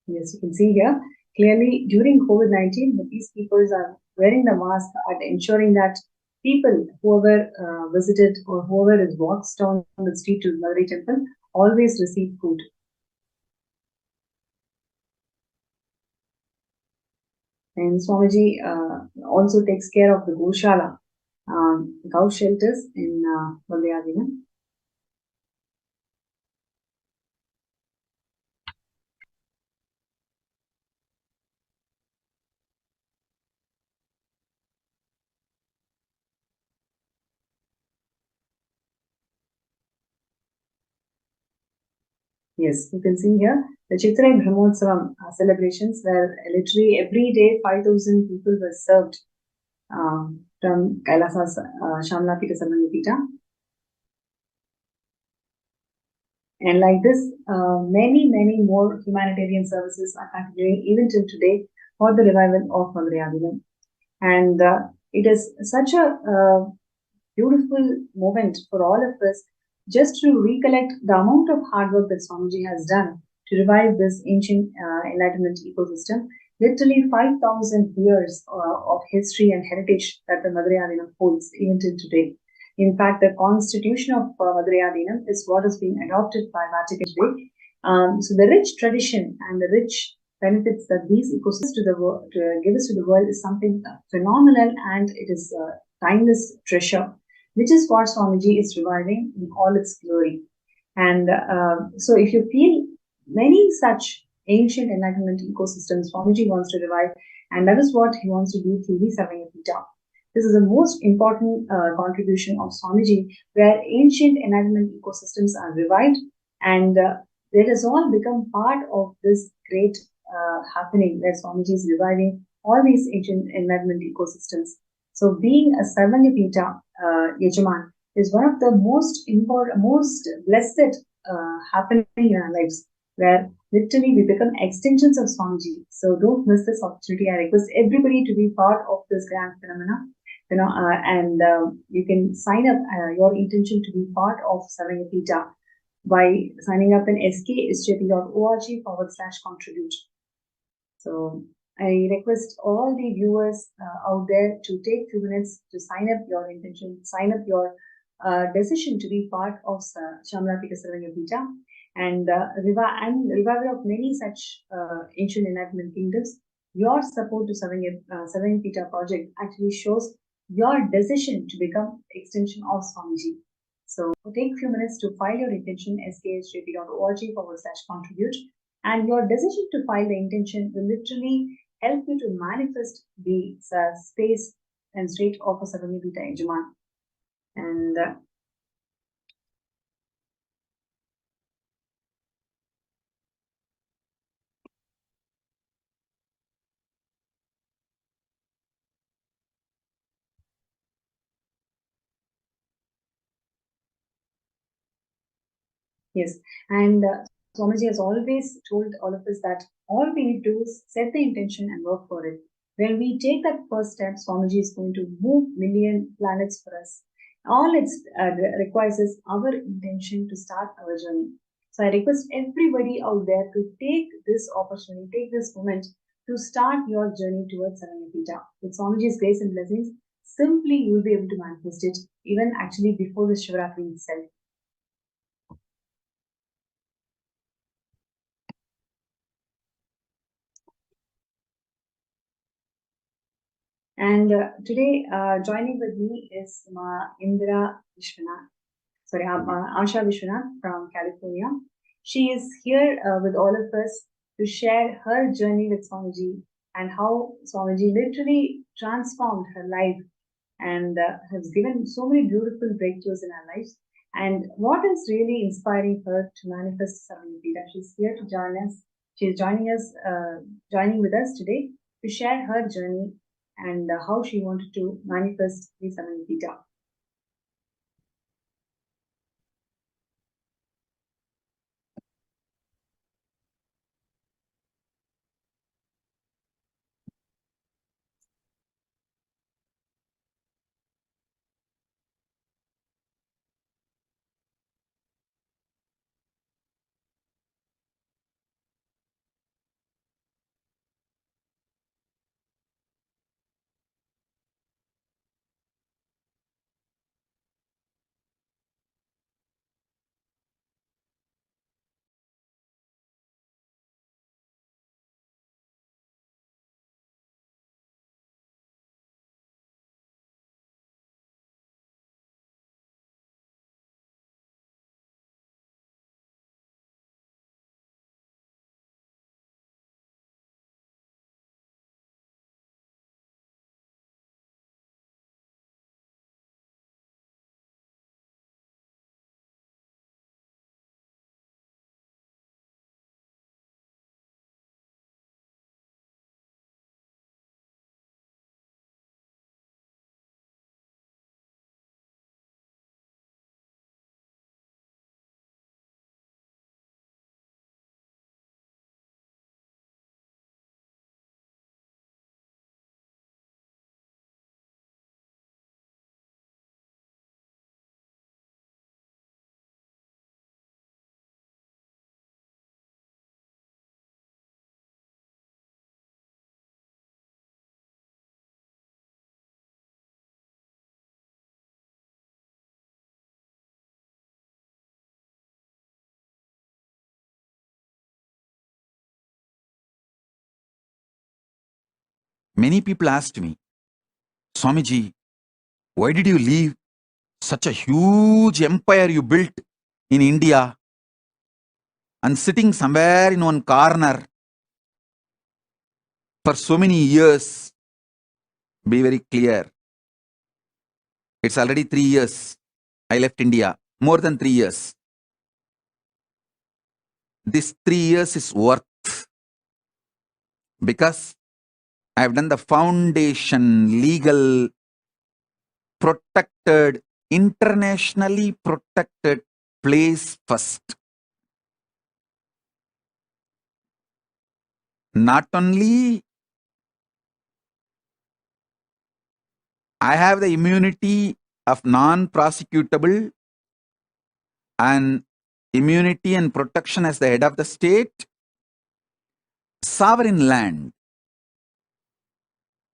Yes, you can see here clearly during COVID-19, the peacekeepers are wearing the mask and ensuring that people, whoever visited or whoever is walks down the street to Madurai temple, always receive food. And Swamiji also takes care of the Goshala, cow shelters in Valdayadina. Yes, you can see here the Chitra Brahmotsavam celebrations where literally every day 5,000 people were served from Kailasa's Shamlapita Sarvanipita. And like this, many more humanitarian services are continuing even till today for the revival of Madurai. And it is such a beautiful moment for all of us just to recollect the amount of hard work that Swamiji has done to revive this ancient enlightenment ecosystem. Literally 5,000 years of history and heritage that the Madurai holds even till today. In fact, the constitution of Madurai is what is being adopted by Vatican today. So the rich tradition and the rich benefits that these ecosystems give us to the world is something phenomenal, and it is a timeless treasure, which is what Swamiji is reviving in all its glory. And so if you feel many such ancient enlightenment ecosystems Swamiji wants to revive, and that is what he wants to do through the Savanyapita. This is the most important contribution of Swamiji, where ancient enlightenment ecosystems are revived, and it has all become part of this great happening where Swamiji is reviving all these ancient enlightenment ecosystems. So being a Sarvanyapita Yajaman is one of the most important, most blessed happening in our lives, where literally we become extensions of Swamiji. So don't miss this opportunity. I request everybody to be part of this grand phenomena. And you can sign up your intention to be part of Sarvanyapita by signing up in skSJP.org/contribute. So I request all the viewers out there to take 2 minutes to sign up your intention, sign up your decision to be part of Shamlapita Sarvanyapita and revival of many such ancient enlightenment kingdoms. Your support to Sarvanyapita project actually shows your decision to become extension of Swamiji. So take a few minutes to file your intention, skSJP.org/contribute. And your decision to file the intention will literally help you to manifest the space and state of a Sarvanyapita Yajaman. And yes, and Swamiji has always told all of us that all we need to do is set the intention and work for it. When we take that first step, Swamiji is going to move million planets for us. All it requires is our intention to start our journey. So I request everybody out there to take this opportunity, take this moment to start your journey towards Sarvanyapita. With Swamiji's grace and blessings, simply you will be able to manifest it even actually before the Shivaratri itself. And today, joining with me is Indra Vishwanath, sorry, Asha Vishwanath from California. She is here with all of us to share her journey with Swamiji and how Swamiji literally transformed her life and has given so many beautiful breakthroughs in her lives. And what is really inspiring her to manifest Sarvanyapita? She's here to join us. She's joining with us today to share her journey and how she wanted to manifest the Sarvanyapita. Many people asked me, Swamiji, why did you leave such a huge empire you built in India and sitting somewhere in one corner for so many years? Be very clear. It's already 3 years. I left India. More than 3 years. This 3 years is worth because I've done the foundation, legal, protected, internationally protected place first. Not only I have the immunity of non-prosecutable and immunity and protection as the head of the state, sovereign land,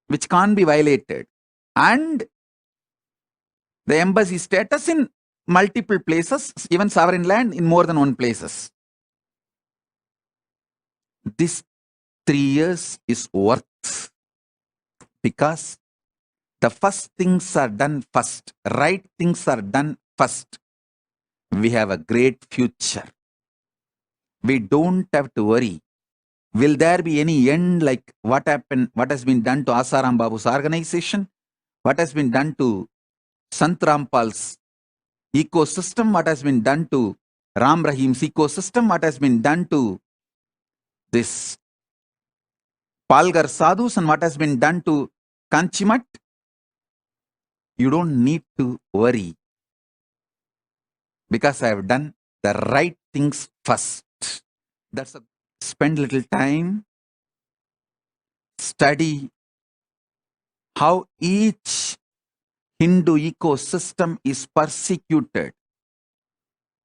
which can't be violated, and the embassy status in multiple places, even sovereign land in more than one places. This 3 years is worth because the first things are done first, right things are done first. We have a great future. We don't have to worry. Will there be any end like what happened, what has been done to Asaram Babu's organization? What has been done to Sant Rampal's ecosystem? What has been done to Ram Rahim's ecosystem? What has been done to this Palgar Sadhus and what has been done to Kanchimat? You don't need to worry because I have done the right things first. That's a spend little time, study how each Hindu ecosystem is persecuted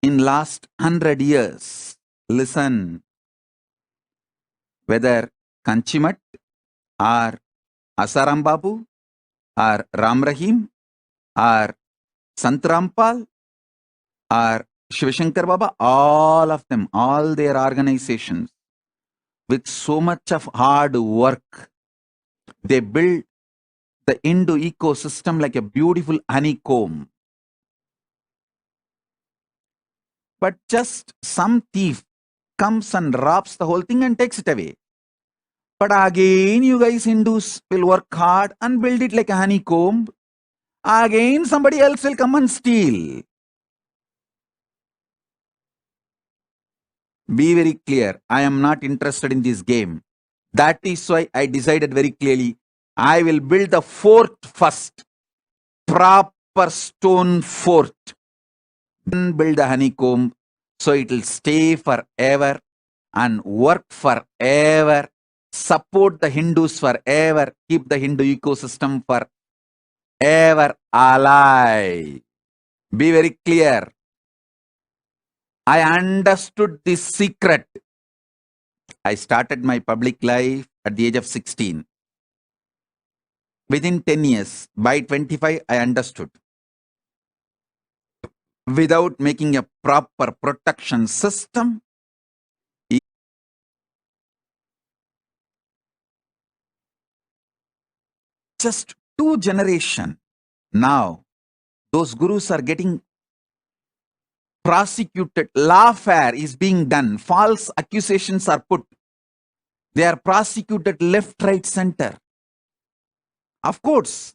in last 100 years. Listen, whether Kanchimat or Asaram Babu or Ram Rahim or Sant Rampal or Shivashankar Baba, all of them, all their organizations, with so much of hard work, they build the Hindu ecosystem like a beautiful honeycomb. But just some thief comes and robs the whole thing and takes it away. But again, you guys Hindus will work hard and build it like a honeycomb. Again, somebody else will come and steal. Be very clear. I am not interested in this game. That is why I decided very clearly, I will build the fort first. Proper stone fort. Then build the honeycomb so it will stay forever and work forever. Support the Hindus forever. Keep the Hindu ecosystem forever alive. Be very clear. I understood this secret. I started my public life at the age of 16. Within 10 years, by 25, I understood. Without making a proper protection system, just 2 generations now, those gurus are getting prosecuted. Lawfare is being done. False accusations are put. They are prosecuted left, right, center. Of course,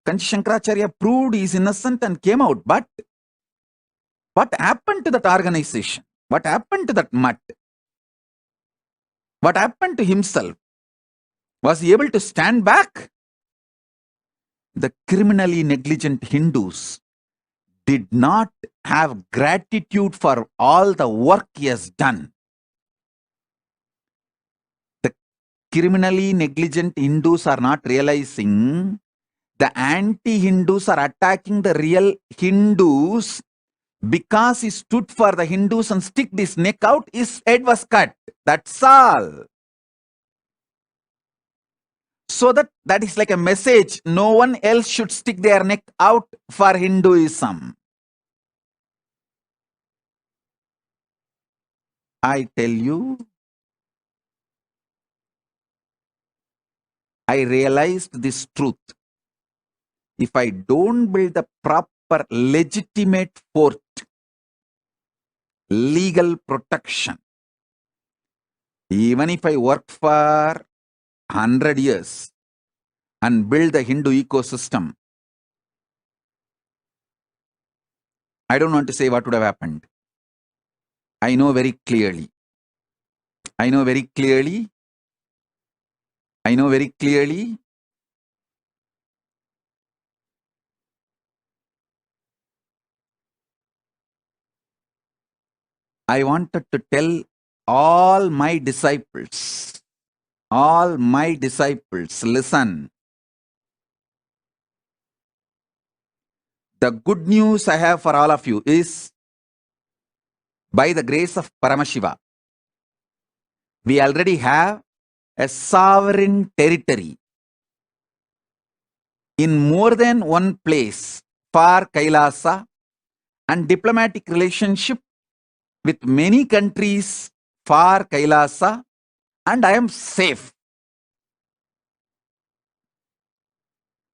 Kanchi Shankaracharya proved he is innocent and came out. But what happened to that organization? What happened to that mutt? What happened to himself? Was he able to stand back? The criminally negligent Hindus did not have gratitude for all the work he has done. The criminally negligent Hindus are not realizing the anti-Hindus are attacking the real Hindus because he stood for the Hindus and stick his neck out, his head was cut. That's all. So that is like a message. No one else should stick their neck out for Hinduism. I tell you, I realized this truth. If I don't build the proper legitimate fort, legal protection, even if I work for 100 years and build the Hindu ecosystem, I don't want to say what would have happened. I know very clearly. I know very clearly. I know very clearly. I wanted to tell all my disciples, listen. The good news I have for all of you is, by the grace of Paramashiva, we already have a sovereign territory in more than one place for Kailasa and diplomatic relationship with many countries for Kailasa, and I am safe.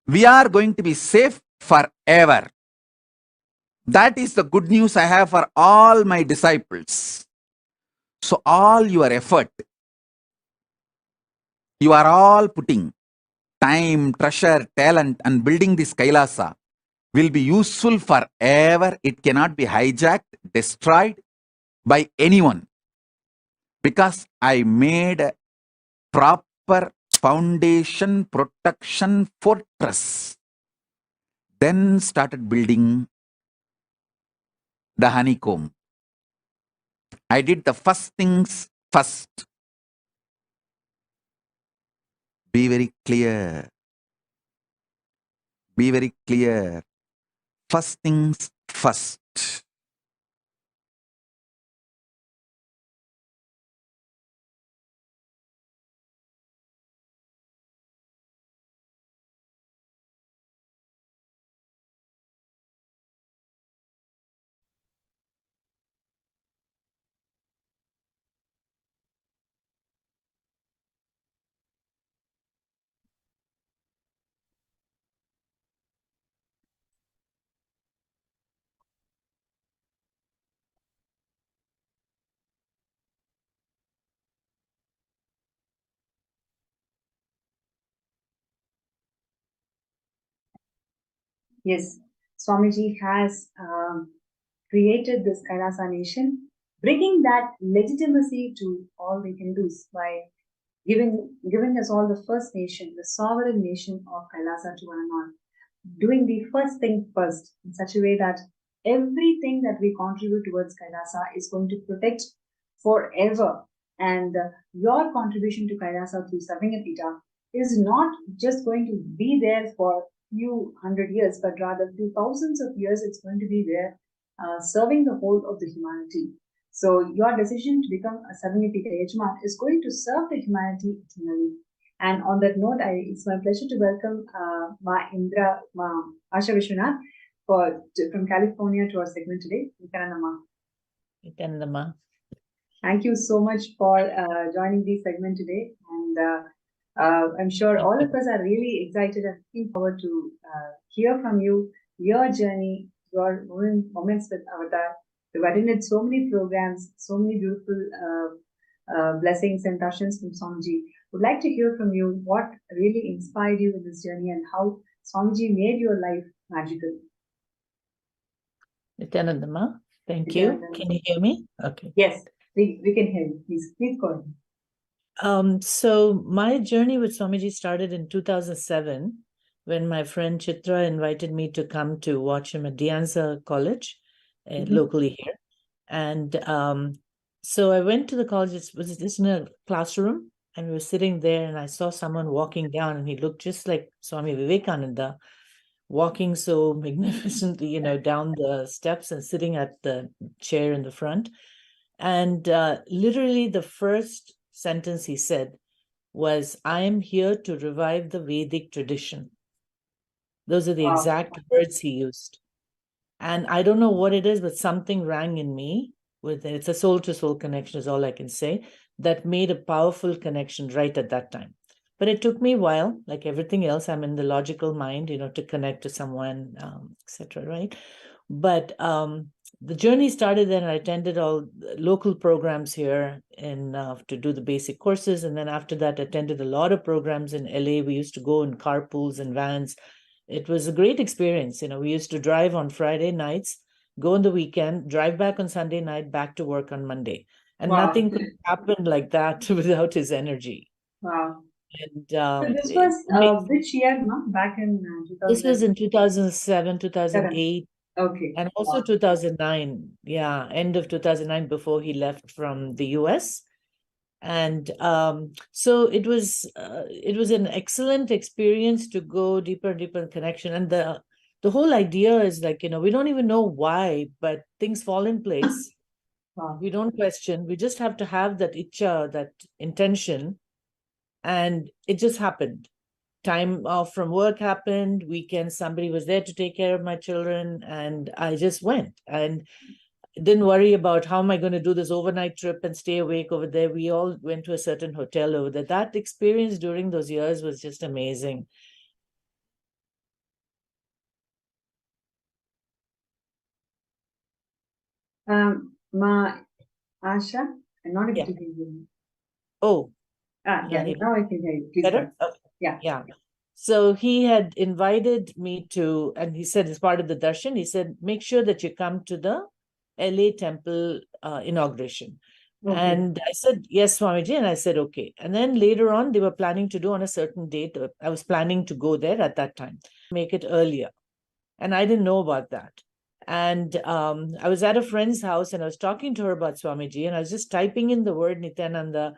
We are going to be safe forever. That is the good news I have for all my disciples. So all your effort, you are all putting time, treasure, talent, and building this Kailasa will be useful forever. It cannot be hijacked, destroyed by anyone, because I made a proper foundation, protection, fortress. Then started building the honeycomb. I did the first things first. Be very clear. Be very clear. First things first. Yes, Swamiji has created this Kailasa nation, bringing that legitimacy to all the Hindus by giving us all the first nation, the sovereign nation of Kailasa to one and all, doing the first thing first in such a way that everything that we contribute towards Kailasa is going to protect forever. And your contribution to Kailasa through Savingapita is not just going to be there for few hundred years, but rather through thousands of years, it's going to be there serving the whole of the humanity. So your decision to become a Savingapita Yajman is going to serve the humanity eternally. And on that note, it's my pleasure to welcome Ma Indra, Ma Asha Vishwanath from California to our segment today. Nithyananda Ma. Nithyananda Ma. Thank you so much for joining the segment today. And I'm sure all of us are really excited and looking forward to hear from you, your journey, your moments with Avatar. You've attended so many programs, so many beautiful blessings and darshans from Swamiji. Would like to hear from you what really inspired you in this journey and how Swamiji made your life magical. Nithyananda Ma, thank you. Can you hear me? Okay. Yes, we can hear you. Please go ahead. So my journey with Swamiji started in 2007 when my friend Chitra invited me to come to watch him at Dianza College, locally here. And so I went to the college. It was just in a classroom, and we were sitting there, and I saw someone walking down, and he looked just like Swami Vivekananda, walking so magnificently, down the steps and sitting at the chair in the front. And literally the first sentence he said was, "I am here to revive the Vedic tradition." Those are the exact words he used. And I don't know what it is, but something rang in me with it. It's a soul-to-soul connection is all I can say, that made a powerful connection right at that time. But it took me a while, like everything else. I'm in the logical mind, to connect to someone, etc. Right? But the journey started then. I attended all local programs here to do the basic courses, and then after that, attended a lot of programs in LA. We used to go in carpools and vans. It was a great experience. We used to drive on Friday nights, go on the weekend, drive back on Sunday night, back to work on Monday, and Wow. nothing could happen like that without his energy. Wow. And So this was which year, no? Back in this was 2007. in 2007, 2008. Okay. And also Wow. 2009, end of 2009, before he left from the US. And so it was an excellent experience to go deeper and deeper in connection. And the whole idea is like, we don't even know why, but things fall in place. Wow. We don't question. We just have to have that icha, that intention, and it just happened. Time off from work happened, weekend, somebody was there to take care of my children, and I just went and didn't worry about how am I going to do this overnight trip and stay awake over there. We all went to a certain hotel over there. That experience during those years was just amazing. Ma Asha, I'm not able Yeah. to hear you. Oh, Yeah, now I can hear you. Please better? go. Yeah. Yeah. So he had invited me to, and he said, as part of the darshan, he said, make sure that you come to the LA temple inauguration. Okay. And I said, yes, Swamiji. And I said, okay. And then later on, they were planning to do on a certain date. I was planning to go there at that time, make it earlier. And I didn't know about that. And I was at a friend's house and I was talking to her about Swamiji, and I was just typing in the word Nithyananda,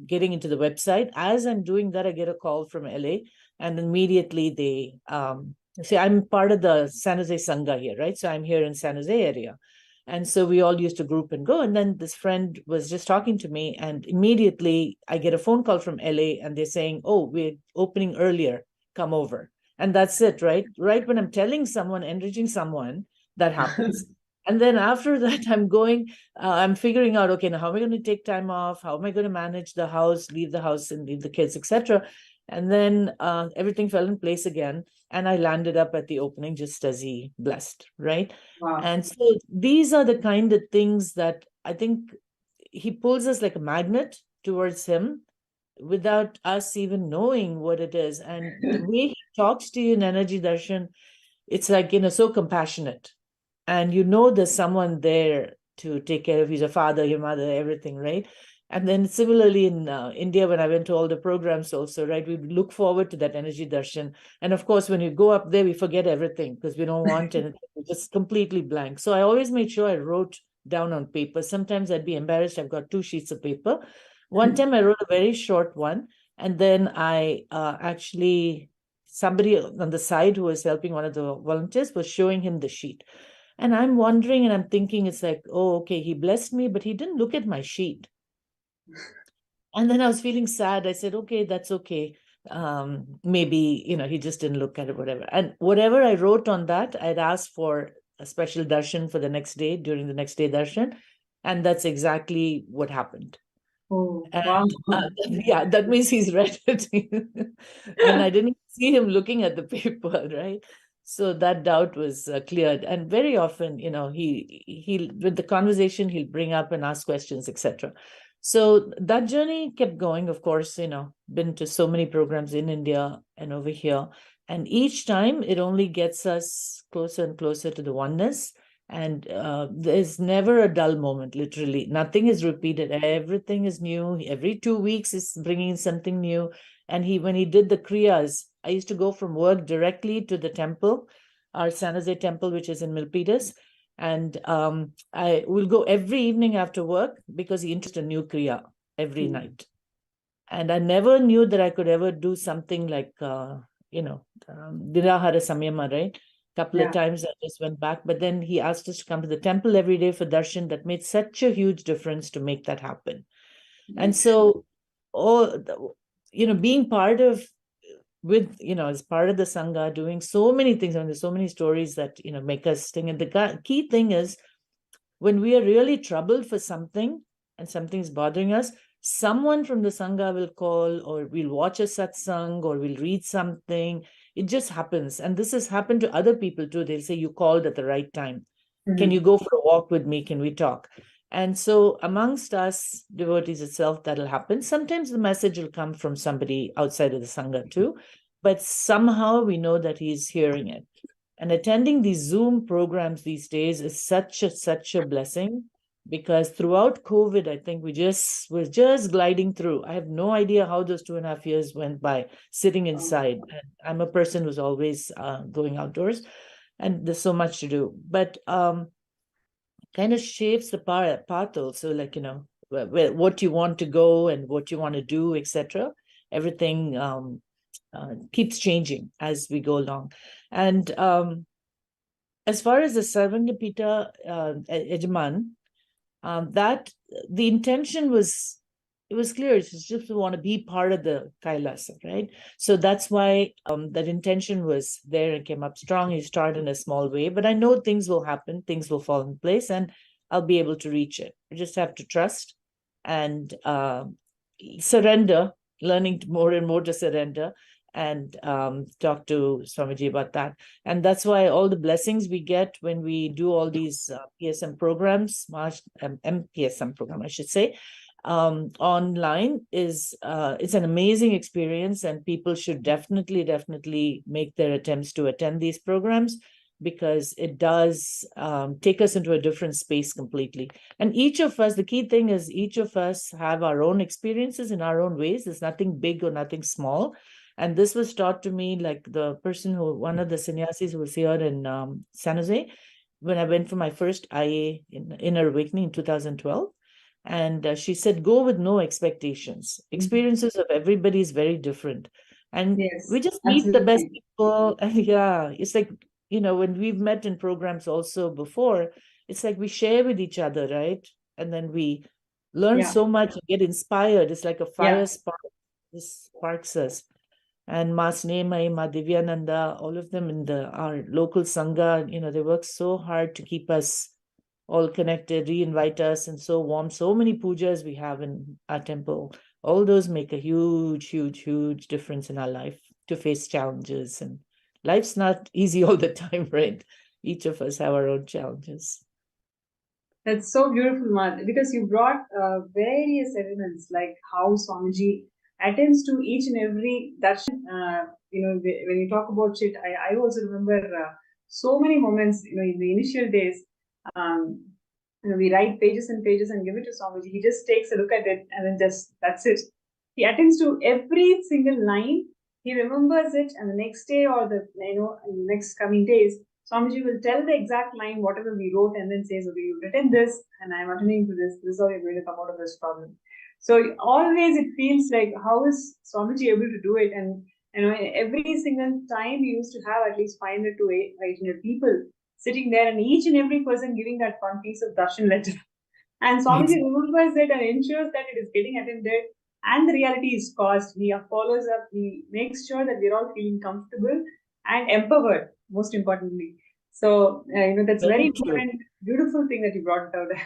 getting into the website. As I'm doing that, I get a call from LA, and immediately they say, I'm part of the San Jose Sangha here, right? So I'm here in San Jose area. And so we all used to group and go. And then this friend was just talking to me, and immediately I get a phone call from LA, and they're saying, oh, we're opening earlier, come over. And that's it, right? Right when I'm telling someone, enriching someone, that happens. And then after that, I'm figuring out, okay, now how am I going to take time off? How am I going to manage the house, leave the house and leave the kids, etc. And then everything fell in place again. And I landed up at the opening just as he blessed, right? Wow. And so these are the kind of things that I think he pulls us like a magnet towards him without us even knowing what it is. And the way he talks to you in energy darshan, it's like, so compassionate. And there's someone there to take care of you, your father, your mother, everything, right? And then similarly in India, when I went to all the programs also, right, we look forward to that energy darshan. And of course, when you go up there, we forget everything because we don't want anything. It's just completely blank. So I always made sure I wrote down on paper. Sometimes I'd be embarrassed. I've got 2 sheets of paper. One time I wrote a very short one. And then I somebody on the side who was helping one of the volunteers was showing him the sheet. And I'm wondering and I'm thinking, it's like, oh, okay, he blessed me, but he didn't look at my sheet. And then I was feeling sad. I said, okay, that's okay. Maybe, he just didn't look at it, whatever. And whatever I wrote on that, I'd asked for a special darshan for the next day, during the next day darshan. And that's exactly what happened. Oh, and, wow. yeah, that means he's read it. And I didn't see him looking at the paper, right? So that doubt was cleared. And very often, he with the conversation, he'll bring up and ask questions, etc. So that journey kept going. Of course, been to so many programs in India and over here. And each time it only gets us closer and closer to the oneness. And there's never a dull moment, literally. Nothing is repeated. Everything is new. Every 2 weeks is bringing something new. And when he did the kriyas, I used to go from work directly to the temple, our San Jose temple, which is in Milpitas. And I will go every evening after work because he introduced a new kriya every night. And I never knew that I could ever do something like, Nirahara Samyama, right? Couple of times I just went back, but then he asked us to come to the temple every day for darshan. That made such a huge difference to make that happen. And so, being part of, as part of the Sangha, doing so many things, and there's so many stories that, make us sting. And the key thing is, when we are really troubled for something and something's bothering us, someone from the Sangha will call, or we'll watch a satsang, or we'll read something. It just happens. And this has happened to other people too. They'll say, you called at the right time. Can you go for a walk with me? Can we talk? And so amongst us devotees itself, that'll happen. Sometimes the message will come from somebody outside of the Sangha too, but somehow we know that he's hearing it. And attending these Zoom programs these days is such a blessing, because throughout COVID, I think we're just gliding through. I have no idea how those 2.5 years went by sitting inside. And I'm a person who's always going outdoors, and there's so much to do. But kind of shapes the path also, like, what you want to go and what you want to do, etc. Everything keeps changing as we go along. And as far as the Sarvangapita Ejaman, that the intention was, it was clear. It's just to want to be part of the Kailasa, right? So that's why that intention was there and came up strong. You start in a small way, but I know things will happen, things will fall in place, and I'll be able to reach it. I just have to trust and surrender, learning more and more to surrender, and talk to Swamiji about that. And that's why all the blessings we get when we do all these PSM programs, MPSM program, I should say, online is it's an amazing experience, and people should definitely make their attempts to attend these programs, because it does take us into a different space completely. And each of us, the key thing is each of us have our own experiences in our own ways. There's nothing big or nothing small. And this was taught to me, like the person who, one of the sannyasis who was here in San Jose, when I went for my first IA in Inner Awakening in 2012. And she said, go with no expectations. Experiences of everybody is very different. And we just meet the best people. And yeah, it's like, when we've met in programs also before, it's like we share with each other, right? And then we learn so much and get inspired. It's like a fire spark. This sparks us. And Ma Snemai, Ma Divyananda, all of them in our local Sangha, they work so hard to keep us all connected, re-invite us, and so warm. So many pujas we have in our temple. All those make a huge difference in our life to face challenges. And life's not easy all the time, right? Each of us have our own challenges. That's so beautiful, Madh, because you brought various elements, like how Swamiji attends to each and every darshan. When you talk about it, I also remember so many moments, in the initial days. We write pages and pages and give it to Swamiji. He just takes a look at it and then that's it. He attends to every single line. He remembers it, and the next day or the next coming days, Swamiji will tell the exact line, whatever we wrote, and then says, okay, you've written this, and I'm attending to this. This is how you're going to come out of this problem. So always it feels like, how is Swamiji able to do it? And every single time we used to have at least 500 to 800 people sitting there, and each and every person giving that one piece of darshan letter. And Swamiji remembers it and ensures that it is getting attended, and the reality is caused. He follows up, he makes sure that we're all feeling comfortable and empowered, most importantly. So, that's very important, beautiful thing that you brought out there.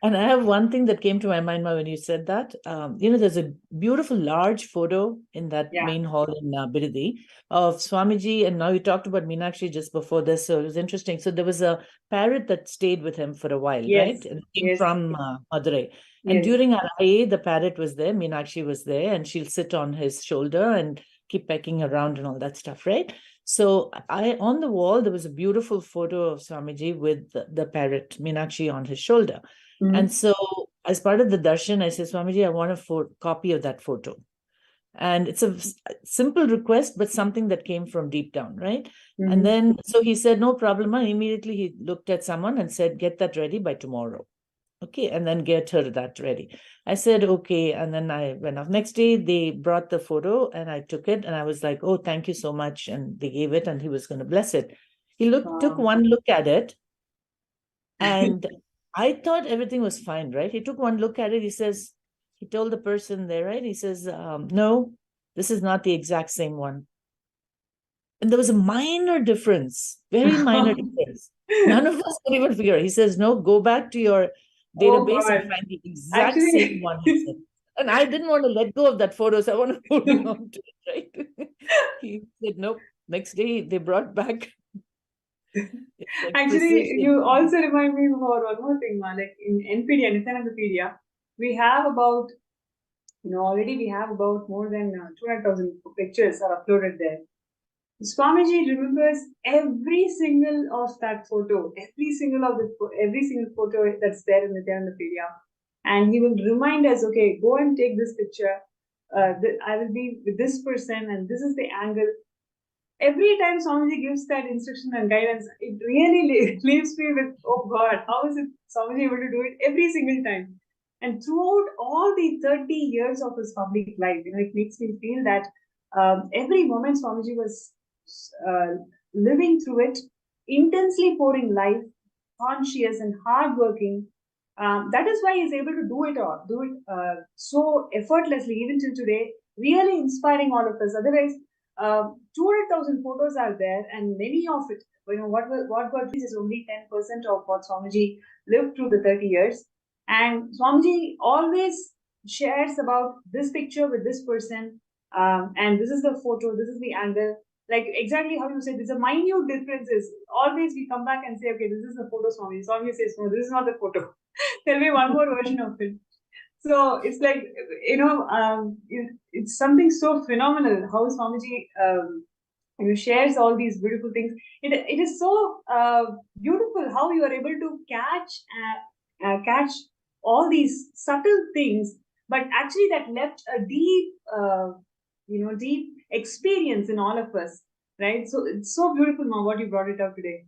And I have one thing that came to my mind when you said that. There's a beautiful large photo in that main hall in Biridi of Swamiji. And now you talked about Meenakshi just before this, so it was interesting. So there was a parrot that stayed with him for a while, right? And it came from Madurai. And during our IA, the parrot was there, Meenakshi was there, and she'll sit on his shoulder and keep pecking around and all that stuff, right? So on the wall, there was a beautiful photo of Swamiji with the parrot, Meenakshi, on his shoulder. And so as part of the darshan, I said, Swamiji, I want a copy of that photo. And it's a simple request, but something that came from deep down, right? And then, so he said, no problem. And immediately he looked at someone and said, get that ready by tomorrow. Okay, and then get her that ready. I said, okay. And then I went off. Next day, they brought the photo and I took it. And I was like, oh, thank you so much. And they gave it and he was going to bless it. He took one look at it, and I thought everything was fine, right? He took one look at it. He told the person there, right? He says, no, this is not the exact same one. And there was a minor difference, very minor difference. None of us could even figure it. He says, no, go back to your database and find the exact same one. And I didn't want to let go of that photo, so I want to holding on to it, right? He said, nope. Next day, they brought back. It's like Actually, precision. you also remind me for one more thing, man. Like in NPD, Nithyananda, we have about, already we have about more than 200,000 pictures are uploaded there. Swamiji remembers every single of that photo, every single photo that's there in Nithyananda, and he will remind us, okay, go and take this picture. I will be with this person, and this is the angle. Every time Swamiji gives that instruction and guidance, it really leaves me with, oh God, how is it Swamiji able to do it every single time? And throughout all the 30 years of his public life, it makes me feel that every moment Swamiji was living through it, intensely pouring life, conscious and hardworking. That is why he's able to do it so effortlessly, even till today, really inspiring all of us. Otherwise, 200,000 photos are there, and many of it, what got is only 10% of what Swamiji lived through the 30 years. And Swamiji always shares about this picture with this person, and this is the photo, this is the angle. Like exactly how you said, there's a minute differences. Always we come back and say, okay, this is the photo, Swamiji. Swamiji says, no, this is not the photo. Tell me one more version of it. So it's like, it's something so phenomenal how Swamiji shares all these beautiful things. It is so beautiful how you are able to catch all these subtle things, but actually that left a deep experience in all of us, right? So it's so beautiful, Ma, what you brought it up today.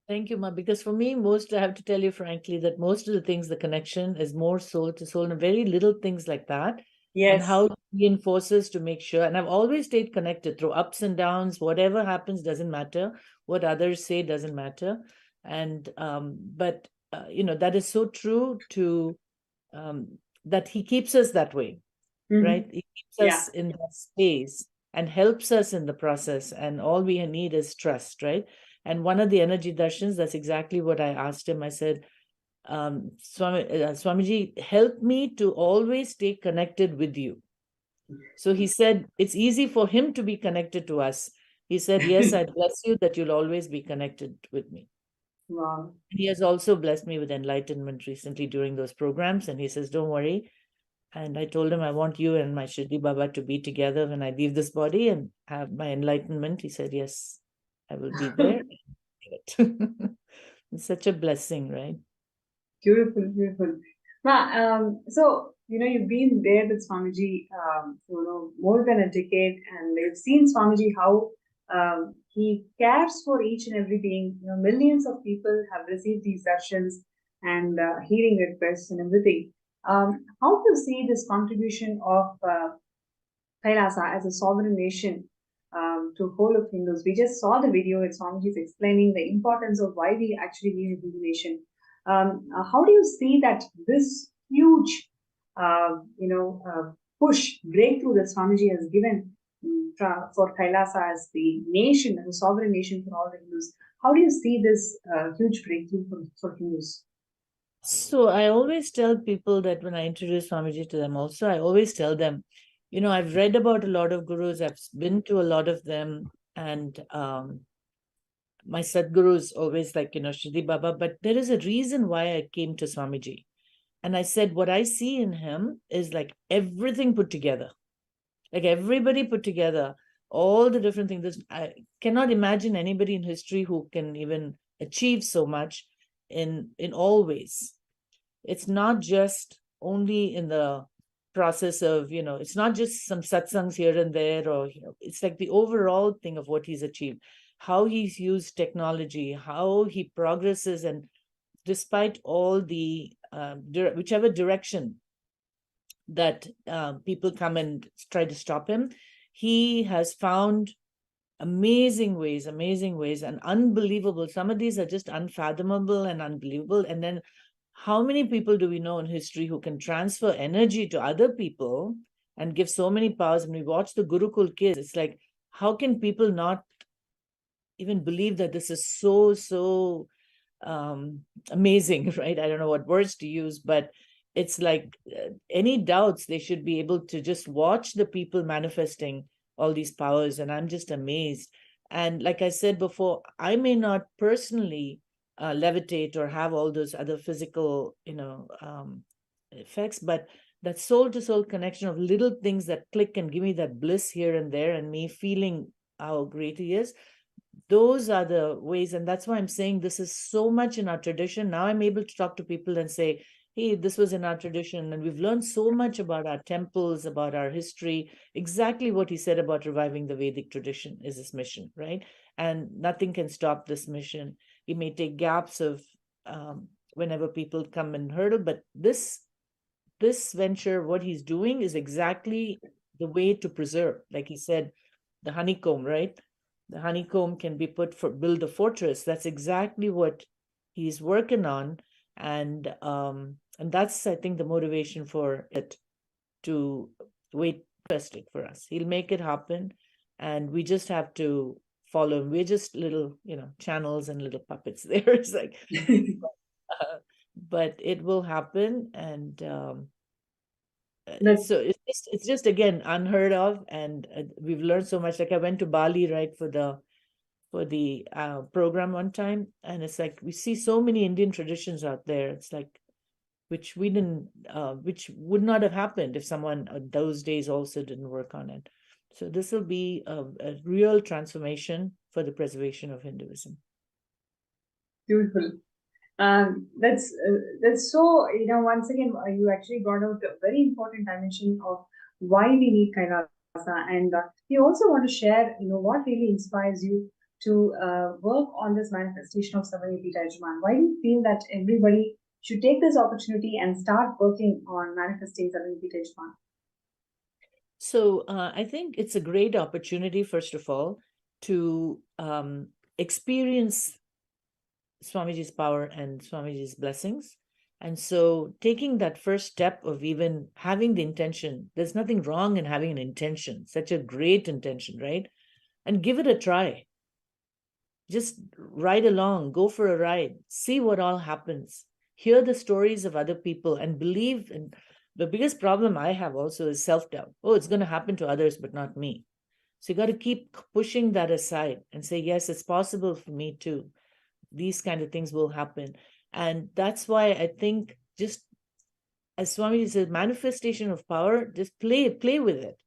Thank you, Ma. Because for me, I have to tell you frankly that most of the things, the connection is more soul to soul, and very little things like that. Yes. And how it reinforces to make sure. And I've always stayed connected through ups and downs. Whatever happens doesn't matter. What others say doesn't matter. And but that is so true to that he keeps us that way, right? He keeps us in that space and helps us in the process. And all we need is trust, right? And one of the energy darshans, that's exactly what I asked him. I said, Swamiji, help me to always stay connected with you. So he said, it's easy for him to be connected to us. He said, yes, I bless you that you'll always be connected with me. Wow. He has also blessed me with enlightenment recently during those programs. And he says, don't worry. And I told him, I want you and my Shirdi Baba to be together when I leave this body and have my enlightenment. He said, yes, I will be there. It's such a blessing, right? Beautiful, beautiful. So, you've been there with Swamiji, more than a decade, and you've seen Swamiji how he cares for each and every being. Millions of people have received these darshans and healing requests and everything. How do you see this contribution of Kailasa as a sovereign nation to whole of Hindus? We just saw the video with Swamiji explaining the importance of why we actually need a Hindu nation. How do you see that this huge, breakthrough that Swamiji has given for Kailasa as the nation, as a sovereign nation for all the Hindus? How do you see this huge breakthrough for Hindus? So I always tell people that when I introduce Swamiji to them also, I always tell them, I've read about a lot of gurus, I've been to a lot of them, and my Sadguru is always like, Shri Baba, but there is a reason why I came to Swamiji. And I said, what I see in him is like everything put together, like everybody put together, all the different things. I cannot imagine anybody in history who can even achieve so much in all ways. It's not just only in the process of, it's not just some satsangs here and there, or, it's like the overall thing of what he's achieved, how he's used technology, how he progresses, and despite all the whichever direction that people come and try to stop him, he has found amazing ways and unbelievable. Some of these are just unfathomable and unbelievable. And then how many people do we know in history who can transfer energy to other people and give so many powers? When we watch the Gurukul kids, it's like, how can people not even believe that this is so amazing, right? I don't know what words to use, but it's like any doubts, they should be able to just watch the people manifesting all these powers. And I'm just amazed. And like I said before, I may not personally levitate or have all those other physical, effects, but that soul to soul connection of little things that click and give me that bliss here and there, and me feeling how great he is, those are the ways. And that's why I'm saying this is so much in our tradition. Now I'm able to talk to people and say, hey, this was in our tradition, and we've learned so much about our temples, about our history. Exactly what he said about reviving the Vedic tradition is his mission, right? And nothing can stop this mission. He may take gaps of whenever people come and hurdle, but this venture, what he's doing is exactly the way to preserve. Like he said, the honeycomb, right? The honeycomb can be put for build a fortress. That's exactly what he's working on. And that's, I think, the motivation for it to wait it for us. He'll make it happen, and we just have to follow him. We're just little, channels and little puppets there. It's like, but it will happen. And so it's just again unheard of, and we've learned so much. Like I went to Bali, right, for the program one time, and it's like we see so many Indian traditions out there. It's like which we didn't, which would not have happened if someone those days also didn't work on it. So this will be a real transformation for the preservation of Hinduism. Beautiful. That's so, once again, you actually brought out a very important dimension of why we need Kailasa. And we also want to share, what really inspires you to work on this manifestation of Savanyapita Yajman. Why do you feel that everybody should take this opportunity and start working on manifesting Savanyapita Yajman? So I think it's a great opportunity, first of all, to experience Swamiji's power and Swamiji's blessings. And so taking that first step of even having the intention, there's nothing wrong in having an intention, such a great intention, right? And give it a try. Just ride along, go for a ride, see what all happens, hear the stories of other people, and believe. And the biggest problem I have also is self-doubt. Oh, it's going to happen to others, but not me. So you got to keep pushing that aside and say, yes, it's possible for me too. These kind of things will happen. And that's why I think, just as Swami says, manifestation of power, just play with it.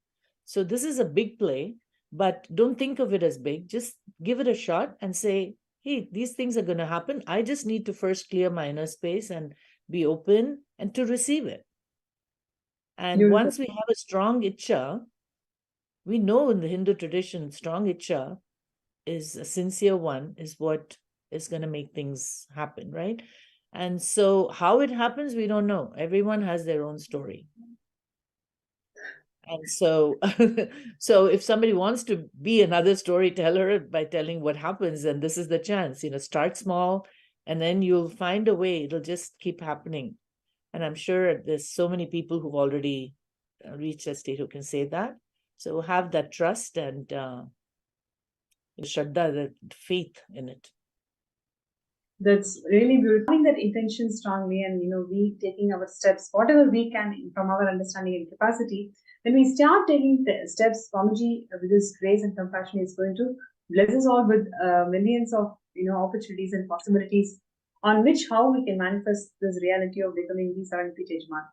So this is a big play, but don't think of it as big. Just give it a shot and say, hey, these things are going to happen. I just need to first clear my inner space and be open and to receive it. And once we have a strong Ichcha, we know in the Hindu tradition, strong Ichcha is a sincere one, is what is going to make things happen, right? And so how it happens, we don't know. Everyone has their own story. And so, so if somebody wants to be another storyteller by telling what happens, then this is the chance. Start small, and then you'll find a way. It'll just keep happening. And I'm sure there's so many people who've already reached a state who can say that. So have that trust and Shraddha, that faith in it. That's really beautiful. Having that intention strongly, and we taking our steps, whatever we can from our understanding and capacity. When we start taking steps, Swamiji, with his grace and compassion, is going to bless us all with millions of opportunities and possibilities on which how we can manifest this reality of becoming the Savanyapita Yajman.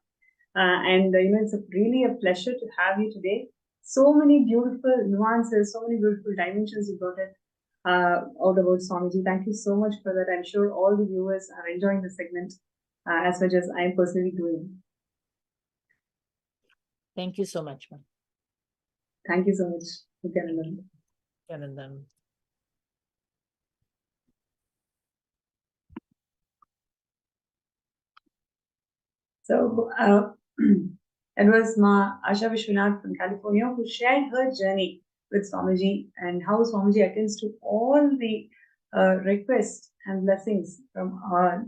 And it's really a pleasure to have you today. So many beautiful nuances, so many beautiful dimensions you brought it out about Swamiji. Thank you so much for that. I'm sure all the viewers are enjoying the segment as much as I'm personally doing. Thank you so much, ma'am. Thank you so much, Nithyananda. Nithyananda. So it was Ma Asha Vishwanath from California who shared her journey with Swamiji and how Swamiji attends to all the requests and blessings from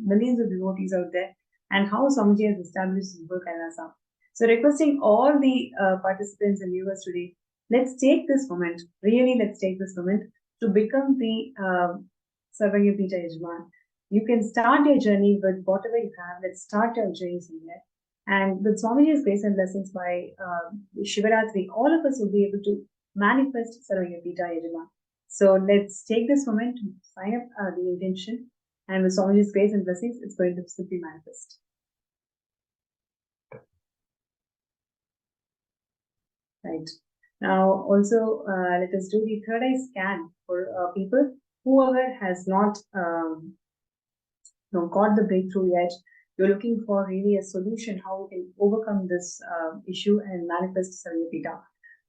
millions of devotees out there, and how Swamiji has established Super Kailasa. So requesting all the participants and viewers today, let's take this moment, to become the Savanyapita Yajman. You can start your journey with whatever you have. Let's start our journey somewhere. And with Swamiji's grace and blessings by Shivaratri, all of us will be able to manifest Sarvayapita Yajama. So let's take this moment to sign up the intention, and with Swamiji's grace and blessings, it's going to simply manifest. Right. Now, also, let us do the third eye scan for people. Whoever has not got the breakthrough yet, you're looking for really a solution, how we can overcome this issue and manifest Sarvapita.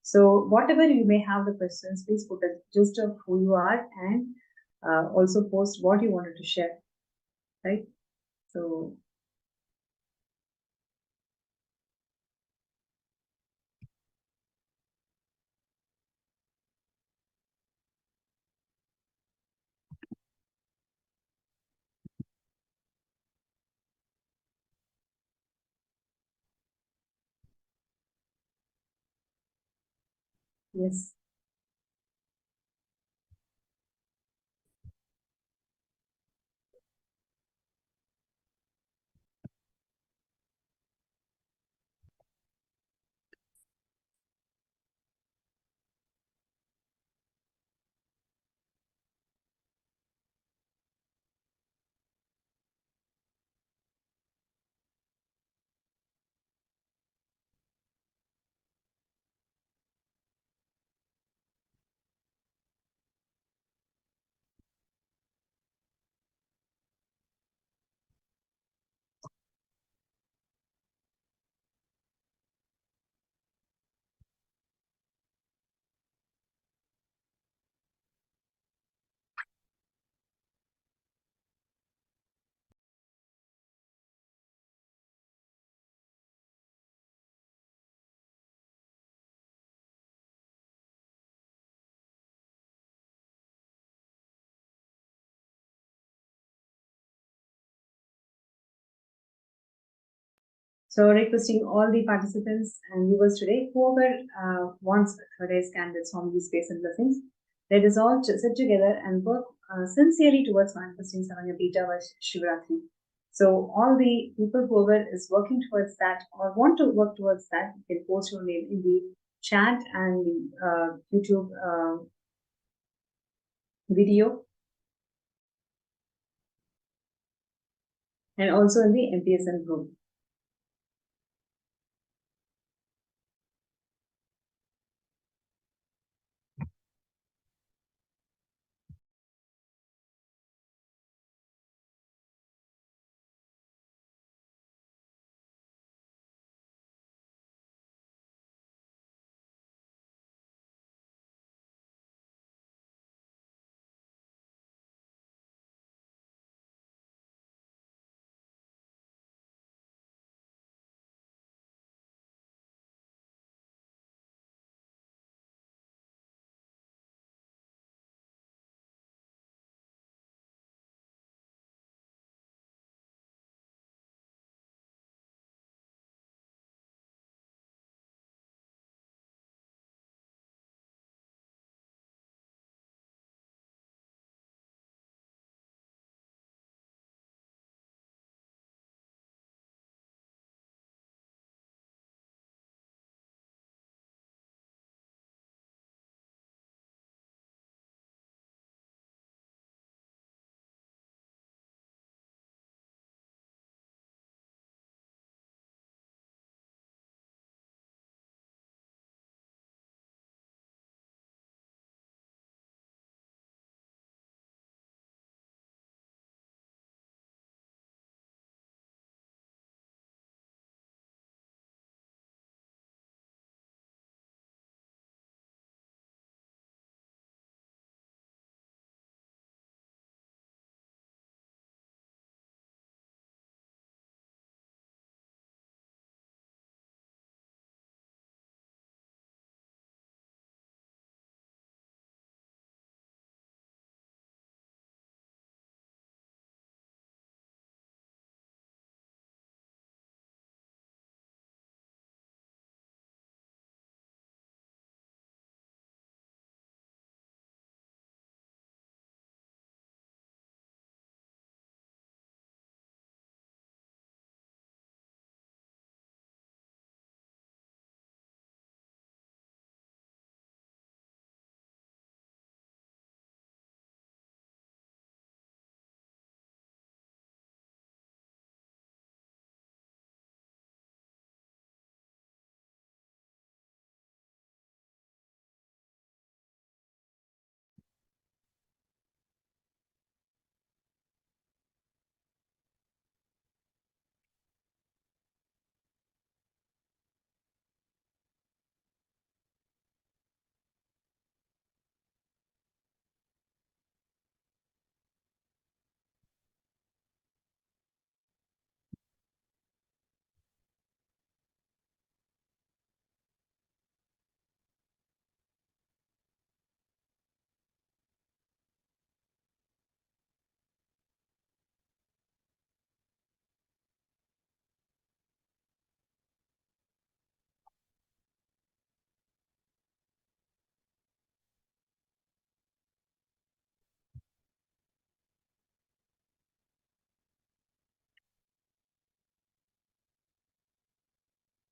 So whatever you may have the questions, please put a gist of who you are, and also post what you wanted to share, right? So yes. So requesting all the participants and viewers today, whoever wants a third eye scan with Swamiji's grace and blessings, let us all sit together and work sincerely towards manifesting Sarvapita by Shivaratri. So all the people whoever is working towards that or want to work towards that, you can post your name in the chat and the YouTube video, and also in the MPSN group.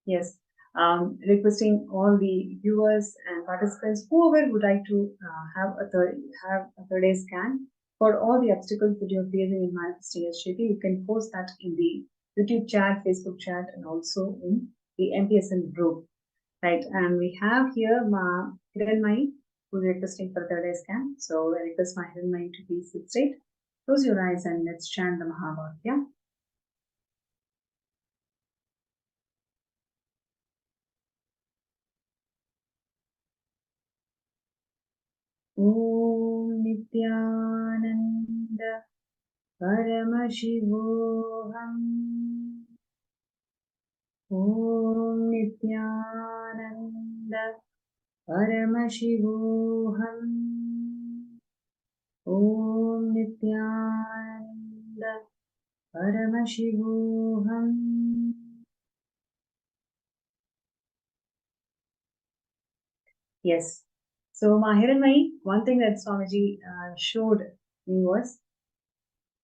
Yes. Requesting all the viewers and participants, whoever would like to have a third eye scan for all the obstacles that you're facing in manifesting SJP, you can post that in the YouTube chat, Facebook chat, and also in the MPSN group. Right, and we have here Ma Hiranmai, who's requesting for third eye scan. So I request Ma Hiranmai to please sit straight, close your eyes, and let's chant the Mahabharata. Om Nithyananda Paramashivam. Om Nithyananda Paramashivam. Om Nithyananda Paramashivam. Yes. So, Mahiranmai, one thing that Swamiji showed me was,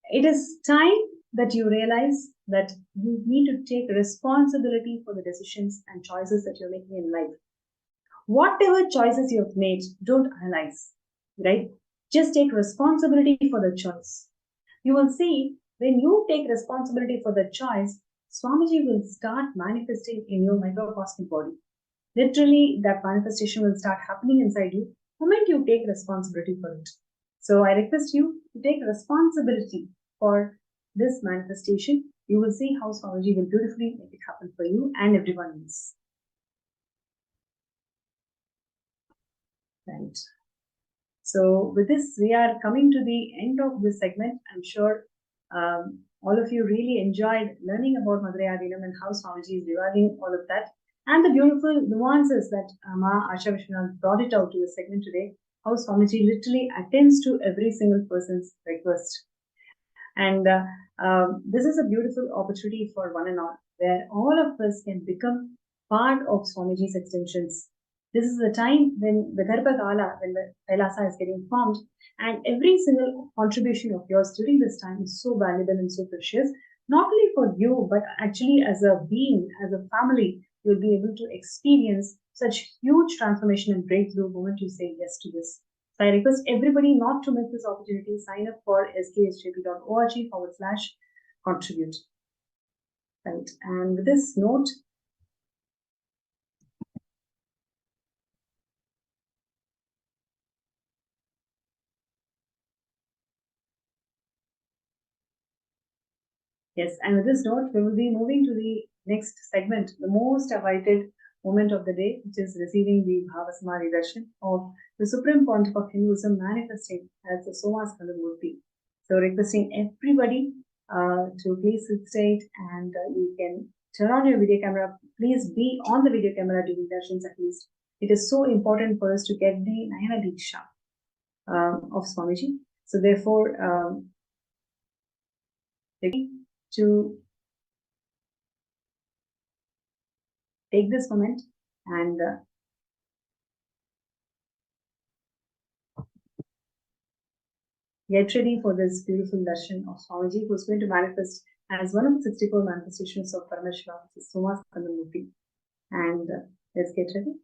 it is time that you realize that you need to take responsibility for the decisions and choices that you're making in life. Whatever choices you have made, don't analyze, right? Just take responsibility for the choice. You will see, when you take responsibility for the choice, Swamiji will start manifesting in your microcosmic body. Literally, that manifestation will start happening inside you the moment you take responsibility for it. So I request you to take responsibility for this manifestation. You will see how Swamiji will beautifully make it happen for you and everyone else. Right. So with this, we are coming to the end of this segment. I'm sure all of you really enjoyed learning about Madurai Adinam and how Swamiji is reviving all of that, and the beautiful nuances that Ma Asha Vishwanath brought it out to the segment today, how Swamiji literally attends to every single person's request. And this is a beautiful opportunity for one and all, where all of us can become part of Swamiji's extensions. This is the time when the Garbha Kala, when the Kailasa is getting formed, and every single contribution of yours during this time is so valuable and so precious, not only for you, but actually as a being, as a family, you'll be able to experience such huge transformation and breakthrough the moment you say yes to this. So I request everybody not to miss this opportunity. Sign up for sksjp.org/contribute. Right. And with this note, yes, and with this note, we will be moving to the next segment, the most awaited moment of the day, which is receiving the Bhava Samadhi Darshan of the Supreme Pontiff of Hinduism manifesting as the Somaskandhar Murthy. So requesting everybody to please sit straight, and you can turn on your video camera. Please be on the video camera during darshans at least. It is so important for us to get the Nayana Diksha of Swamiji. So therefore, to take this moment and get ready for this beautiful darshan of Swamiji, who's going to manifest as one of the 64 manifestations of Paramashivam, which is Somaskandhar Murthy. And let's get ready.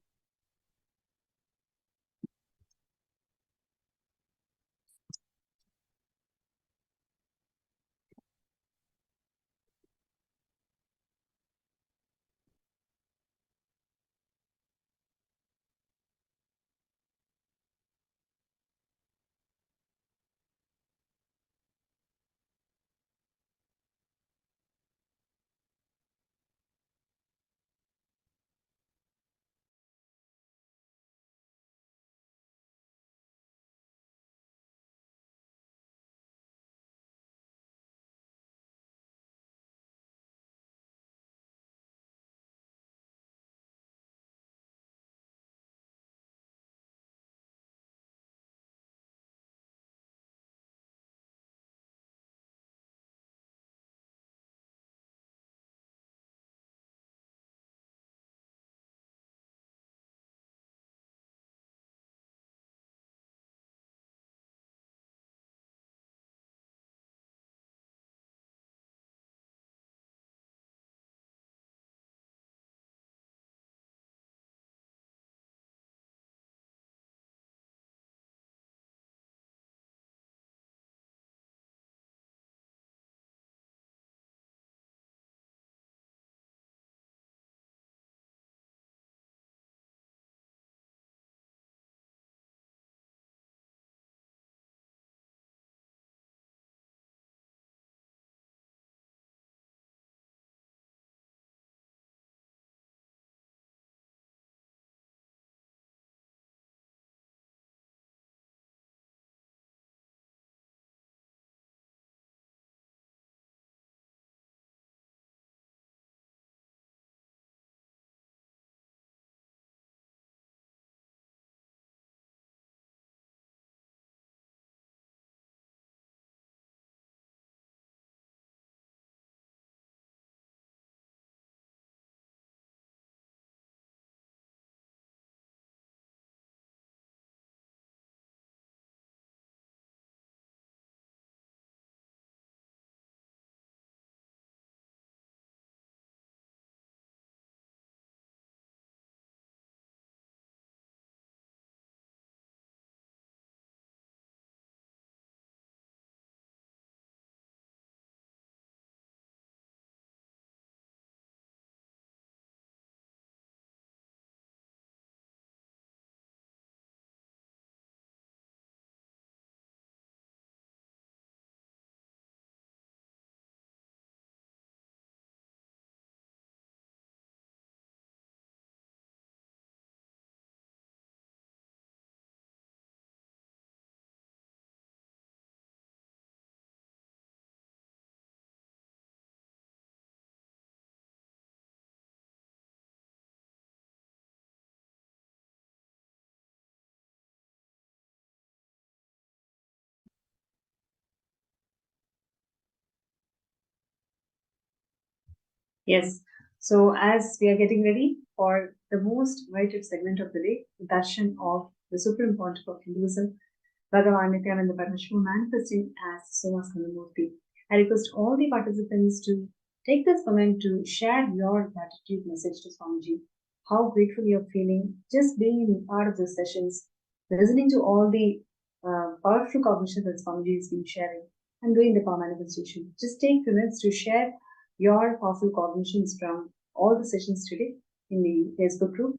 Yes. So as we are getting ready for the most awaited segment of the day, the Darshan of the Supreme Pontiff of Hinduism, Bhagavan Nithyananda Paramashivam manifesting as Somaskandhar Murthy. I request all the participants to take this moment to share your gratitude message to Swamiji. How grateful you're feeling just being in part of the sessions, listening to all the powerful cognition that Swamiji has been sharing and doing the power manifestation. Just take minutes to share your powerful cognitions from all the sessions today in the Facebook group.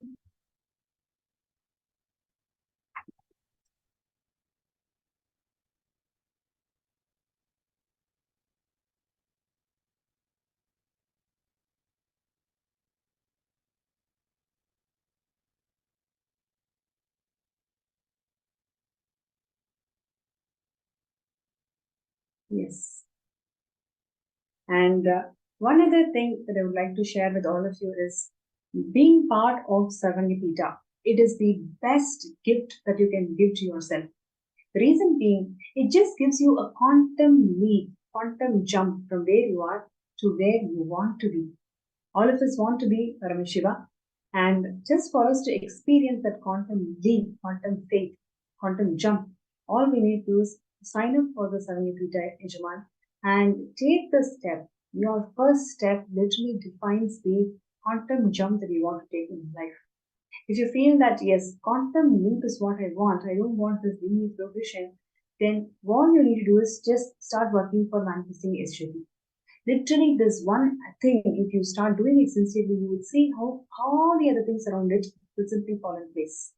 Yes. And one other thing that I would like to share with all of you is being part of Sarvangipita. It is the best gift that you can give to yourself. The reason being, it just gives you a quantum leap, quantum jump from where you are to where you want to be. All of us want to be Paramashiva, and just for us to experience that quantum leap, quantum faith, quantum jump, all we need to do is sign up for the Sarvangipita Yajaman and take the step. Your first step literally defines the quantum jump that you want to take in life. If you feel that, yes, quantum leap is what I want, I don't want this linear progression, then all you need to do is just start working for manifesting SJP. Literally, this one thing, if you start doing it sincerely, you will see how all the other things around it will simply fall in place.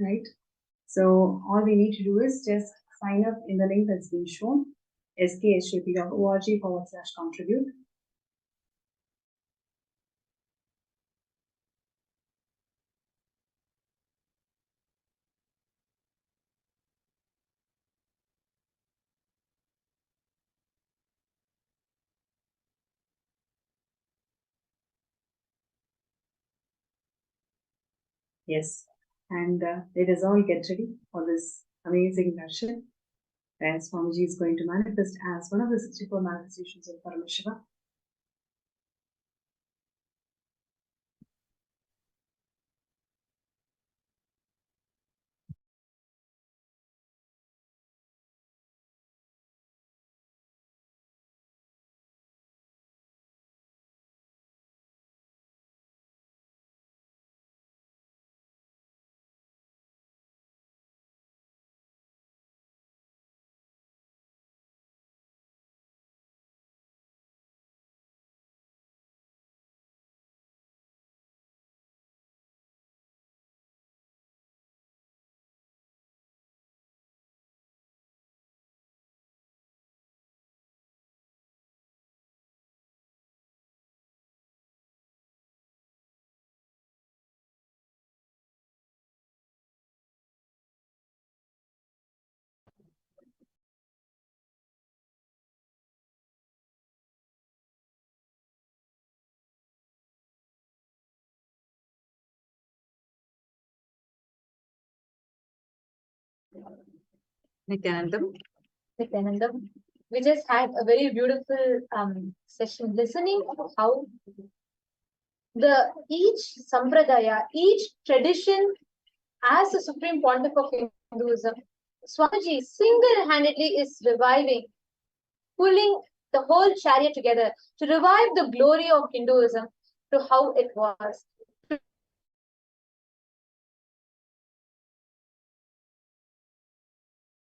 Right? So all we need to do is just sign up in the link that's been shown, skshjp.org/contribute. Yes, and let us all get ready for this amazing darshan, where Swamiji is going to manifest as one of the 64 manifestations of Paramashiva. Nithyanandam. Nithyanandam. We just had a very beautiful session listening to how each sampradaya, each tradition as the supreme pontiff of Hinduism, Swamiji single-handedly is reviving, pulling the whole chariot together to revive the glory of Hinduism to how it was.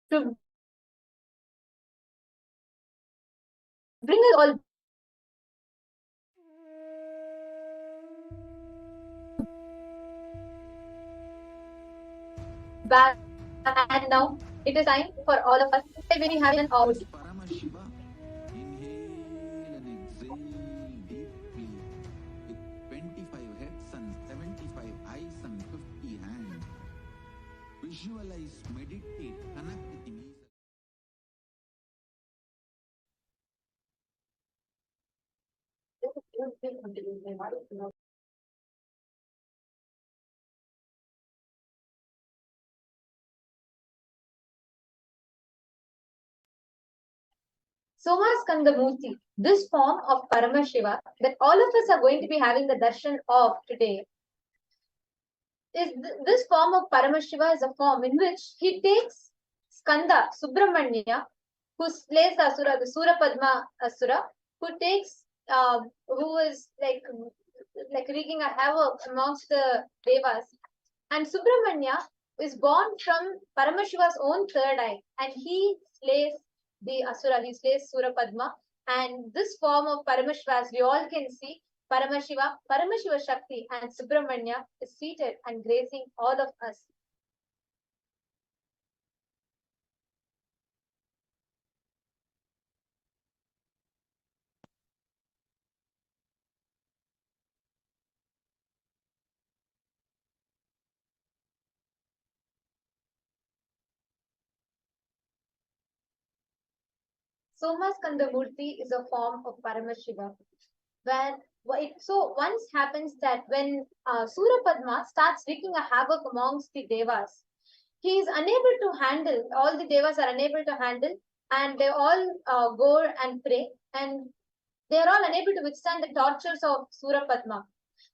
To bring us all back, and now it is time for all of us to very happy and out. Paramashiva, inhale and exhale deeply with visualize, meditate, connect with me. Somaskandha, this form of Paramashiva that all of us are going to be having the darshan of today, this form of Paramashiva is a form in which he takes Skanda, Subramanya, who slays the Asura, the Surapadma Asura, who is like wreaking a havoc amongst the devas. And Subramanya is born from Paramashiva's own third eye, and he slays the Asura, he slays Surapadma. And this form of Paramashiva, as we all can see, Paramashiva Shakti, and Subramanya is seated and gracing all of us. Somaskandha Murthy is a form of Paramashiva. So once happens that when Surapadma starts wreaking a havoc amongst the devas, he is unable to handle, all the devas are unable to handle, and they all go and pray, and they are all unable to withstand the tortures of Surapadma.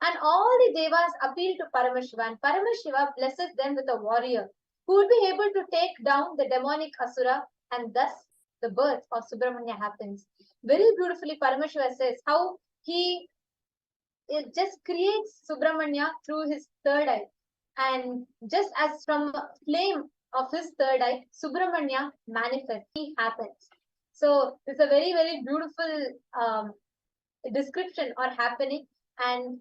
And all the devas appeal to Paramashiva, and Paramashiva blesses them with a warrior who would be able to take down the demonic Asura, and thus the birth of Subramanya happens. Very beautifully, Paramashiva says how it just creates Subramanya through his third eye. And just as from a flame of his third eye, Subramanya manifests, he happens. So it's a very, very beautiful description or happening. And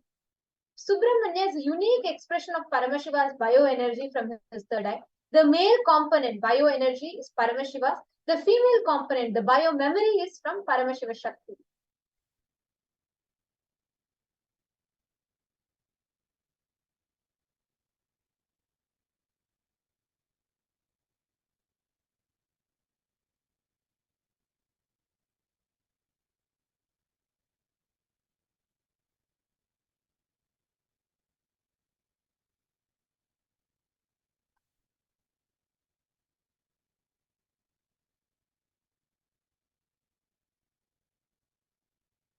Subramanya is a unique expression of Paramashiva's bioenergy from his third eye. The male component, bioenergy, is Paramashiva's. The female component, the biomemory, is from Paramashiva Shakti.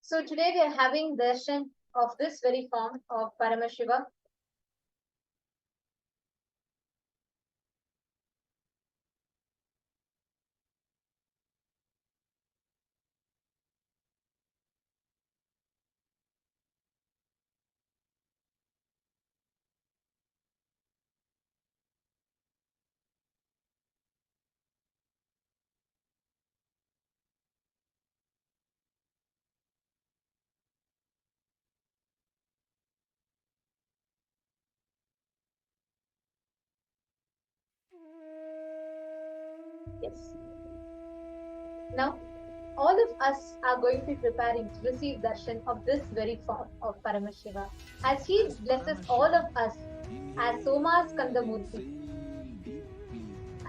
So today we are having darshan of this very form of Paramashiva. Yes. Now, all of us are going to be preparing to receive darshan of this very form of Paramashiva, as he blesses all of us as Somaskandha Murthy.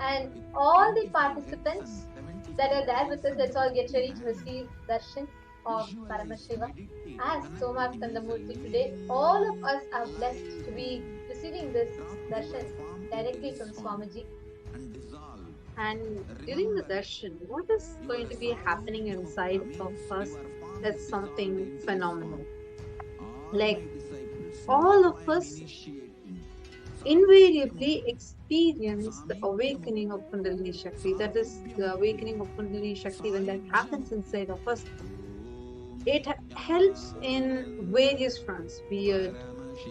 And all the participants that are there with us, let's all get ready to receive darshan of Paramashiva as Somaskandha Murthy today. All of us are blessed to be receiving this darshan directly from Swamiji. And during the darshan, what is going to be happening inside of us is something phenomenal. Like all of us invariably experience the awakening of Kundalini Shakti. That is the awakening of Kundalini Shakti. When that happens inside of us, it helps in various fronts, be it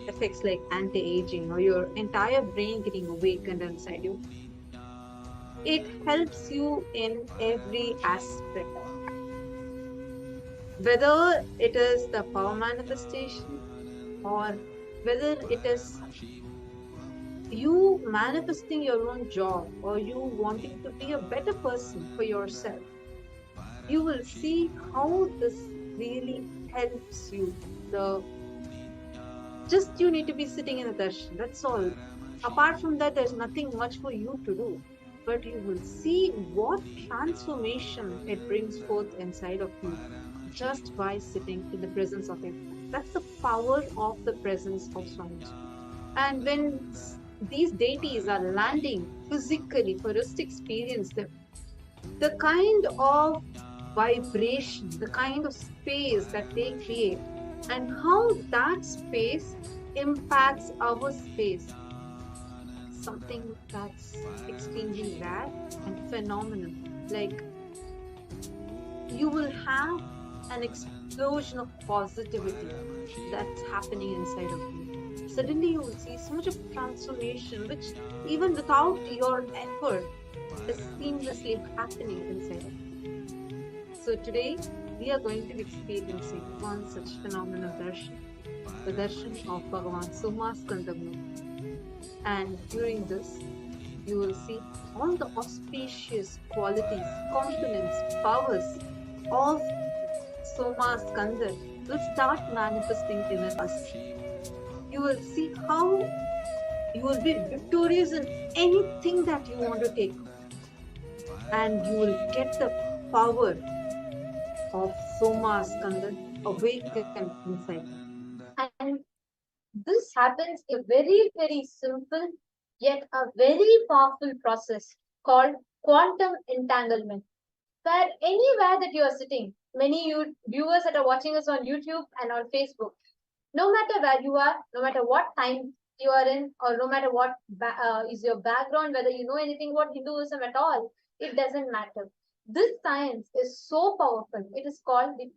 effects like anti-aging or your entire brain getting awakened inside you. It helps you in every aspect. Whether it is the power manifestation or whether it is you manifesting your own job or you wanting to be a better person for yourself, you will see how this really helps you. Just you need to be sitting in a darshan, that's all. Apart from that, there's nothing much for you to do. But you will see what transformation it brings forth inside of you just by sitting in the presence of Him. That's the power of the presence of Swamiji. And when these deities are landing physically for us to experience them, the kind of vibration, the kind of space that they create, and how that space impacts our space, something that's extremely rare and phenomenal. Like, you will have an explosion of positivity that's happening inside of you. Suddenly, you will see so much of transformation, which even without your effort is seamlessly happening inside of you. So, today we are going to be experiencing one such phenomenal darshan, the darshan of Bhagavan Somaskandhar. And during this, you will see all the auspicious qualities, components, powers of Somaskandhar will start manifesting in us. You will see how you will be victorious in anything that you want to take, and you will get the power of Somaskandhar awakened inside. And this happens in a very, very simple yet a very powerful process called quantum entanglement. Where anywhere that you are sitting, many viewers that are watching us on YouTube and on Facebook, no matter where you are, no matter what time you are in, or no matter what is your background, whether you know anything about Hinduism at all, it doesn't matter. This science is so powerful. It is called the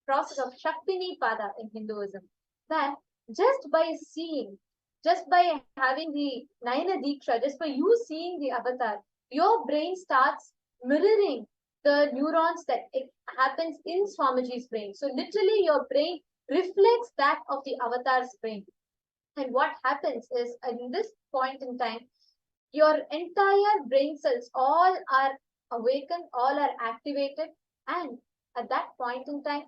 process of Shaktini Pada in Hinduism, that just by seeing, just by having the Naina Diksha, just by you seeing the avatar, your brain starts mirroring the neurons that it happens in Swamiji's brain. So literally your brain reflects that of the avatar's brain. And what happens is, in this point in time, your entire brain cells all are awakened, all are activated, and at that point in time,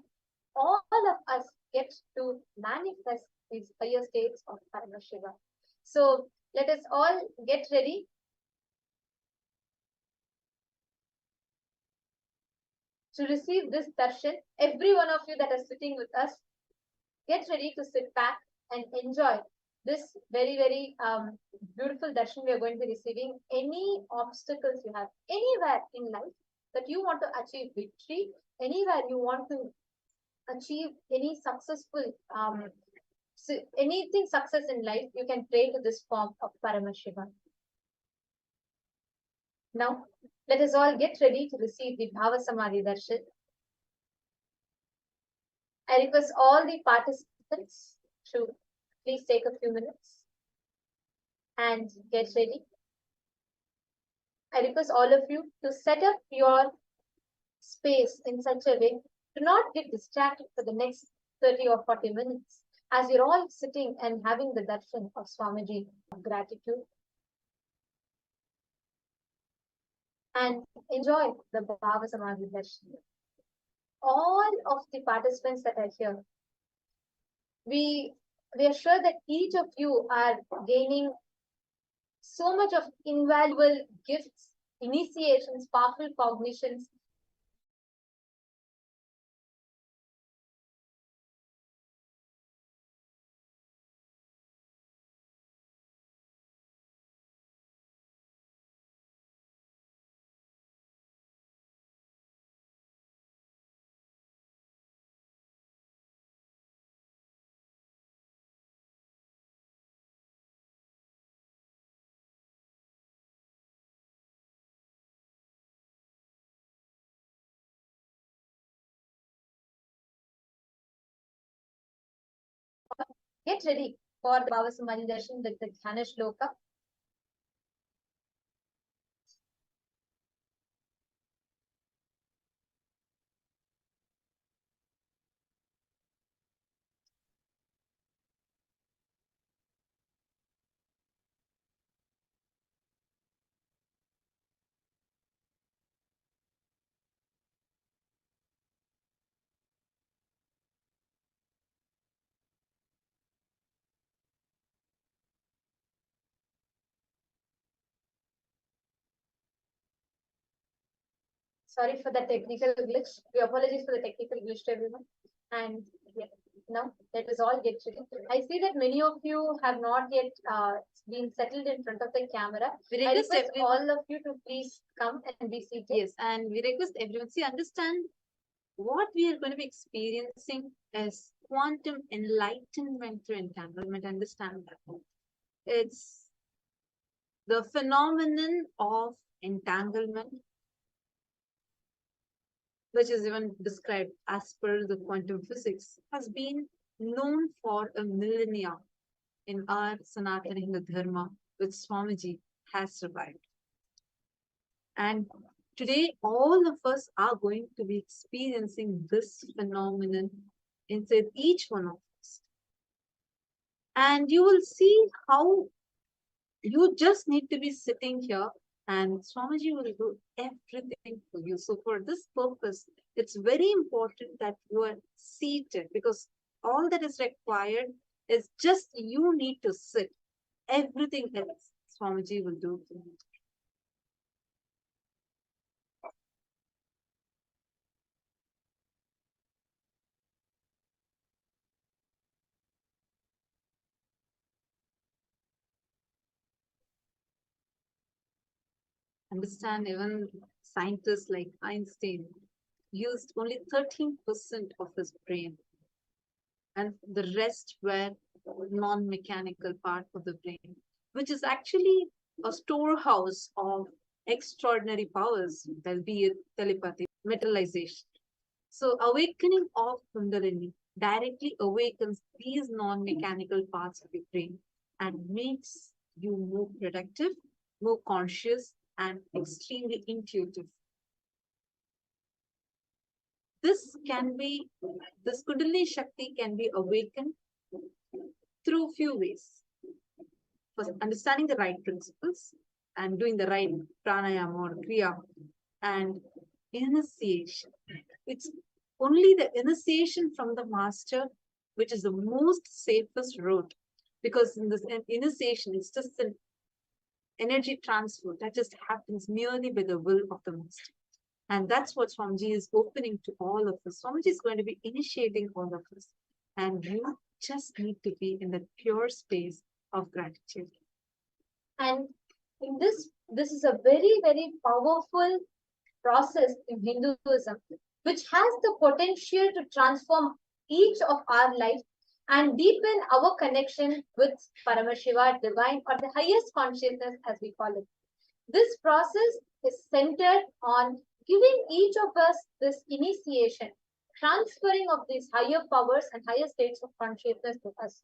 all of us get to manifest these higher states of Paramashivam. So let us all get ready to receive this darshan. Every one of you that are sitting with us, get ready to sit back and enjoy this very, very beautiful darshan we are going to be receiving. Any obstacles you have anywhere in life that you want to achieve victory, anywhere you want to achieve any successful anything success in life, you can pray to this form of Paramashivam. Now, let us all get ready to receive the Bhava Samadhi Darshan. I request all the participants to please take a few minutes and get ready. I request all of you to set up your space in such a way to not get distracted for the next 30 or 40 minutes as you're all sitting and having the darshan of Swamiji of gratitude. And enjoy the Bhava Samadhi Darshan. All of the participants that are here, we are sure that each of you are gaining so much of invaluable gifts, initiations, powerful cognitions. Get ready for the Bhava Samadhi Darshan with the Dhyana Shloka. Sorry for the technical glitch. We apologize for the technical glitch to everyone. And yeah, now let us all get ready. I see that many of you have not yet been settled in front of the camera. We I request request everyone. all of you to please come and be seated. Yes, and we request everyone, see, understand what we are going to be experiencing is quantum enlightenment through entanglement. Understand that. It's the phenomenon of entanglement, which is even described as per the quantum physics, has been known for a millennia in our Sanatana Hindu Dharma, which Swamiji has survived. And today, all of us are going to be experiencing this phenomenon inside each one of us. And you will see how you just need to be sitting here and Swamiji will do everything for you. So for this purpose, it's very important that you are seated because all that is required is just you need to sit. Everything else Swamiji will do for you. Understand, even scientists like Einstein used only 13% of his brain, and the rest were non-mechanical part of the brain, which is actually a storehouse of extraordinary powers, be it telepathy, metallization. So awakening of Kundalini directly awakens these non-mechanical parts of your brain and makes you more productive, more conscious, and extremely intuitive. This Kundalini Shakti can be awakened through few ways. First, understanding the right principles and doing the right pranayama or kriya and initiation. It's only the initiation from the master which is the most safest route, because in this initiation, it's just an energy transfer that just happens merely by the will of the master. And that's what Swamiji is opening to all of us. Swamiji is going to be initiating all of us. And you just need to be in that pure space of gratitude. And in this is a very, very powerful process in Hinduism, which has the potential to transform each of our lives and deepen our connection with Paramashiva, divine, or the highest consciousness, as we call it. This process is centered on giving each of us this initiation, transferring of these higher powers and higher states of consciousness to us.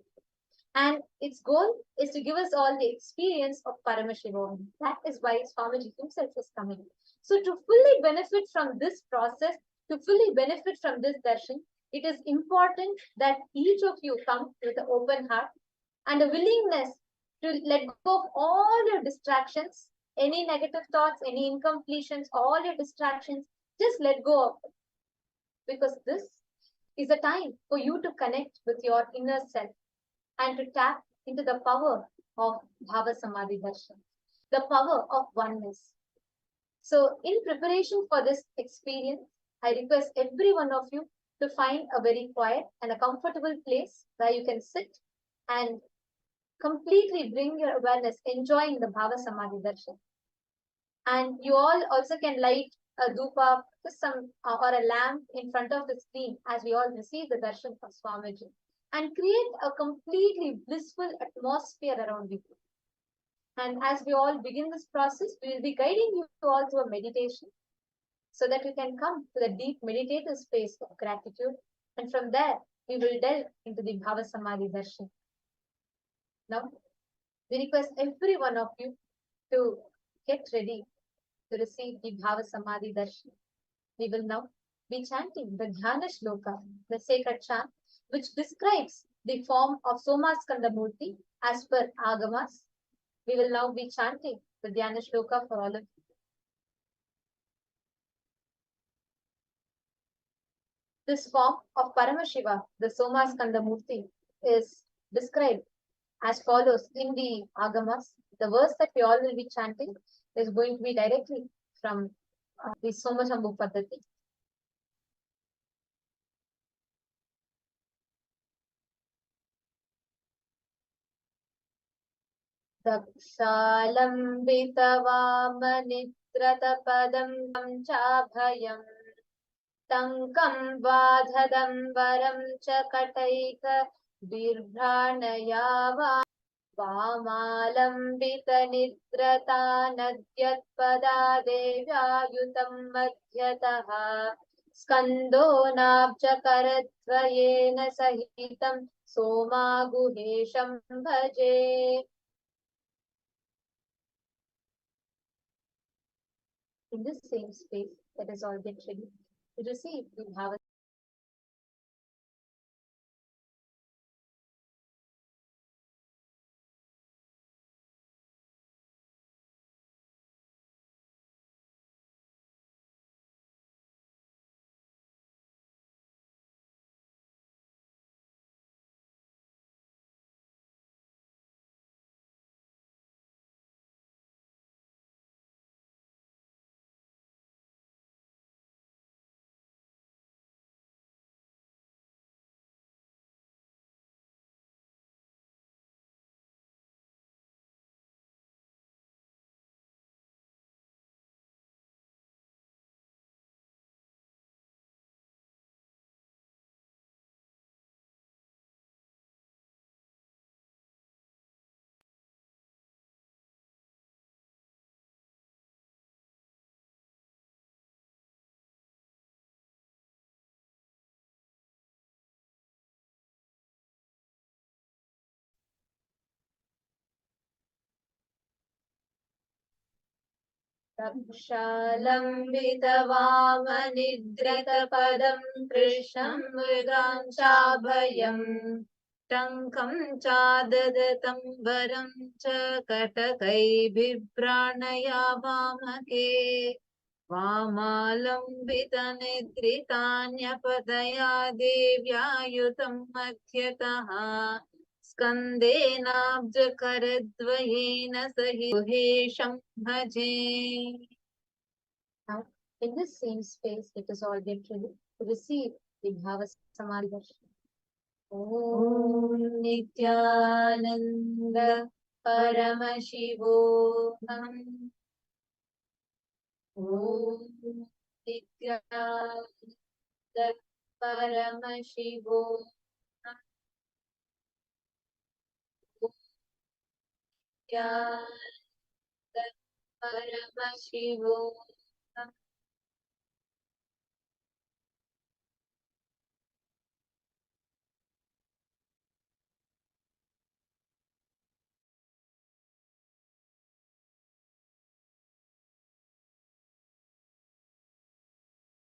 And its goal is to give us all the experience of Paramashivam. That is why Swamiji himself is coming. So to fully benefit from this process, to fully benefit from this darshan, it is important that each of you come with an open heart and a willingness to let go of all your distractions, any negative thoughts, any incompletions, all your distractions, just let go of it. Because this is a time for you to connect with your inner self and to tap into the power of Bhava Samadhi Darshan, the power of oneness. So in preparation for this experience, I request every one of you to find a very quiet and a comfortable place where you can sit and completely bring your awareness, enjoying the Bhava Samadhi Darshan. And you all also can light a dhupa, or a lamp in front of the screen as we all receive the darshan from Swamiji, and create a completely blissful atmosphere around you. And as we all begin this process, we will be guiding you all to a meditation so that you can come to the deep meditative space of gratitude. And from there, we will delve into the Bhava Samadhi Darshan. Now, we request every one of you to get ready to receive the Bhava Samadhi Darshan. We will now be chanting the Dhyana Shloka, the sacred chant, which describes the form of Somaskandhar Murthy as per Agamas. We will now be chanting the Dhyana Shloka for all of you. This form of Paramashiva, the Somaskandhar Murthy, is described as follows in the Agamas. The verse that we all will be chanting is going to be directly from the Somaskandhar Paddhati. दक्षालम्बितवामनित्रतपदं चाभयम् टङ्कं बाधदम्बरं च कटैक बिभ्राणया वामालम्बितनिद्रतानद्यत्पदादेव्यायुतं मध्यतः स्कन्दो नाब्जकरद्वयेन सहितं सोमागुहेशं भजे. In this same space, that is all get ready to receive the Bhava. रक्षालम्बितवामनिद्रितपदं कृष्णं मृगाञ्चाभयम् टङ्कं चाददतम्बरं च कटकैर्बिभ्राणया वामके वामालम्बितनिद्रितान्यपदया देव्यायुतं मध्यतः स्कन्देनाब्जकरद्वयेन सहितं भजे. Now, in this same space, it is all get ready to receive the Bhava Samadhi Darshan. Om Nithyananda Paramashivam. Om Nithyananda Paramashivam. Paramashivam.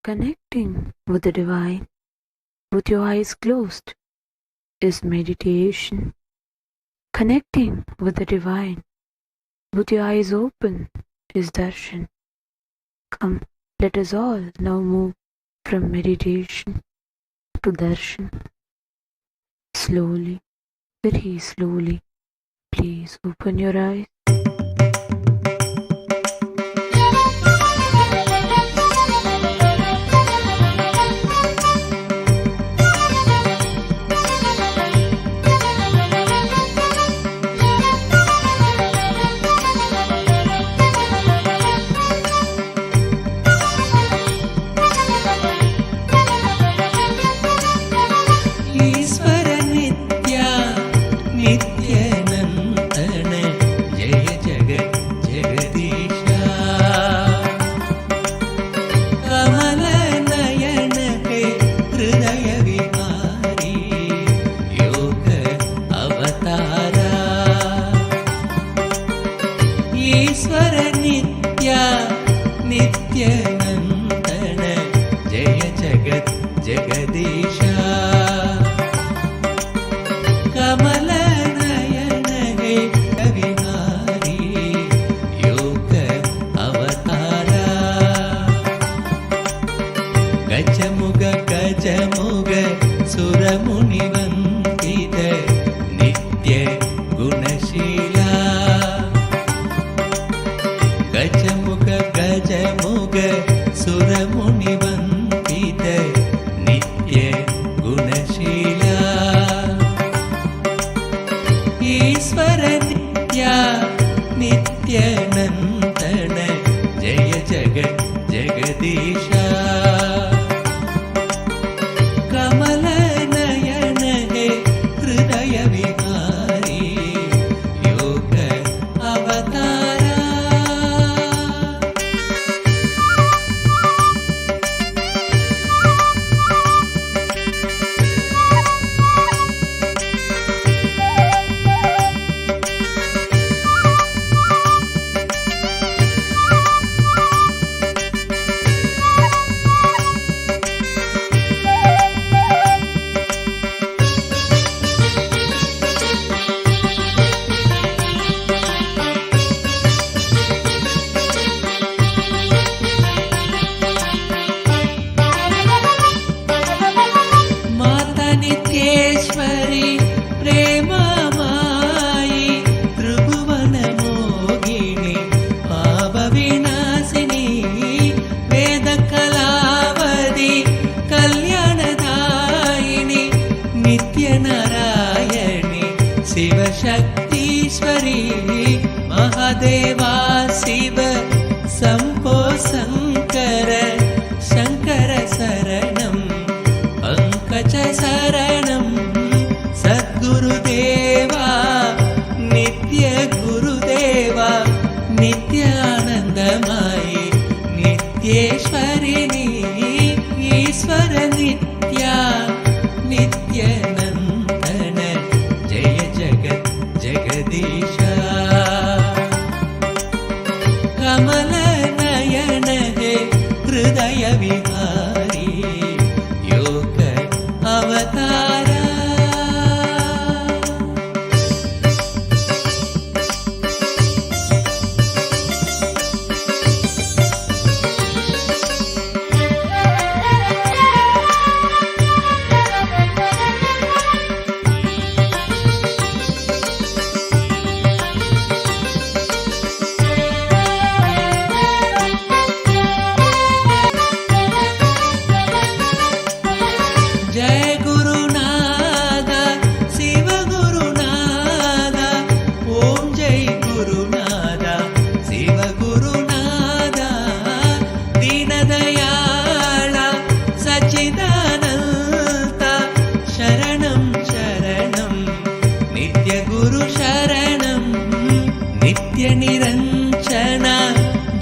Connecting with the divine with your eyes closed is meditation. Connecting with the divine with your eyes open is darshan. Come, let us all now move from meditation to darshan. Slowly, very slowly, please open your eyes. सुरमुनिवन्दित नित्य गुणशीला ईश्वर नित्या नित्यानन्दन जय जगत् जगदीशा कमल नयन हे हृदय विहारी योग अवतारा शिवशक्तीश्वरी महादेवा शिव शम्भो शङ्कर शङ्कर शरणं पङ्कज शरणं सद्गुरुदेवा नित्य गुरुदेवा नित्यानन्दमयी नित्येश्वरिणी ईश्वर नित्या नित्यानन्दन जय जगत् जगदीशा कमल नयन हे हृदय विहारी योग अवतारा निरंजन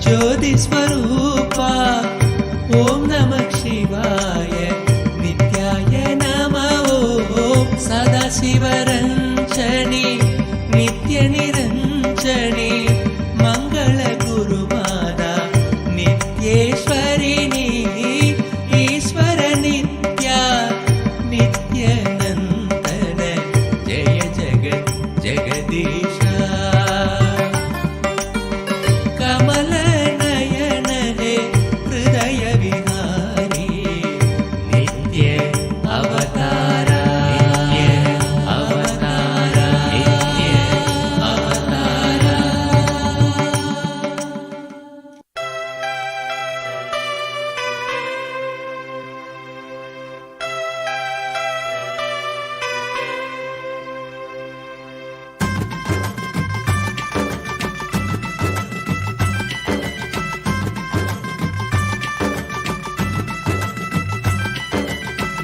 ज्योति स्वरूपा ओम नमः शिवाय नित्याय नमः ओम सदा शिवरंजनी नित्य निरंजनी मंगल गुरुमाता नित्येश्वरिणी ईश्वर नित्या नित्यानंदन जय जगत् जगदीशा कमल नयन हे हृदय विहारी नित्य अवतारा नित्य अवतारा नित्य अवतारा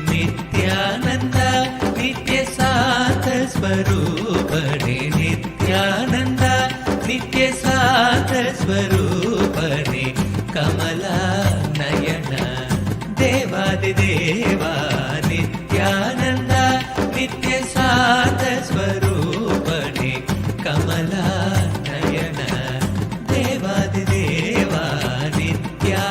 नित्यानंद नित्य साथ स्वरूपणे नित्यानंद नित्य साथ स्वरूपणे कमला नयन देवादिदेवा नित्यानंद नित्य साथ स्वरूपणे कमला नयन देवादिदेवा नित्या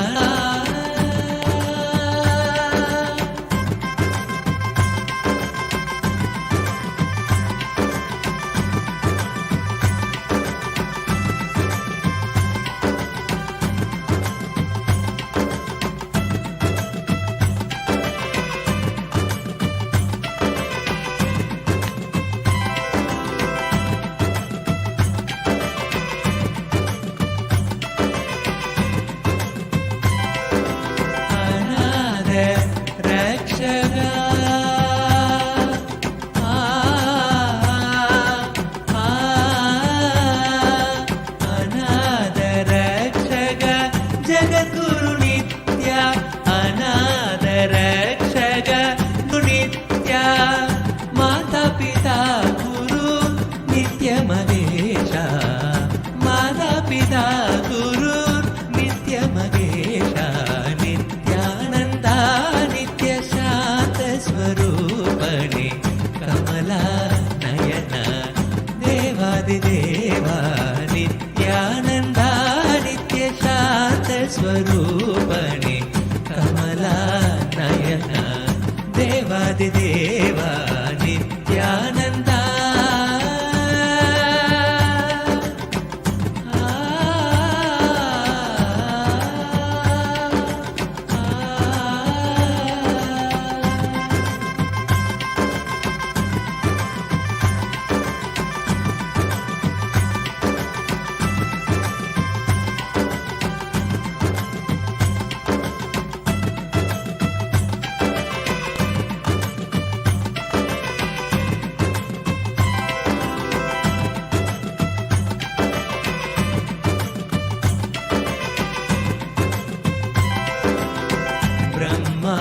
जगद्गुरु नित्या अनादरक्षक नित्या माता पिता गुरु नित्य महेशा माता पिता गुरु नित्य महेशा नित्यानंदा नित्य शांत स्वरूपणे कमला नयन देवादिदेवा नित्यानंदा नित्य शांत स्वरूपणे कमला नयन देवादिदेवा नित्यानंदा ब्रह्मा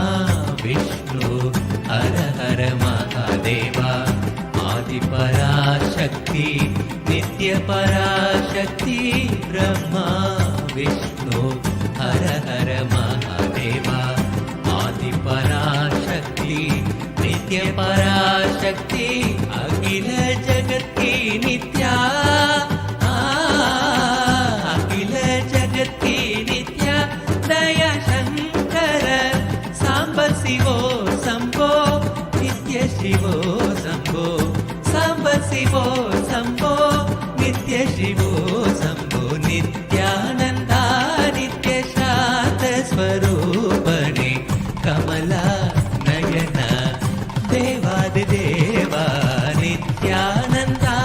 विष्णु हर हर महादेवा आदि पराशक्ति नित्य पराशक्ति ब्रह्मा विष्णु हर हर महादेवा आदि पराशक्ति नित्य पराशक्ति अखिल जगत की नित्या अखिल जगत की नित्या दया शंकर सांब शिवो शंभो नित्य शिवो शंभो सांब शिवो शंभो नित्य शिवो शंभो नित्यानंदा नित्य शांत स्वरूपणे कमला नयन देवादिदेवा नित्यानंदा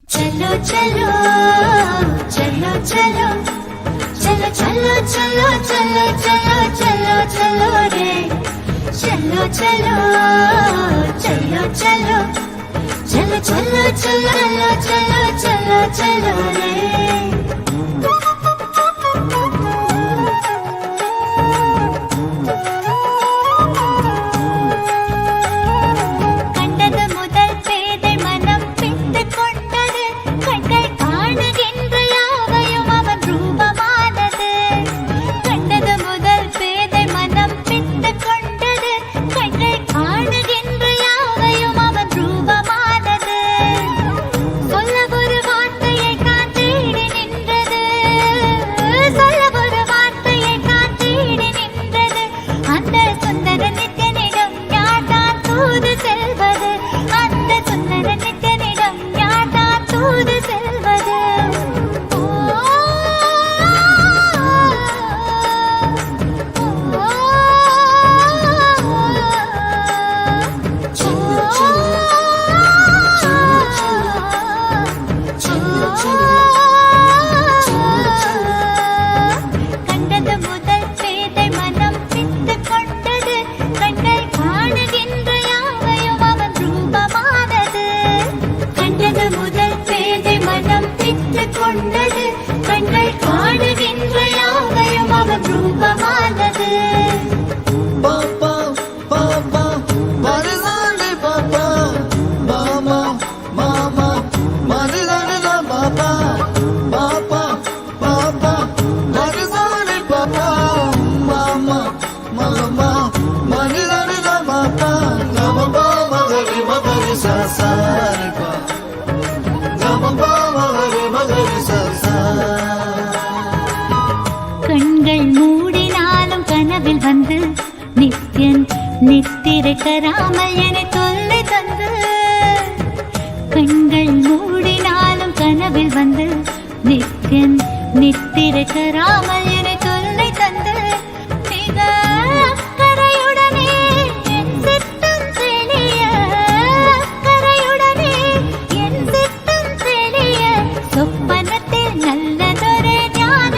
चलो चलो चलो चलो चलो चलो चलो चलो चलो चलो चलो रे चलो चलो चलो चलो चलो चलो चलो चलो चलो चलो रे கண்கள் மூடினாலும் கனவில் வந்து நித்யன் நித்திரை தராமல் என தொல்லை தந்து கண்கள் மூடினாலும் கனவில் வந்து நித்யன் நித்திரை தராமல் என தொல்லை தந்து மிக அக்கறையுடனே என் சித்தம் தெளிய அக்கறையுடனே என் சித்தம் தெளிய சொப்பனத்தில் நல்லதொரு ஞான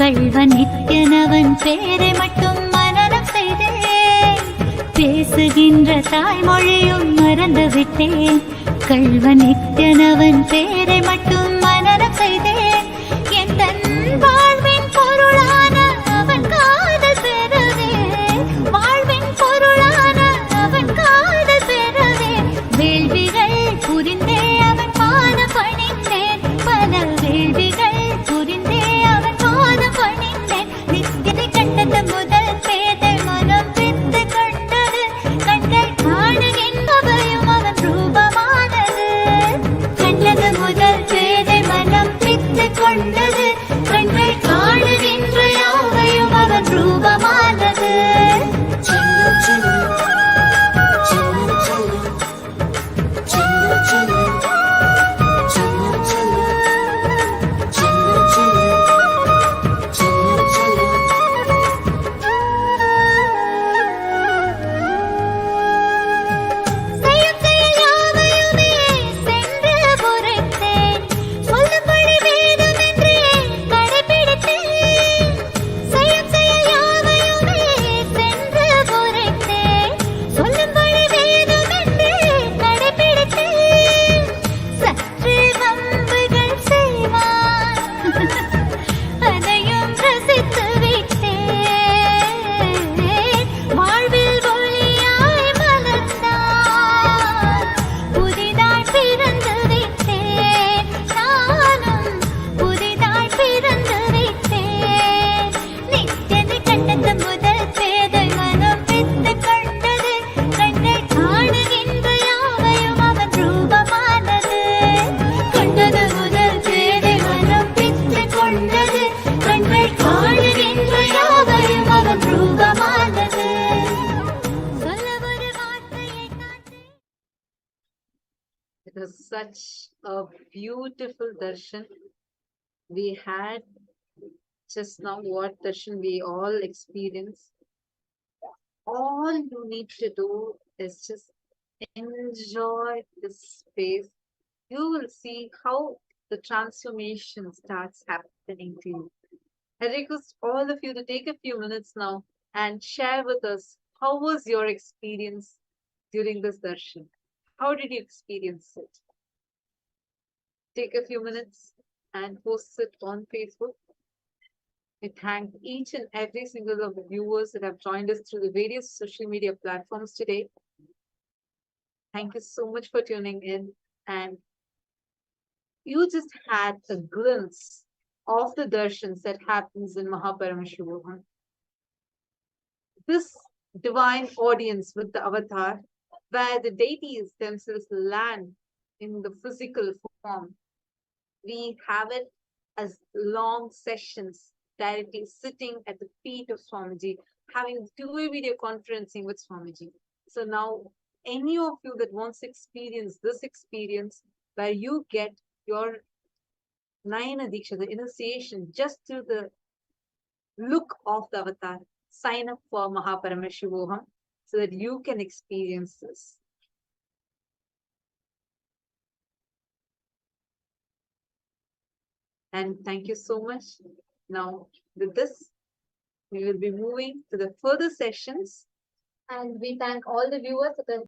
கள்வன் நித்யனவன் பேரை மட்டும் மனனம் செய்தேன். பேசுகின்ற தாய்மொழியும் மறந்து விட்டேன். கள்வன் நித்யனவன் பேரை மட்டும் மனனம் செய்தேன். எந்தன் வாழ்வின் பொருளான அவன் காதல் பெறவே, வாழ்வின் பொருளான அவன் காதல் பெறவே, வேள்விகள் புரிந்தே அவன் பாதம் பணிந்தேன். பல வேள்விகள் புரிந்தே அவன் பாதம் பணிந்தேன். நித்தியத்தை கண்டது முதல் பேதை மனம் பித்து கொண்டது. கண்கள் காணுகின்றவையும் அவன் ரூபமானது. கண்டது முதல் பேதை மனம் பித்து கொண்டது. கண்கள் காணுகின்ற யாவையும் அவன் ரூபமானது. செய்யும் செயல் யாவையுமே சென்று உரைத்தேன். சொல்லும்படி வேதமென்றே கடைபிடித்தேன். செய்யும் செயல் யாவையுமே சென்று உரைத்தேன். சொல்லும்படி வேதமென்றே கடைபிடித்தேன். சற்று வம்புகள் செய்வான், அதையும் ரசித்து விட்டேன். வாழ்வில் ஒளியாய் மலர்ந்தான், புதிதாய் பிறந்து விட்டேன். நானும் புதிதாய் பிறந்து விட்டேன். நித்தியனை கண்டது முதல் பேதை மனம் பித்து கொண்டது. கண்கள் காணுகின்ற யாவையும் அவன் ரூபமானது. கண்டது முதல் பேதை மனம் பித்து கொண்டது. கண்கள் காணுகின்ற யாவையும் அவன் ரூபமானது. சொல்ல ஒரு வார்த்தையை காற்றே. It was such a beautiful darshan we had just now. What darshan we all experienced. All you need to do is just enjoy this space. You will see how the transformation starts happening to you. I request all of you to take a few minutes now and share with us how was your experience during this darshan. How did you experience it? Take a few minutes and post it on Facebook. We thank each and every single of the viewers that have joined us through the various social media platforms today. Thank you so much for tuning in. And you just had a glimpse of the darshans that happens in Paramashivam. This divine audience with the avatar, where the deities themselves land in the physical form. We have it as long sessions directly sitting at the feet of Swamiji, having two-way video conferencing with Swamiji. So now, any of you that wants to experience this experience, where you get your Nayana Diksha, the initiation, just through the look of the avatar, sign up for Paramashivam so that you can experience this. And thank you so much. Now, with this, we will be moving to the further sessions. And we thank all the viewers for